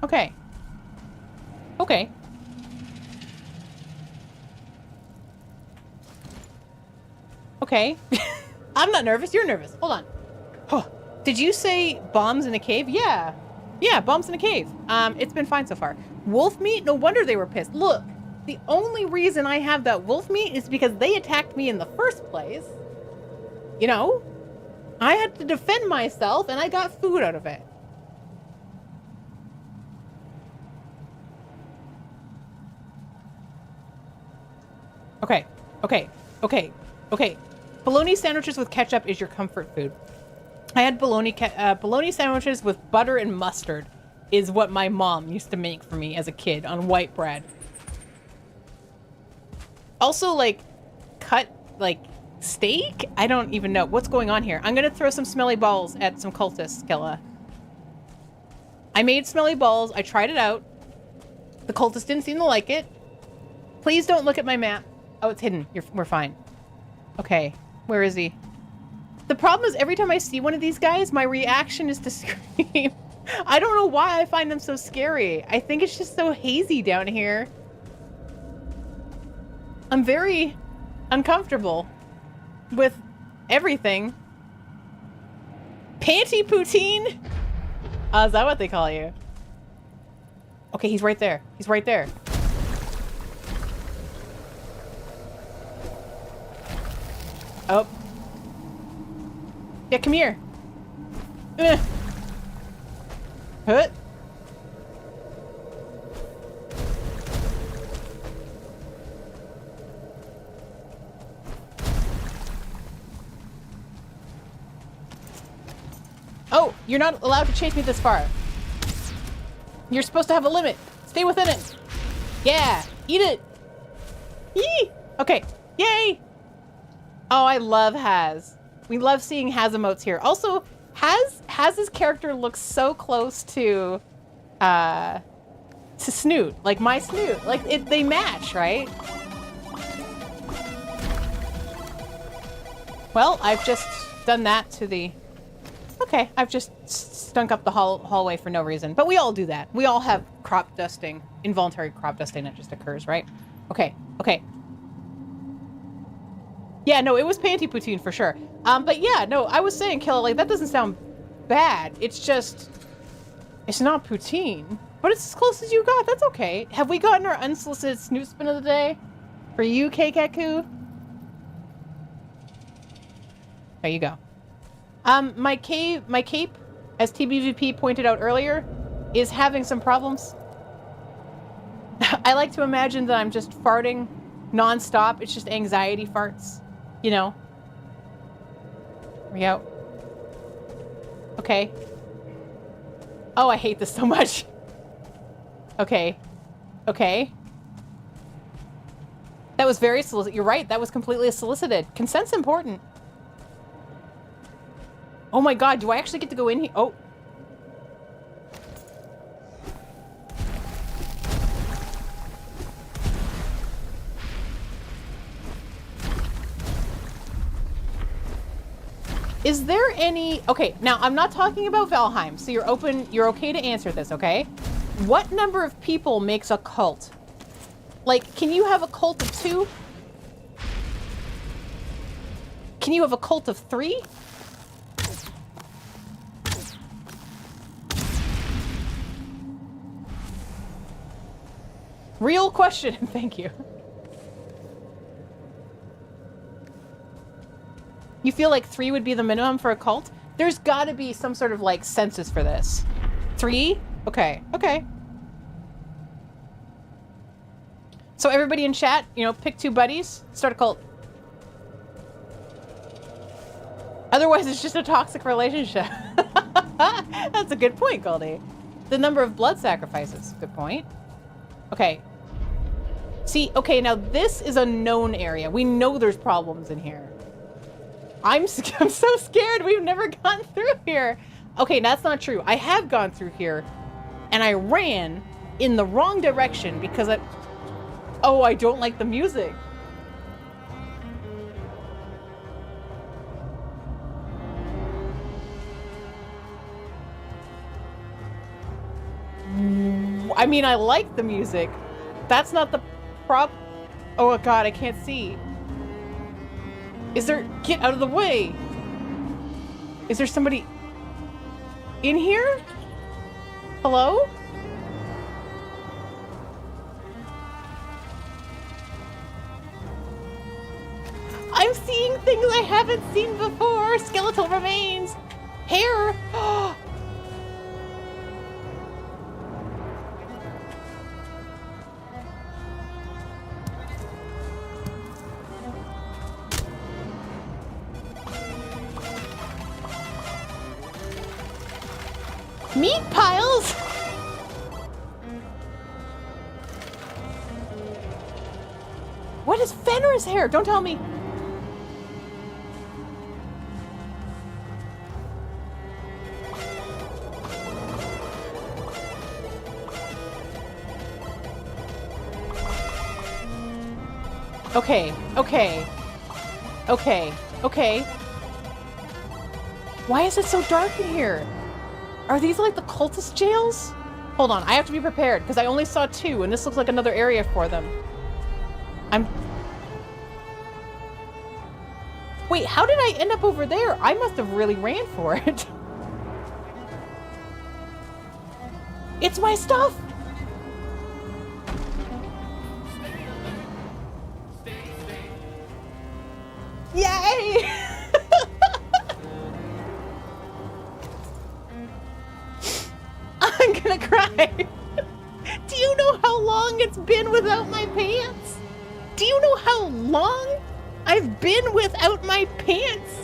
Okay. Okay. Okay. I'm not nervous. You're nervous. Hold on. Huh. Did you say bombs in a cave? Yeah. Yeah, bombs in a cave. It's been fine so far. Wolf meat? No wonder they were pissed. Look, the only reason I have that wolf meat is because they attacked me in the first place. You know? I had to defend myself, and I got food out of it. Okay. Okay. Okay. Okay. Bologna sandwiches with ketchup is your comfort food. I had bologna sandwiches with butter and mustard is what my mom used to make for me as a kid on white bread. Also, like, cut, like, steak? I don't even know. What's going on here? I'm gonna throw some smelly balls at some cultists, Killa. I made smelly balls. I tried it out. The cultists didn't seem to like it. Please don't look at my map. Oh, it's hidden. We're fine. Okay. Where is he? The problem is every time I see one of these guys, my reaction is to scream. I don't know why I find them so scary. I think it's just so hazy down here. I'm very uncomfortable with everything. Panty poutine? Is that what they call you? Okay, he's right there. He's right there. Oh. Yeah, come here. Huh? Oh, you're not allowed to chase me this far. You're supposed to have a limit. Stay within it. Yeah, eat it. Yee! Okay, yay! Oh, I love Haz. We love seeing Haz emotes here. Also, Haz's character looks so close to Snoot. Like my Snoot. Like, they match, right? Well, I've just done that to the... Okay, I've just stunk up the hallway for no reason. But we all do that. We all have crop dusting. Involuntary crop dusting that just occurs, right? Okay, okay. Yeah, no, it was panty poutine for sure. But yeah, no, I was saying, Killa, like, that doesn't sound bad. It's just... It's not poutine. But it's as close as you got. That's okay. Have we gotten our unsolicited snoot spin of the day? For you, Keikaku? There you go. My cape, as TBVP pointed out earlier, is having some problems. I like to imagine that I'm just farting non-stop. It's just anxiety farts, you know? Here we go. Okay. Oh, I hate this so much. Okay. Okay. That was very solicited. You're right, that was completely solicited. Consent's important. Oh my god, do I actually get to go in here? Oh. Is there any... Okay, now I'm not talking about Valheim, so you're okay to answer this, okay? What number of people makes a cult? Like, can you have a cult of 2? Can you have a cult of 3? Real question, thank you. You feel like 3 would be the minimum for a cult? There's gotta be some sort of, like, census for this. 3? Okay, okay. So everybody in chat, you know, pick 2 buddies, start a cult. Otherwise, it's just a toxic relationship. That's a good point, Goldie. The number of blood sacrifices, good point. Okay. See, okay, now this is a known area. We know there's problems in here. I'm so scared. We've never gone through here. Okay, that's not true. I have gone through here, and I ran in the wrong direction because oh, I don't like the music. I mean, I like the music. That's not the Oh god, I can't see. Is there... Get out of the way! Is there somebody... in here? Hello? I'm seeing things I haven't seen before! Skeletal remains! Hair! Meat piles? What is Fenris hair? Don't tell me. Okay, okay. Okay, okay. Why is it so dark in here? Are these like the cultist jails? Hold on, I have to be prepared because I only saw 2 and this looks like another area for them. Wait, how did I end up over there? I must have really ran for it. It's my stuff! Yay! I'm gonna cry. Do you know how long it's been without my pants? Do you know how long I've been without my pants?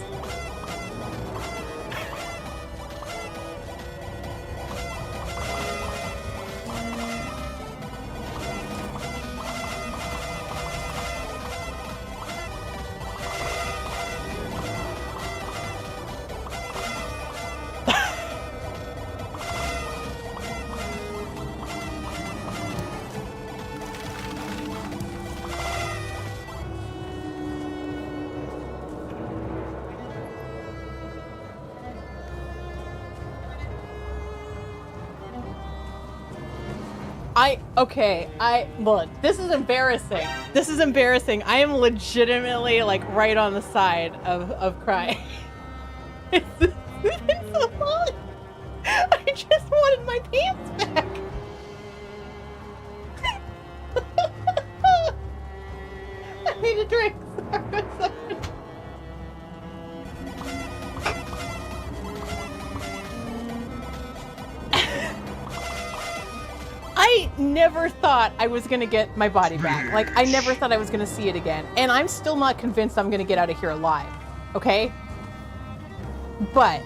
Look, this is embarrassing. This is embarrassing. I am legitimately like right on the side of crying. It's been so long. I just wanted my pants back. I need a drink. Sorry. I never thought I was gonna get my body back. Like, I never thought I was gonna see it again. And I'm still not convinced I'm gonna get out of here alive. Okay? But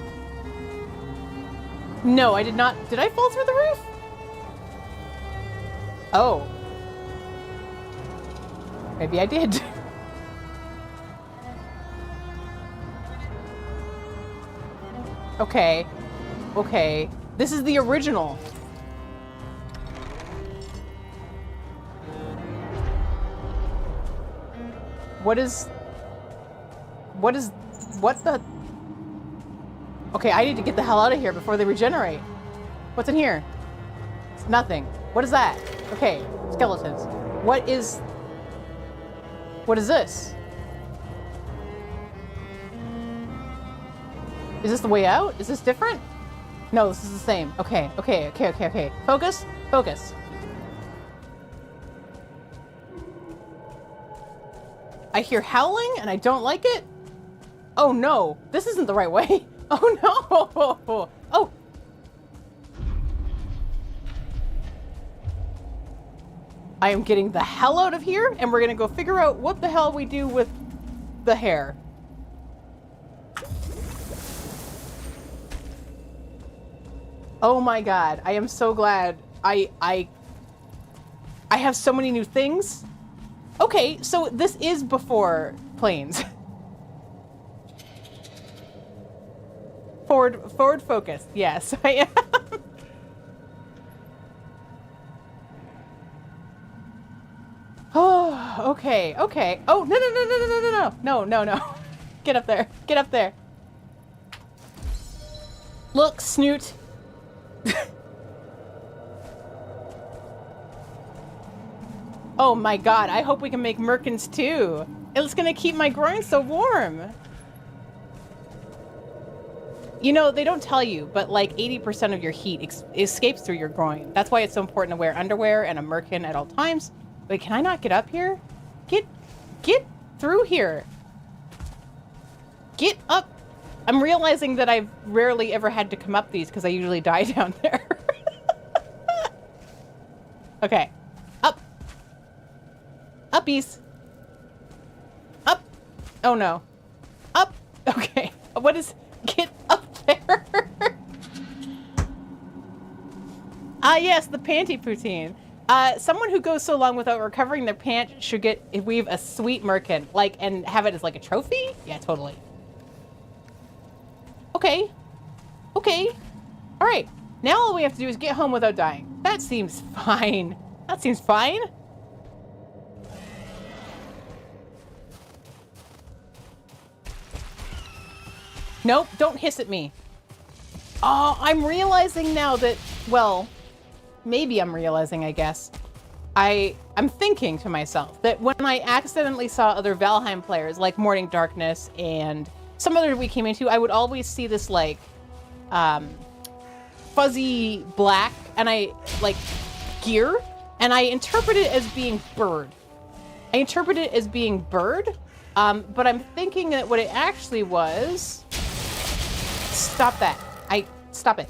no, I did not. Did I fall through the roof? Oh. Maybe I did. Okay. Okay. This is the original. What the? Okay, I need to get the hell out of here before they regenerate. What's in here? It's nothing. What is that? Okay, skeletons. What is this? Is this the way out? Is this different? No, this is the same. Okay. Focus. I hear howling and I don't like it. Oh no, this isn't the right way. Oh no. Oh. I am getting the hell out of here and we're gonna go figure out what the hell we do with the hair. Oh my god, I am so glad. I have so many new things. Okay, so this is before planes. Forward focus. Yes, I am. Oh, okay. Oh, no. Get up there. Look, Snoot. Oh my god, I hope we can make merkins too. It's gonna keep my groin so warm. You know, they don't tell you, but like 80% of your heat escapes through your groin. That's why it's so important to wear underwear and a merkin at all times. Wait, can I not get up here? Get through here. Get up. I'm realizing that I've rarely ever had to come up these because I usually die down there. Okay. Up. Uppies. Up. Oh no. Up. Okay. What is... Get up there. Ah, yes, the panty poutine. Someone who goes so long without recovering their pant should weave a sweet merkin, like, and have it as like a trophy? Yeah, totally. Okay. Okay. All right. Now all we have to do is get home without dying. That seems fine. That seems fine. Nope, don't hiss at me. Oh, I'm realizing now that, well, maybe I'm realizing, I guess. I'm thinking to myself that when I accidentally saw other Valheim players, like Morning Darkness and some other we came into, I would always see this, like, fuzzy black, and gear, and I interpret it as being bird. But I'm thinking that what it actually was... Stop that. Stop it.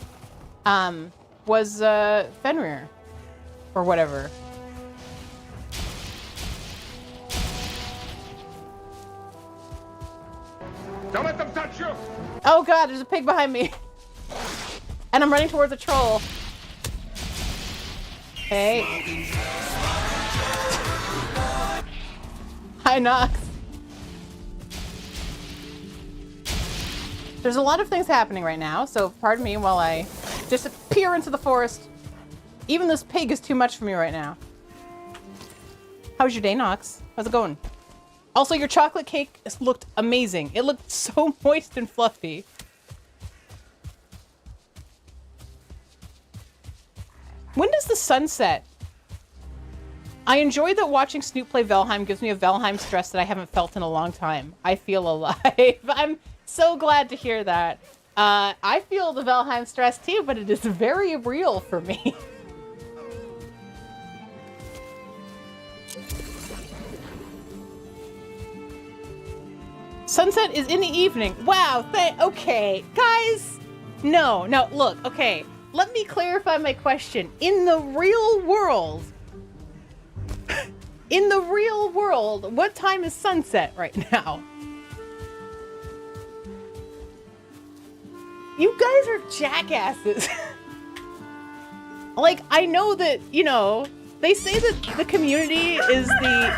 Was, Fenrir. Or whatever. Don't let them touch you! Oh god, there's a pig behind me. And I'm running towards a troll. Hey. Hi, Nox. There's a lot of things happening right now, so pardon me while I disappear into the forest. Even this pig is too much for me right now. How's your day, Nox? How's it going? Also, your chocolate cake looked amazing. It looked so moist and fluffy. When does the sun set? I enjoy that watching Snoop play Valheim gives me a Valheim stress that I haven't felt in a long time. I feel alive. I'm so glad to hear that. I feel the Valheim stress too, but it is very real for me. Sunset is in the evening. Wow, okay. Guys, no, look, okay. Let me clarify my question. In the real world, what time is sunset right now? You guys are jackasses. Like, I know that, you know, they say that the community is the...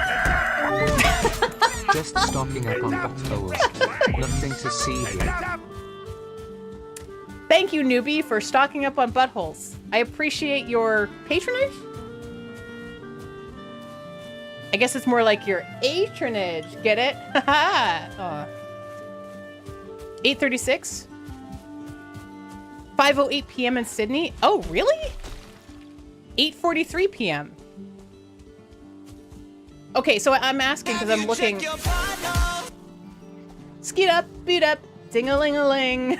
Just stocking up on buttholes. Nothing to see here. Thank you, newbie, for stocking up on buttholes. I appreciate your patronage. I guess it's more like your atronage. Get it? Haha. 8:36. 5:08 p.m. in Sydney. Oh, really? 8:43 p.m. Okay, so I'm asking because I'm looking. Skeet up, beat up, ding-a-ling-a-ling.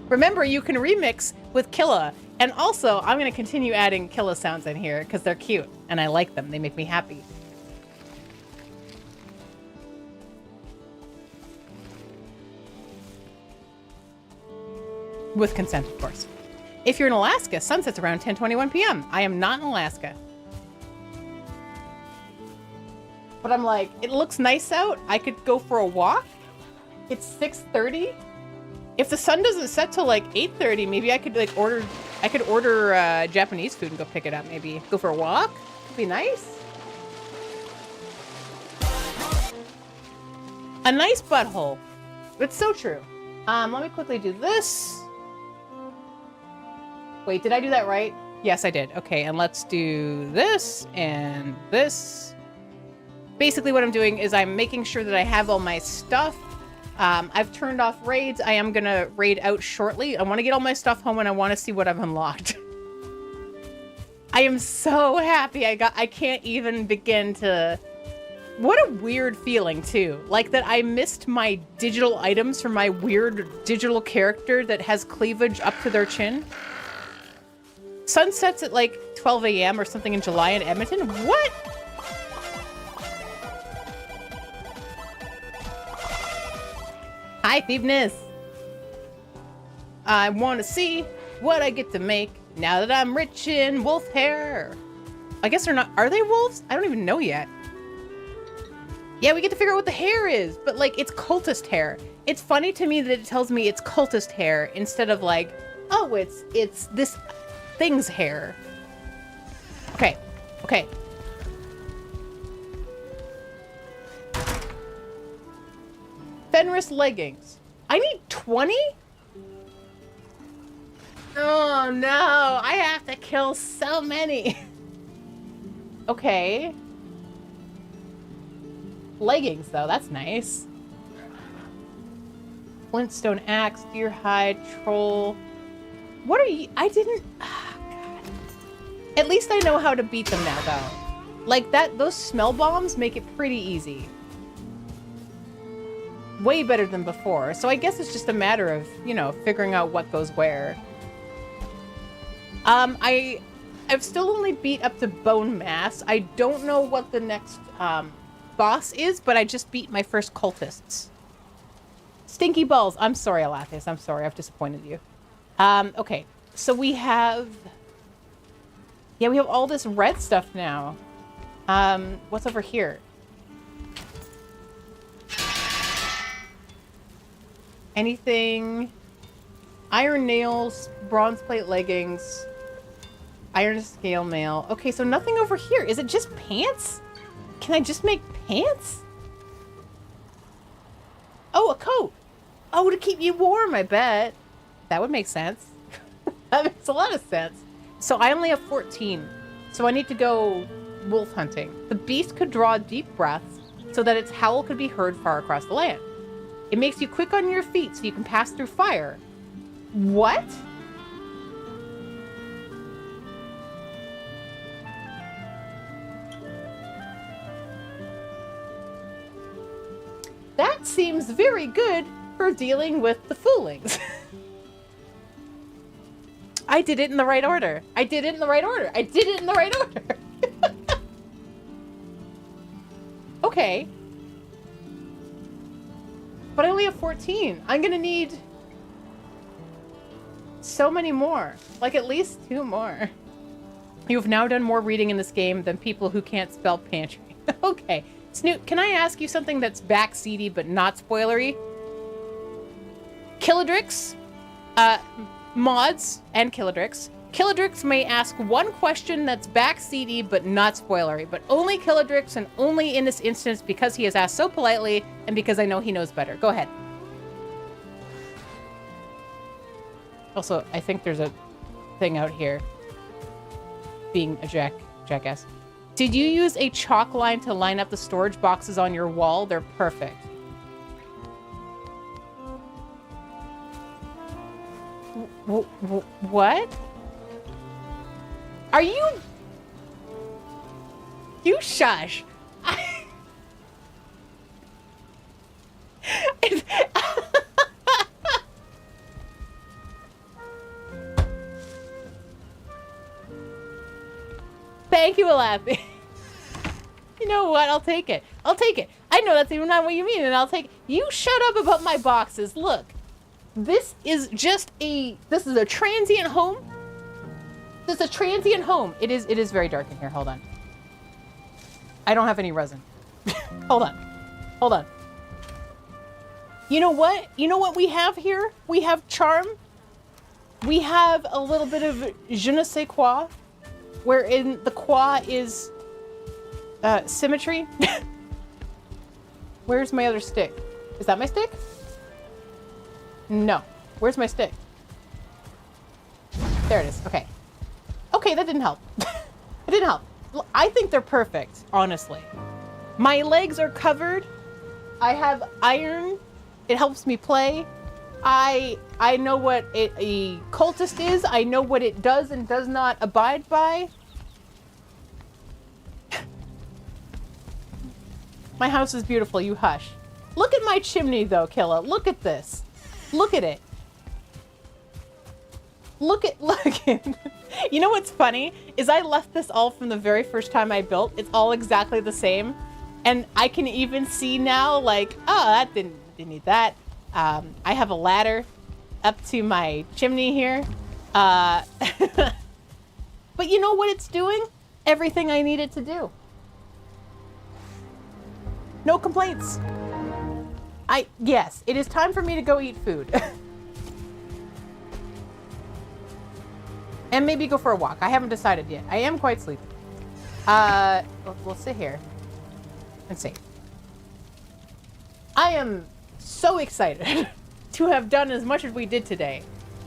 Remember, you can remix with Killa. And also, I'm going to continue adding Killa sounds in here because they're cute and I like them. They make me happy. With consent, of course. If you're in Alaska, sunset's around 10:21 p.m. I am not in Alaska. But I'm like, it looks nice out. I could go for a walk. It's 6:30. If the sun doesn't set till like 8:30, maybe I could like order Japanese food and go pick it up. Maybe go for a walk. It'd be nice. A nice butthole. It's so true. Let me quickly do this. Wait, did I do that right? Yes, I did. Okay, and let's do this and this. Basically what I'm doing is I'm making sure that I have all my stuff. I've turned off raids. I am gonna raid out shortly. I want to get all my stuff home and I want to see what I've unlocked. I am so happy I can't even begin to... What a weird feeling too. Like that I missed my digital items for my weird digital character that has cleavage up to their chin. Sunsets at like 12 a.m. or something in July in Edmonton? What? Hi, Thiebness. I want to see what I get to make now that I'm rich in wolf hair. I guess they're not... Are they wolves? I don't even know yet. Yeah, we get to figure out what the hair is, but like, it's cultist hair. It's funny to me that it tells me it's cultist hair instead of like, oh, it's this... thing's hair. Okay. Okay. Fenris leggings. I need 20? Oh no, I have to kill so many. Okay. Leggings though, that's nice. Flintstone axe, deer hide, troll. What are you? I didn't. Ah, God. At least I know how to beat them now, though. Like that, those smell bombs make it pretty easy. Way better than before. So I guess it's just a matter of, you know, figuring out what goes where. I've still only beat up to bone mass. I don't know what the next boss is, but I just beat my first cultists. Stinky balls. I'm sorry, Alathius. I'm sorry. I've disappointed you. Okay. So we have... Yeah, we have all this red stuff now. What's over here? Anything? Iron nails, bronze plate leggings, iron scale mail. Okay, so nothing over here. Is it just pants? Can I just make pants? Oh, a coat. Oh, to keep you warm, I bet. That would make sense. That makes a lot of sense. So I only have 14. So I need to go wolf hunting. The beast could draw deep breaths so that its howl could be heard far across the land. It makes you quick on your feet so you can pass through fire. What? That seems very good for dealing with the Fulings. I did it in the right order. I did it in the right order. I did it in the right order. Okay. But I only have 14. I'm gonna need so many more. Like at least 2 more. You've now done more reading in this game than people who can't spell pantry. Okay. Snoot, can I ask you something that's backseaty but not spoilery? Killadrix, mods, and Killadrix. Killadrix may ask one question that's backseaty but not spoilery, but only Killadrix and only in this instance because he has asked so politely and because I know he knows better. Go ahead. Also, I think there's a thing out here being a jackass. Did you use a chalk line to line up the storage boxes on your wall? They're perfect. What? Are you... You shush. Thank you, Alapi. You know what? I'll take it. I'll take it. I know that's even not what you mean, and I'll take it. You shut up about my boxes. Look. This is just a... This is a transient home. This is a transient home. It is very dark in here. Hold on. I don't have any resin. Hold on. Hold on. You know what? You know what we have here? We have charm. We have a little bit of je ne sais quoi. Wherein the qua is symmetry. Where's my other stick? Is that my stick? No. Where's my stick? There it is. Okay. Okay, that didn't help. It didn't help. I think they're perfect, honestly. My legs are covered. I have iron. It helps me play. I know what a cultist is. I know what it does and does not abide by. My house is beautiful. You hush. Look at my chimney, though, Killa. Look at this. Look at it. Look at... You know what's funny? Is I left this all from the very first time I built. It's all exactly the same. And I can even see now, like, oh, that didn't need that. I have a ladder up to my chimney here. But you know what it's doing? Everything I need it to do. No complaints. Yes, it is time for me to go eat food. And maybe go for a walk. I haven't decided yet. I am quite sleepy. We'll sit here and see. I am so excited to have done as much as we did today.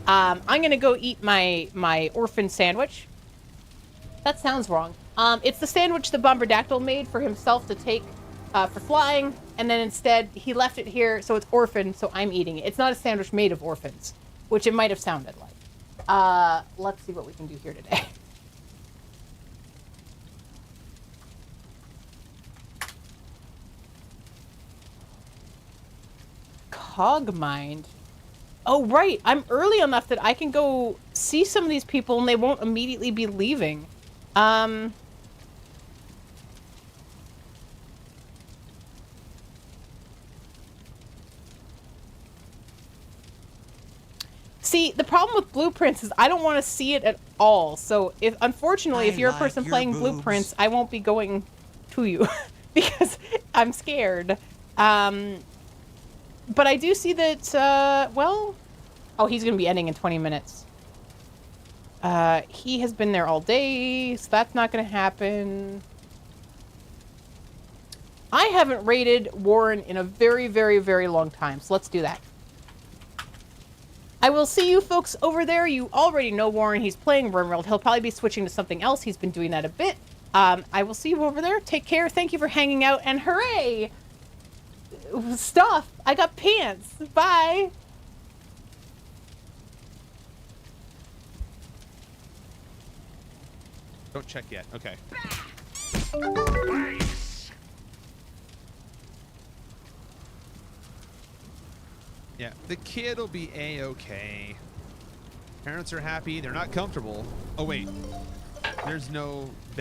I'm gonna go eat my orphan sandwich. That sounds wrong. It's the sandwich the Bombardactyl made for himself to take for flying, and then instead he left it here, so it's orphan, so I'm eating it. It's not a sandwich made of orphans, which it might have sounded like. Let's see what we can do here today. Cogmind. Oh, right. I'm early enough that I can go see some of these people and they won't immediately be leaving. See, the problem with Blueprints is I don't want to see it at all. So, unfortunately, if you're a person playing Blueprints, I won't be going to you because I'm scared. But I do see that, well... Oh, he's going to be ending in 20 minutes. He has been there all day, so that's not going to happen. I haven't raided Warren in a very, very, very long time, so let's do that. I will see you folks over there. You already know Warren. He's playing RimWorld. He'll probably be switching to something else. He's been doing that a bit. I will see you over there. Take care. Thank you for hanging out, and hooray! Stuff. I got pants. Bye. Don't check yet. Okay. Yeah, the kid will be a-okay. Parents are happy. They're not comfortable. Oh, wait. There's no